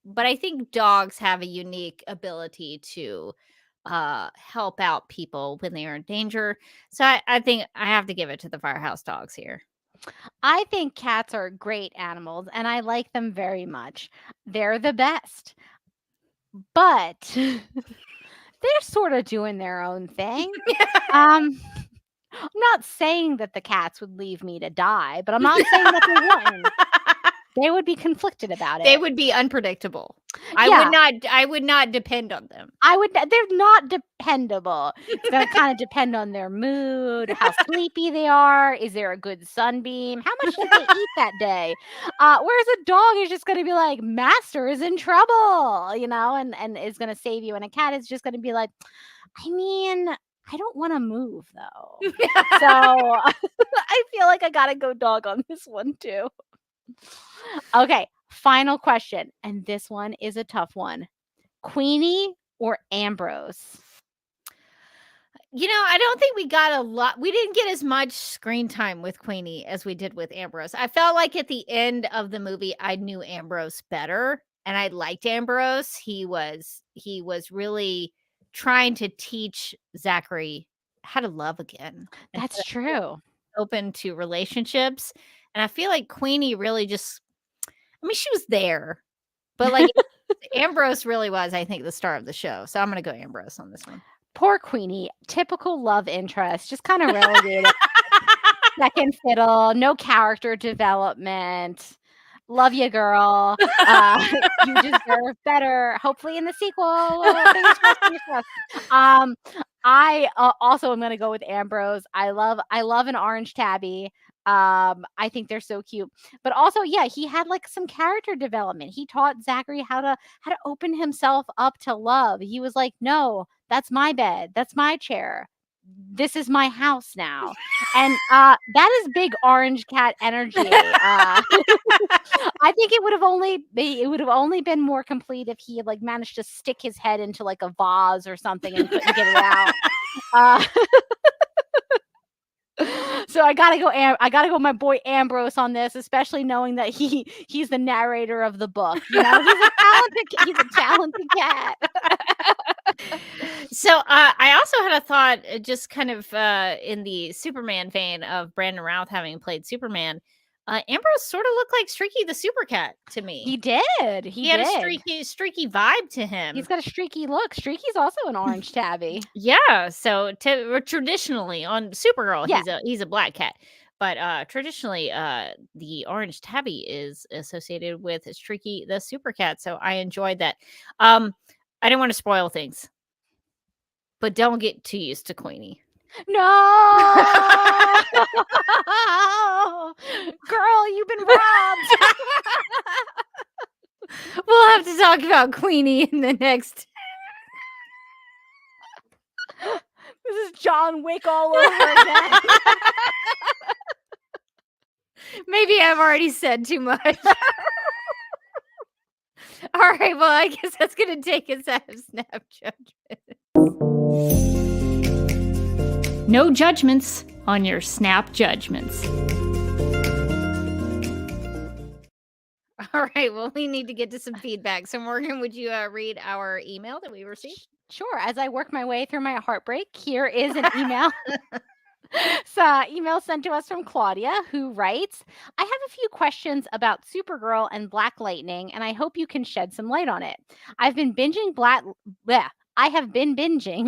Speaker 1: But I think dogs have a unique ability to help out people when they are in danger. So I think I have to give it to the firehouse dogs here.
Speaker 2: I think cats are great animals, and I like them very much. They're the best. But they're sort of doing their own thing. I'm not saying that the cats would leave me to die, but I'm not saying that they wouldn't. They would be conflicted about it.
Speaker 1: They would be unpredictable. I would not depend on them.
Speaker 2: They're not dependable. It's going to kind of depend on their mood, how sleepy they are. Is there a good sunbeam? How much did they eat that day? Whereas a dog is just going to be like, master is in trouble, and is going to save you. And a cat is just going to be like, I mean, I don't want to move though. So I feel like I got to go dog on this one too. Okay, final question. And this one is a tough one. Queenie or Ambrose?
Speaker 1: I don't think we got a lot. We didn't get as much screen time with Queenie as we did with Ambrose. I felt like at the end of the movie, I knew Ambrose better, and I liked Ambrose. He was really trying to teach Zachary how to love again.
Speaker 2: That's true.
Speaker 1: Open to relationships. And I feel like Queenie really she was there, but like Ambrose really was, I think, the star of the show. So I'm going to go Ambrose on this one.
Speaker 2: Poor Queenie, typical love interest, just kind of relegated. Second fiddle, no character development. Love you, girl. You deserve better. Hopefully in the sequel. Fingers crossed. I also am going to go with Ambrose. I love an orange tabby. I think they're so cute. But also, yeah, he had like some character development. He taught Zachary how to open himself up to love. He was like, "No, that's my bed. That's my chair. This is my house now." And that is big orange cat energy. I think it would have only been more complete if he had like managed to stick his head into like a vase or something and couldn't get it out. So I gotta go my boy Ambrose on this, especially knowing that he's the narrator of the book. He's a talented cat.
Speaker 1: So I also had a thought, just kind of in the Superman vein of Brandon Routh having played Superman. Ambrose sort of looked like Streaky the Supercat to me.
Speaker 2: He did. He
Speaker 1: had a streaky vibe to him.
Speaker 2: He's got a streaky look. Streaky's also an orange tabby.
Speaker 1: Yeah. So traditionally on Supergirl, he's a black cat. But traditionally, the orange tabby is associated with Streaky the Supercat. So I enjoyed that. I didn't want to spoil things, but don't get too used to Queenie.
Speaker 2: No, girl, you've been robbed.
Speaker 1: We'll have to talk about Queenie in the next.
Speaker 2: This is John Wick all over again.
Speaker 1: Maybe I've already said too much. All right, well, I guess that's going to take us out of Snap Judgment. No judgments on your Snap Judgments. All right, well, we need to get to some feedback. So, Morgan, would you read our email that we received?
Speaker 2: Sure. As I work my way through my heartbreak, here is an email. So, email sent to us from Claudia, who writes, I have a few questions about Supergirl and Black Lightning, and I hope you can shed some light on it. I have been binging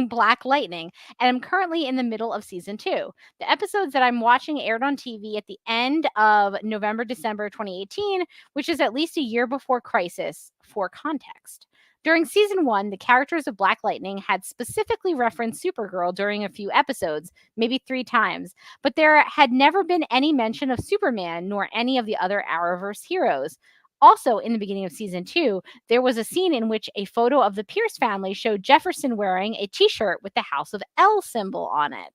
Speaker 2: Black Lightning, and I'm currently in the middle of season 2. The episodes that I'm watching aired on TV at the end of November-December 2018, which is at least a year before Crisis, for context. During season 1, the characters of Black Lightning had specifically referenced Supergirl during a few episodes, maybe 3 times, but there had never been any mention of Superman nor any of the other Arrowverse heroes. Also, in the beginning of season 2, there was a scene in which a photo of the Pierce family showed Jefferson wearing a t-shirt with the House of L symbol on it.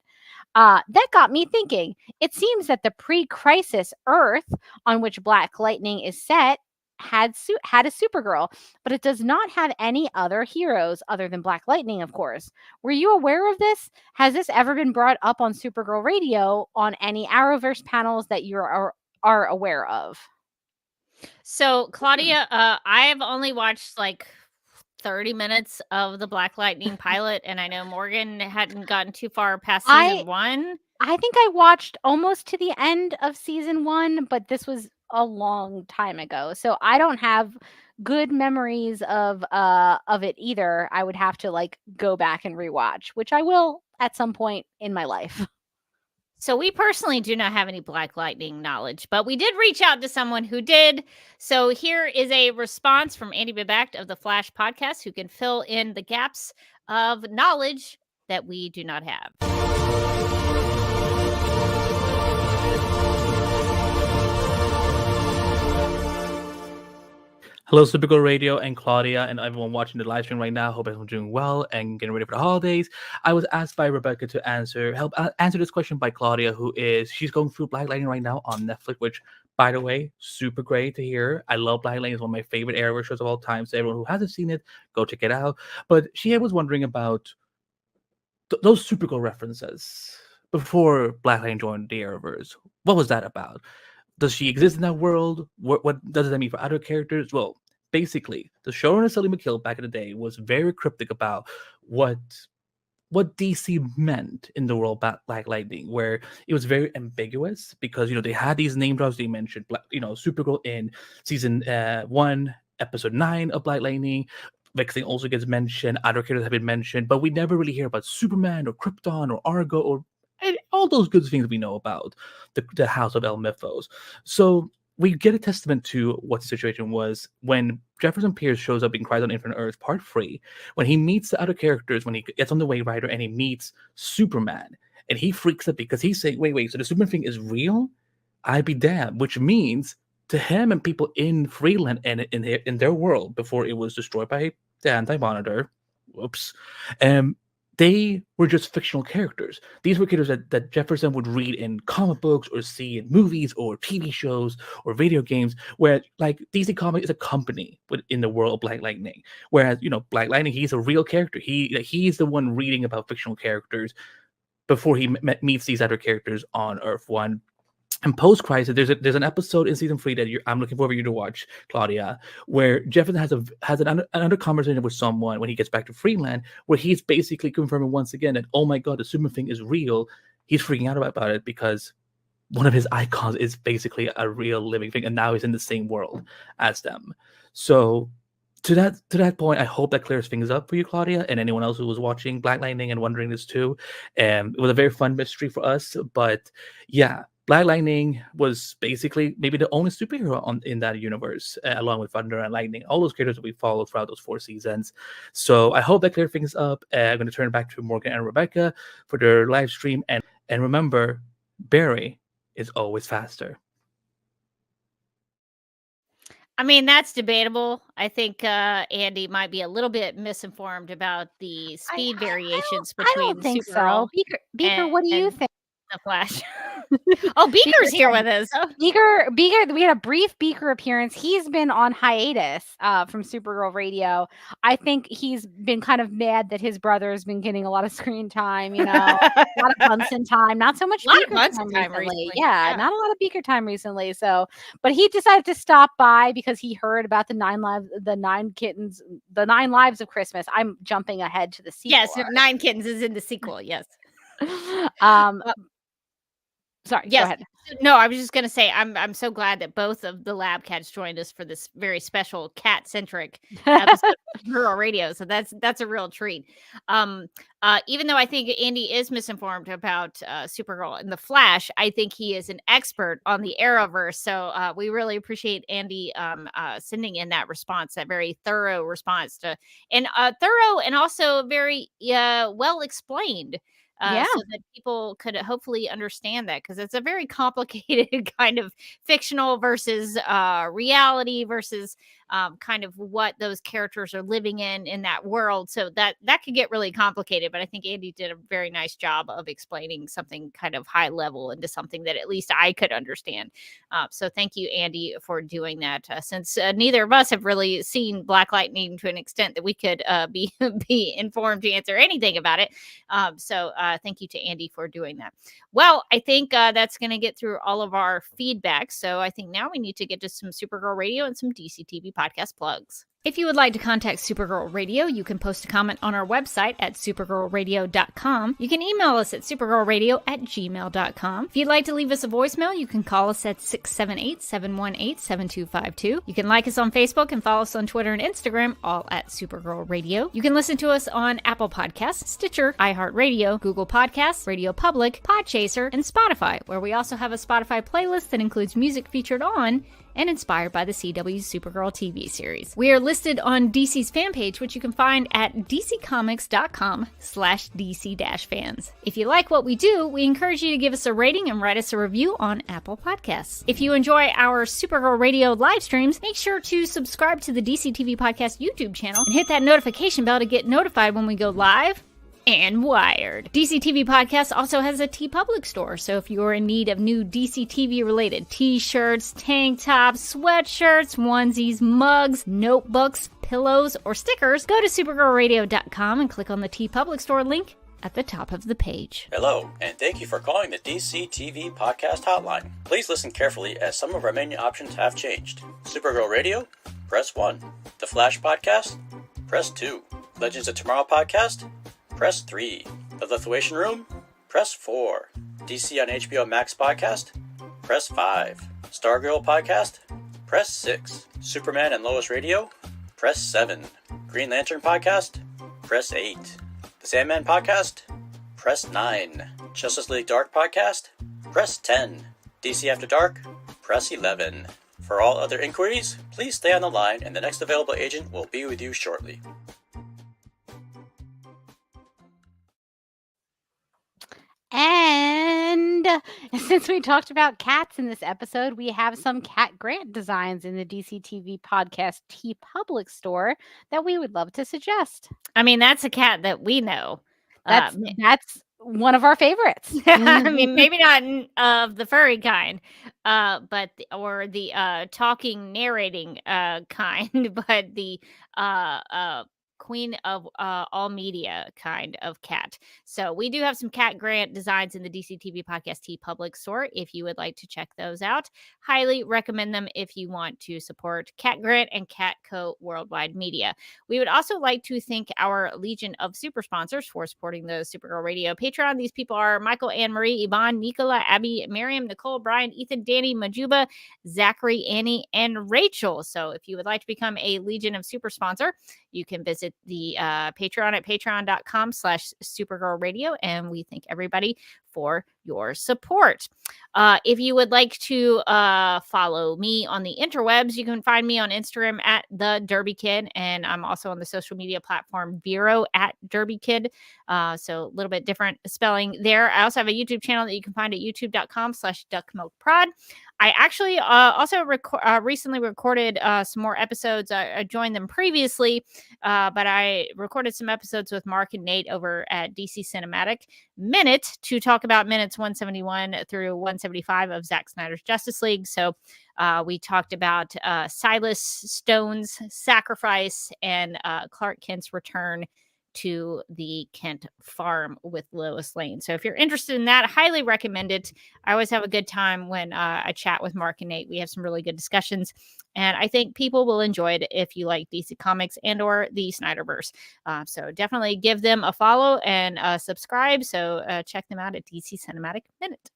Speaker 2: That got me thinking. It seems that the pre-Crisis Earth on which Black Lightning is set had a Supergirl, but it does not have any other heroes other than Black Lightning, of course. Were you aware of this? Has this ever been brought up on Supergirl Radio on any Arrowverse panels that you are aware of?
Speaker 1: So, Claudia, I have only watched like 30 minutes of the Black Lightning pilot, and I know Morgan hadn't gotten too far past season 1.
Speaker 2: I think I watched almost to the end of season 1, but this was a long time ago, so I don't have good memories of it either. I would have to like go back and rewatch, which I will at some point in my life.
Speaker 1: So we personally do not have any Black Lightning knowledge, but we did reach out to someone who did. So here is a response from Andy Bebacht of the Flash podcast, who can fill in the gaps of knowledge that we do not have.
Speaker 11: Hello, Supergirl Radio and Claudia and everyone watching the live stream right now. Hope everyone's doing well and getting ready for the holidays. I was asked by Rebecca to help answer this question by Claudia, she's going through Black Lightning right now on Netflix, which, by the way, super great to hear. I love Black Lightning. It's one of my favorite Arrowverse shows of all time. So everyone who hasn't seen it, go check it out. But she was wondering about those Supergirl references before Black Lightning joined the Arrowverse. What was that about? Does she exist in that world? What does that mean for other characters? Well, basically, the showrunner Sally McKill back in the day was very cryptic about what DC meant in the world of Black Lightning, where it was very ambiguous because they had these name drops. They mentioned Supergirl in season 1, episode 9 of Black Lightning. Vexing also gets mentioned. Other characters have been mentioned, but we never really hear about Superman or Krypton or Argo or all those good things we know about the House of El Mythos. So we get a testament to what the situation was when Jefferson Pierce shows up in Crisis on Infinite Earth Part 3, when he meets the other characters, when he gets on the Wave Rider and he meets Superman, and he freaks out because he's saying, wait, so the Superman thing is real? I'd be damned, which means to him and people in Freeland and in their world before it was destroyed by the Anti-Monitor, they were just fictional characters. These were characters that Jefferson would read in comic books or see in movies or TV shows or video games, where like DC Comics is a company in the world of Black Lightning. Whereas, Black Lightning, he's a real character. He's the one reading about fictional characters before he meets these other characters on Earth 1. And post-Crisis, there's an episode in season 3 that I'm looking forward for you to watch, Claudia, where Jefferson has another conversation with someone when he gets back to Freeland, where he's basically confirming once again that, oh my God, the Superman thing is real. He's freaking out about it because one of his icons is basically a real living thing, and now he's in the same world as them. So to that point, I hope that clears things up for you, Claudia, and anyone else who was watching Black Lightning and wondering this too. It was a very fun mystery for us, but yeah. Black Lightning was basically maybe the only superhero in that universe, along with Thunder and Lightning, all those characters that we followed throughout those 4 seasons. So I hope that cleared things up. I'm going to turn it back to Morgan and Rebecca for their live stream. And remember, Barry is always faster.
Speaker 1: I mean, that's debatable. I think Andy might be a little bit misinformed about the speed variations between
Speaker 2: I don't think
Speaker 1: Supergirl
Speaker 2: so. Beaker, what do you think?
Speaker 1: The Flash. Oh, Beaker's here with us.
Speaker 2: Beaker, we had a brief Beaker appearance. He's been on hiatus from Supergirl Radio. I think he's been kind of mad that his brother has been getting a lot of screen time, a lot of Bunsen time, not so much Beaker time recently. Yeah, not a lot of Beaker time recently. So, but he decided to stop by because he heard about the 9 lives of Christmas. I'm jumping ahead to the sequel.
Speaker 1: Yes, 9 Kittens is in the sequel. Yes.
Speaker 2: Sorry,
Speaker 1: yes.
Speaker 2: go ahead.
Speaker 1: No, I was just going to say I'm so glad that both of the lab cats joined us for this very special cat-centric episode of Supergirl Radio. So that's a real treat. Even though I think Andy is misinformed about Supergirl and the Flash, I think he is an expert on the Arrowverse. So we really appreciate Andy sending in that response, that very thorough response and thorough and also very well explained. So that people could hopefully understand that, because it's a very complicated kind of fictional versus reality versus kind of what those characters are living in that world. So that could get really complicated. But I think Andy did a very nice job of explaining something kind of high level into something that at least I could understand. So thank you, Andy, for doing that. Since neither of us have really seen Black Lightning to an extent that we could be informed to answer anything about it. So thank you to Andy for doing that. Well, I think that's going to get through all of our feedback. So I think now we need to get to some Supergirl Radio and some DC TV podcast plugs. If you would like to contact Supergirl Radio, you can post a comment on our website at supergirlradio.com. You can email us at supergirlradio@gmail.com. If you'd like to leave us a voicemail, you can call us at 678-718-7252. You can like us on Facebook and follow us on Twitter and Instagram, all at Supergirl Radio. You can listen to us on Apple Podcasts, Stitcher, iHeartRadio, Google Podcasts, Radio Public, Podchaser, and Spotify, where we also have a Spotify playlist that includes music featured on and inspired by the CW's Supergirl TV series. We are listed on DC's fan page, which you can find at dccomics.com/DC-fans. If you like what we do, we encourage you to give us a rating and write us a review on Apple Podcasts. If you enjoy our Supergirl Radio live streams, make sure to subscribe to the DC TV Podcast YouTube channel and hit that notification bell to get notified when we go live and wired. DC TV Podcast also has a TeePublic store, so if you're in need of new DC TV related t-shirts, tank tops, sweatshirts, onesies, mugs, notebooks, pillows, or stickers, go to supergirlradio.com and click on the TeePublic store link at the top of the page.
Speaker 12: Hello, and thank you for calling the DC TV Podcast hotline. Please listen carefully as some of our menu options have changed. Supergirl Radio? Press 1. The Flash Podcast? Press 2. Legends of Tomorrow Podcast? Press 3. The Lithuanian Room? Press 4. DC on HBO Max Podcast? Press 5. Stargirl Podcast? Press 6. Superman and Lois Radio? Press 7. Green Lantern Podcast? Press 8. The Sandman Podcast? Press 9. Justice League Dark Podcast? Press 10. DC After Dark? Press 11. For all other inquiries, please stay on the line and the next available agent will be with you shortly.
Speaker 2: And since we talked about cats in this episode, we have some cat grant designs in the DC TV Podcast TeePublic store that we would love to suggest.
Speaker 1: I mean, that's a cat that we know.
Speaker 2: That's one of our favorites.
Speaker 1: I mean, maybe not of the furry kind, but the talking, narrating kind, but the queen of all media kind of cat. So we do have some cat grant designs in the DC TV Podcast TeePublic store if you would like to check those out. Highly recommend them if you want to support Cat Grant and Catco Worldwide Media. We would also like to thank our Legion of Super Sponsors for supporting the Supergirl Radio Patreon. These people are Michael, Anne Marie, Yvonne, Nicola, Abby, Miriam, Nicole, Brian, Ethan, Danny, Majuba, Zachary, Annie, and Rachel. So if you would like to become a Legion of Super Sponsor, you can visit the Patreon at patreon.com/Supergirl Radio, and we thank everybody for your support. If you would like to follow me on the interwebs, you can find me on Instagram at the Derby Kid, and I'm also on the social media platform Vero at Derby Kid. So a little bit different spelling there. I also have a YouTube channel that you can find at youtube.com/DuckMilkProd. I actually also recently recorded some more episodes. I joined them previously, but I recorded some episodes with Mark and Nate over at DC Cinematic Minute to talk about minutes 171 through 175 of Zack Snyder's Justice League. So we talked about Silas Stone's sacrifice and Clark Kent's return to the Kent farm with Lois Lane. So if you're interested in that, I highly recommend it. I always have a good time when I chat with Mark and Nate. We have some really good discussions, and I think people will enjoy it if you like DC Comics and or the Snyderverse. So definitely give them a follow and subscribe. So check them out at DC Cinematic Minute.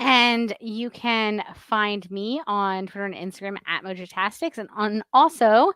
Speaker 2: And you can find me on Twitter and Instagram at Mojotastics, and also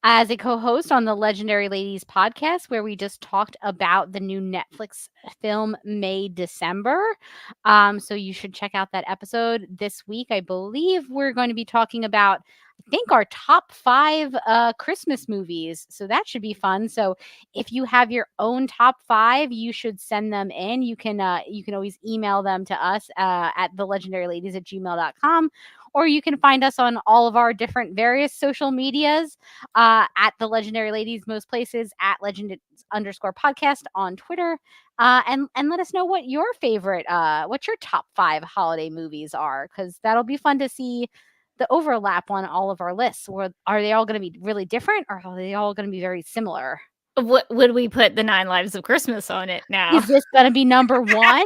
Speaker 2: as a co-host on the Legendary Ladies podcast, where we just talked about the new Netflix film May December. So you should check out that episode this week. I believe we're going to be talking about, I think, our top 5 Christmas movies. So that should be fun. So if you have your own top 5, you should send them in. You can always email them to us at thelegendaryladies@gmail.com, or you can find us on all of our different various social medias at The Legendary Ladies, most places, at legend_podcast on Twitter. And let us know what your favorite, what your top 5 holiday movies are, because that'll be fun to see the overlap on all of our lists. Or are they all going to be really different, or are they all going to be very similar?
Speaker 1: What would we put the 9 Lives of Christmas on it now?
Speaker 2: Is this going to be number 1?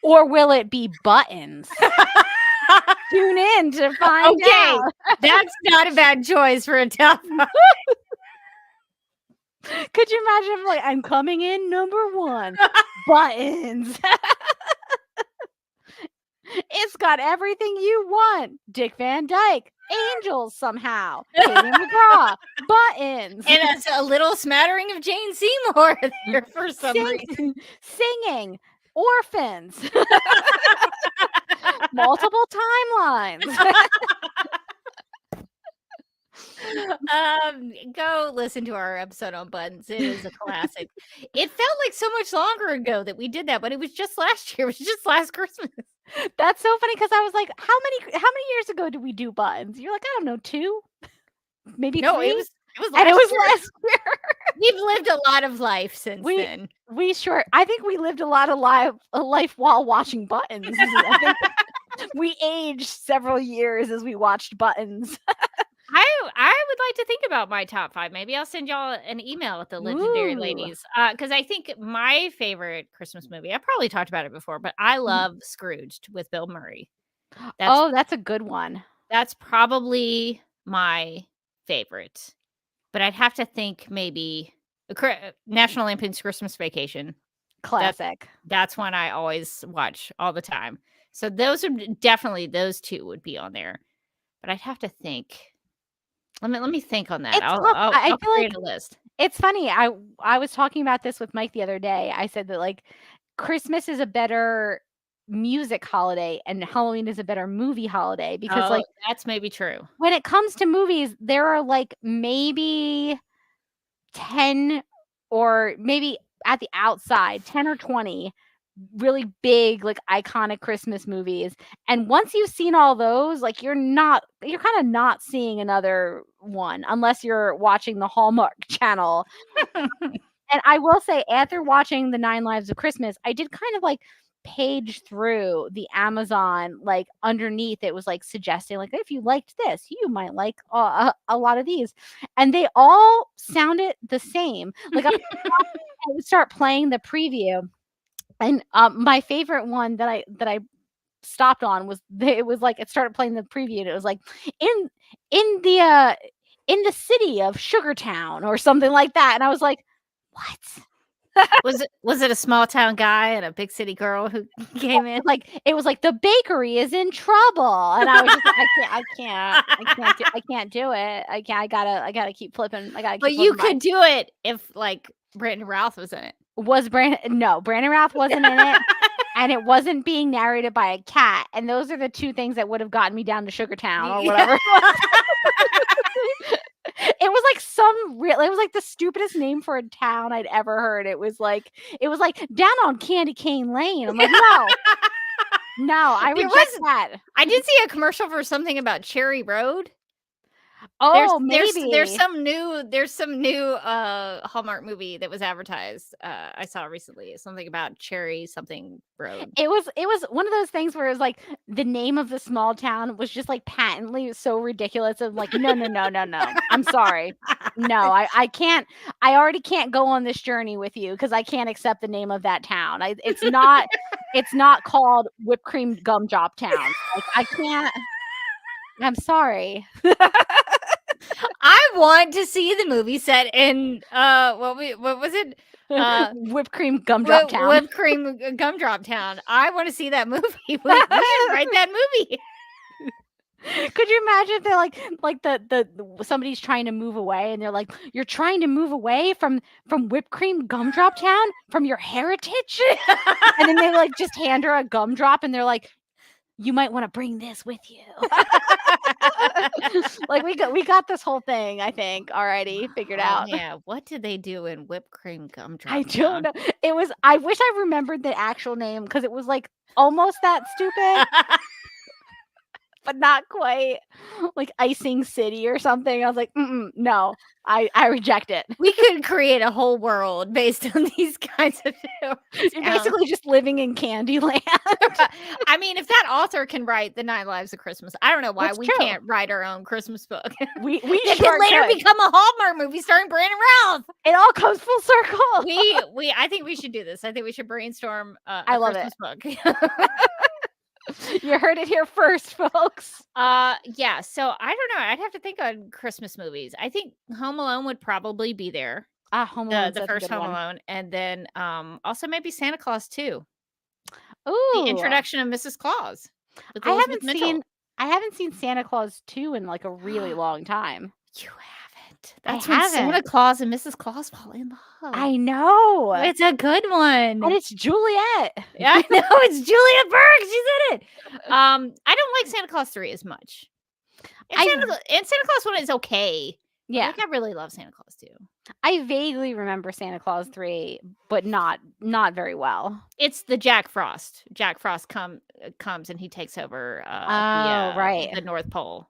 Speaker 2: Or will it be Buttons? tune in to find out.
Speaker 1: That's not a bad choice for a top 5.
Speaker 2: Could you imagine if, like, I'm coming in number 1, buttons. It's got everything you want. Dick Van Dyke, angels somehow, Katie McGraw, buttons,
Speaker 1: And it's a little smattering of Jane Seymour there for some reason.
Speaker 2: Singing, orphans, multiple timelines.
Speaker 1: Go listen to our episode on buttons. It is a classic. It felt like so much longer ago that we did that, but it was just last year. It was just last Christmas.
Speaker 2: That's so funny because I was like, how many years ago did we do buttons? You're like, I don't know, 2, maybe 3.
Speaker 1: It was
Speaker 2: and it was
Speaker 1: year.
Speaker 2: last year.
Speaker 1: We've lived a lot of life since then.
Speaker 2: I think we lived a lot of life while watching buttons. I think we aged several years as we watched buttons.
Speaker 1: I would like to think about my top 5. Maybe I'll send y'all an email with the legendary ladies. Because I think my favorite Christmas movie, I probably talked about it before, but I love Scrooged with Bill Murray.
Speaker 2: That's a good one.
Speaker 1: That's probably my favorite. But I'd have to think maybe National Lampoon's Christmas Vacation.
Speaker 2: Classic.
Speaker 1: That's one I always watch all the time. So those two would be on there. But I'd have to think. Let me think on that. I'll create a list.
Speaker 2: It's funny. I was talking about this with Mike the other day. I said that, like, Christmas is a better music holiday and Halloween is a better movie holiday because like
Speaker 1: that's maybe true.
Speaker 2: When it comes to movies, there are like maybe 10 or maybe at the outside 10 or 20 really big, like, iconic Christmas movies. And once you've seen all those, like, you're kind of not seeing another one unless you're watching the Hallmark channel. And I will say, after watching the 9 Lives of Christmas, I did kind of like page through the Amazon, like, underneath it was like suggesting, like, if you liked this, you might like a lot of these. And they all sounded the same. Like, I would start playing the preview. And my favorite one that I stopped on was it started playing the preview and it was like in the city of Sugartown or something like that, and I was like, what?
Speaker 1: Was it a small town guy and a big city girl who came in?
Speaker 2: Like, it was like the bakery is in trouble, and I was just like, I can't do it. I gotta keep flipping.
Speaker 1: But you could do it if, like, Brandon Routh was in it.
Speaker 2: Brandon Routh wasn't in it, and it wasn't being narrated by a cat, and those are the 2 things that would have gotten me down to Sugartown or whatever. It was like it was like the stupidest name for a town I'd ever heard. It was like down on Candy Cane Lane. I'm like, no, I reject that.
Speaker 1: I did see a commercial for something about Cherry Road.
Speaker 2: Oh,
Speaker 1: there's some new Hallmark movie that was advertised. I saw recently something about Cherry something Road.
Speaker 2: It was one of those things where it was like the name of the small town was just like patently so ridiculous. Of like, no. I'm sorry, no, I can't. I already can't go on this journey with you because I can't accept the name of that town. It's not called Whipped Cream Gumdrop Town. Like, I can't. I'm sorry.
Speaker 1: I want to see the movie set in what was it?
Speaker 2: Whipped Cream Gumdrop Town.
Speaker 1: Whipped Cream Gumdrop Town. I want to see that movie. We should write that movie.
Speaker 2: Could you imagine if they're like the somebody's trying to move away and they're like, you're trying to move away from Whipped Cream Gumdrop Town, from your heritage? And then they like just hand her a gumdrop and they're like, you might want to bring this with you. Like, we got this whole thing, I think, already figured out.
Speaker 1: Yeah, what did they do in Whipped Cream Gumdrop?
Speaker 2: I don't know. I wish I remembered the actual name because it was like almost that stupid. But not quite, like Icing City or something. I was like, no, I reject it.
Speaker 1: We could create a whole world based on these kinds of things.
Speaker 2: You're basically just living in Candyland.
Speaker 1: I mean, if that author can write the 9 Lives of Christmas, I don't know why we can't write our own Christmas book.
Speaker 2: We
Speaker 1: it
Speaker 2: sure
Speaker 1: could later
Speaker 2: could.
Speaker 1: become a Hallmark movie starring Brandon Routh.
Speaker 2: It all comes full circle.
Speaker 1: I think we should do this. I think we should brainstorm a
Speaker 2: I love
Speaker 1: Christmas
Speaker 2: it.
Speaker 1: book.
Speaker 2: You heard it here first, folks.
Speaker 1: Yeah. So I don't know. I'd have to think on Christmas movies. I think Home Alone would probably be there.
Speaker 2: Home Alone,
Speaker 1: The first Home Alone, and then also maybe Santa Claus 2.
Speaker 2: Ooh,
Speaker 1: The introduction of Mrs. Claus. With
Speaker 2: I
Speaker 1: Elizabeth Mitchell.
Speaker 2: haven't seen Santa Claus 2 in like a really long time.
Speaker 1: You haven't.
Speaker 2: I
Speaker 1: That's when Santa
Speaker 2: haven't.
Speaker 1: Claus and Mrs. Claus fall in love.
Speaker 2: I know.
Speaker 1: It's a good one.
Speaker 2: And it's Juliet.
Speaker 1: Yeah, I know. It's Julia Burke. She's in it. I don't like Santa Claus 3 as much. And Santa Claus 1 is okay.
Speaker 2: Yeah.
Speaker 1: Like, I really love Santa Claus 2.
Speaker 2: I vaguely remember Santa Claus 3, but not very well.
Speaker 1: It's the Jack Frost. Jack Frost comes and he takes over
Speaker 2: right.
Speaker 1: the North Pole.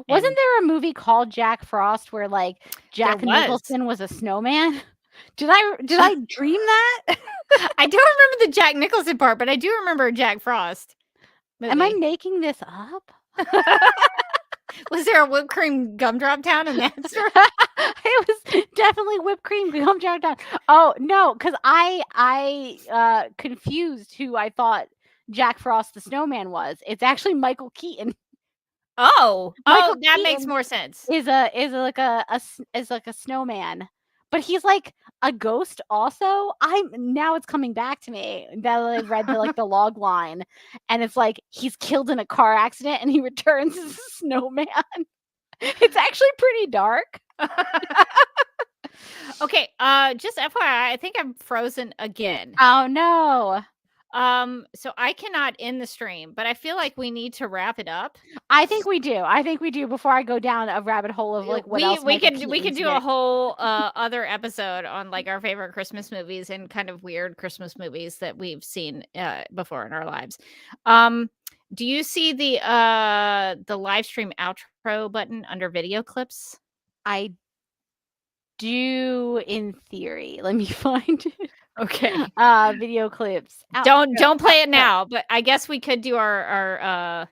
Speaker 2: Wasn't there a movie called Jack Frost where like Jack Nicholson was a snowman? Did I dream that?
Speaker 1: I don't remember the Jack Nicholson part, but I do remember Jack Frost movie.
Speaker 2: Am I making this up?
Speaker 1: Was there a whipped cream gumdrop town in that story?
Speaker 2: It was definitely whipped cream gumdrop town. Oh no, because I confused who I thought Jack Frost the snowman was. It's actually Michael Keaton.
Speaker 1: Michael that
Speaker 2: Keaton
Speaker 1: makes more sense.
Speaker 2: Is like a snowman, but he's like a ghost also. Now it's coming back to me that I read the log line, and it's like he's killed in a car accident and he returns as a snowman. It's actually pretty dark.
Speaker 1: Okay, just FYI, I think I'm frozen again.
Speaker 2: Oh no.
Speaker 1: So I cannot end the stream, but I feel like we need to wrap it up.
Speaker 2: I think we do before I go down a rabbit hole of like what else
Speaker 1: we could do a whole other episode on like our favorite Christmas movies and kind of weird Christmas movies that we've seen before in our lives. Do you see the live stream outro button under video clips?
Speaker 2: I do in theory. Let me find it.
Speaker 1: Okay.
Speaker 2: Video clips.
Speaker 1: Don't play it now, but I guess we could do our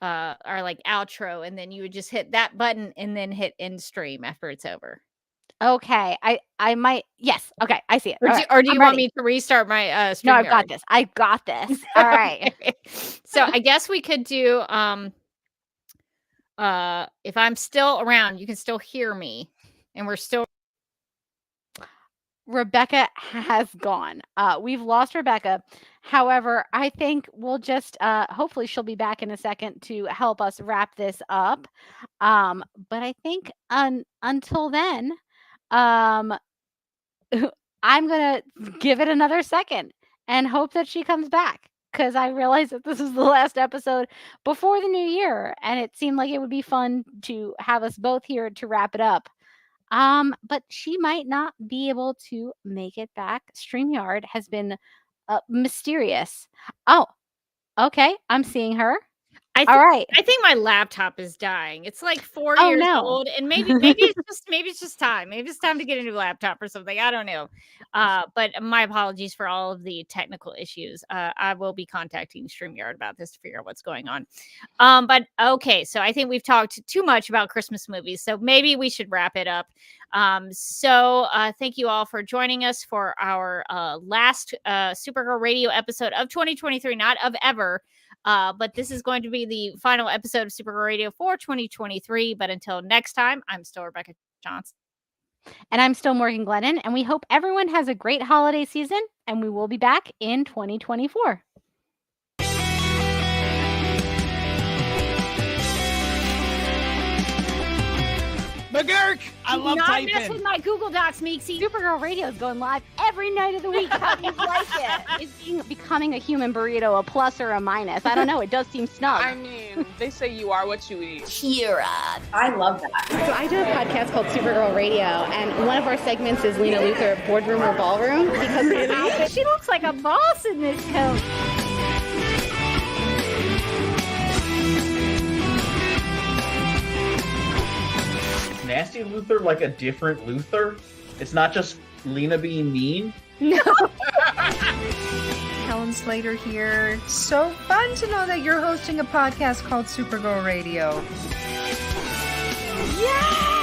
Speaker 1: like outro, and then you would just hit that button and then hit end stream after it's over.
Speaker 2: Okay. I might. Yes. Okay. I see it.
Speaker 1: Or do you want me to restart my stream?
Speaker 2: No, I've got this. All right.
Speaker 1: So I guess we could do if I'm still around, you can still hear me, and we're still.
Speaker 2: Rebecca has gone. We've lost Rebecca. However, I think we'll just hopefully she'll be back in a second to help us wrap this up. But I think until then, I'm gonna give it another second and hope that she comes back, because I realize that this is the last episode before the new year, and it seemed like it would be fun to have us both here to wrap it up. But she might not be able to make it back. StreamYard has been mysterious. Oh, okay. I'm seeing her. All right.
Speaker 1: I think my laptop is dying. It's like 4 years old, and maybe it's just time. Maybe it's time to get a new laptop or something. I don't know. But my apologies for all of the technical issues. I will be contacting StreamYard about this to figure out what's going on. But okay, so I think we've talked too much about Christmas movies, so maybe we should wrap it up. So thank you all for joining us for our last Supergirl Radio episode of 2023, not of ever. But this is going to be the final episode of Supergirl Radio for 2023. But until next time, I'm still Rebecca Johnson.
Speaker 2: And I'm still Morgan Glennon. And we hope everyone has a great holiday season. And we will be back in 2024.
Speaker 13: McGurk! I love typing.
Speaker 1: Not mess with my Google Docs, Meeksy.
Speaker 2: Supergirl Radio is going live every night of the week. How do you like it? Is becoming a human burrito a plus or a minus? I don't know. It does seem snug.
Speaker 4: I mean, they say you are what you eat.
Speaker 6: Kira.
Speaker 5: I love that.
Speaker 6: So I do a podcast called Supergirl Radio, and one of our segments is Lena Luthor, Boardroom or Ballroom, because
Speaker 1: she looks like a boss in this coat.
Speaker 3: Nasty Luthor like a different Luthor? It's not just Lena being mean?
Speaker 1: No.
Speaker 7: Helen Slater here. So fun to know that you're hosting a podcast called Supergirl Radio.
Speaker 1: Yeah!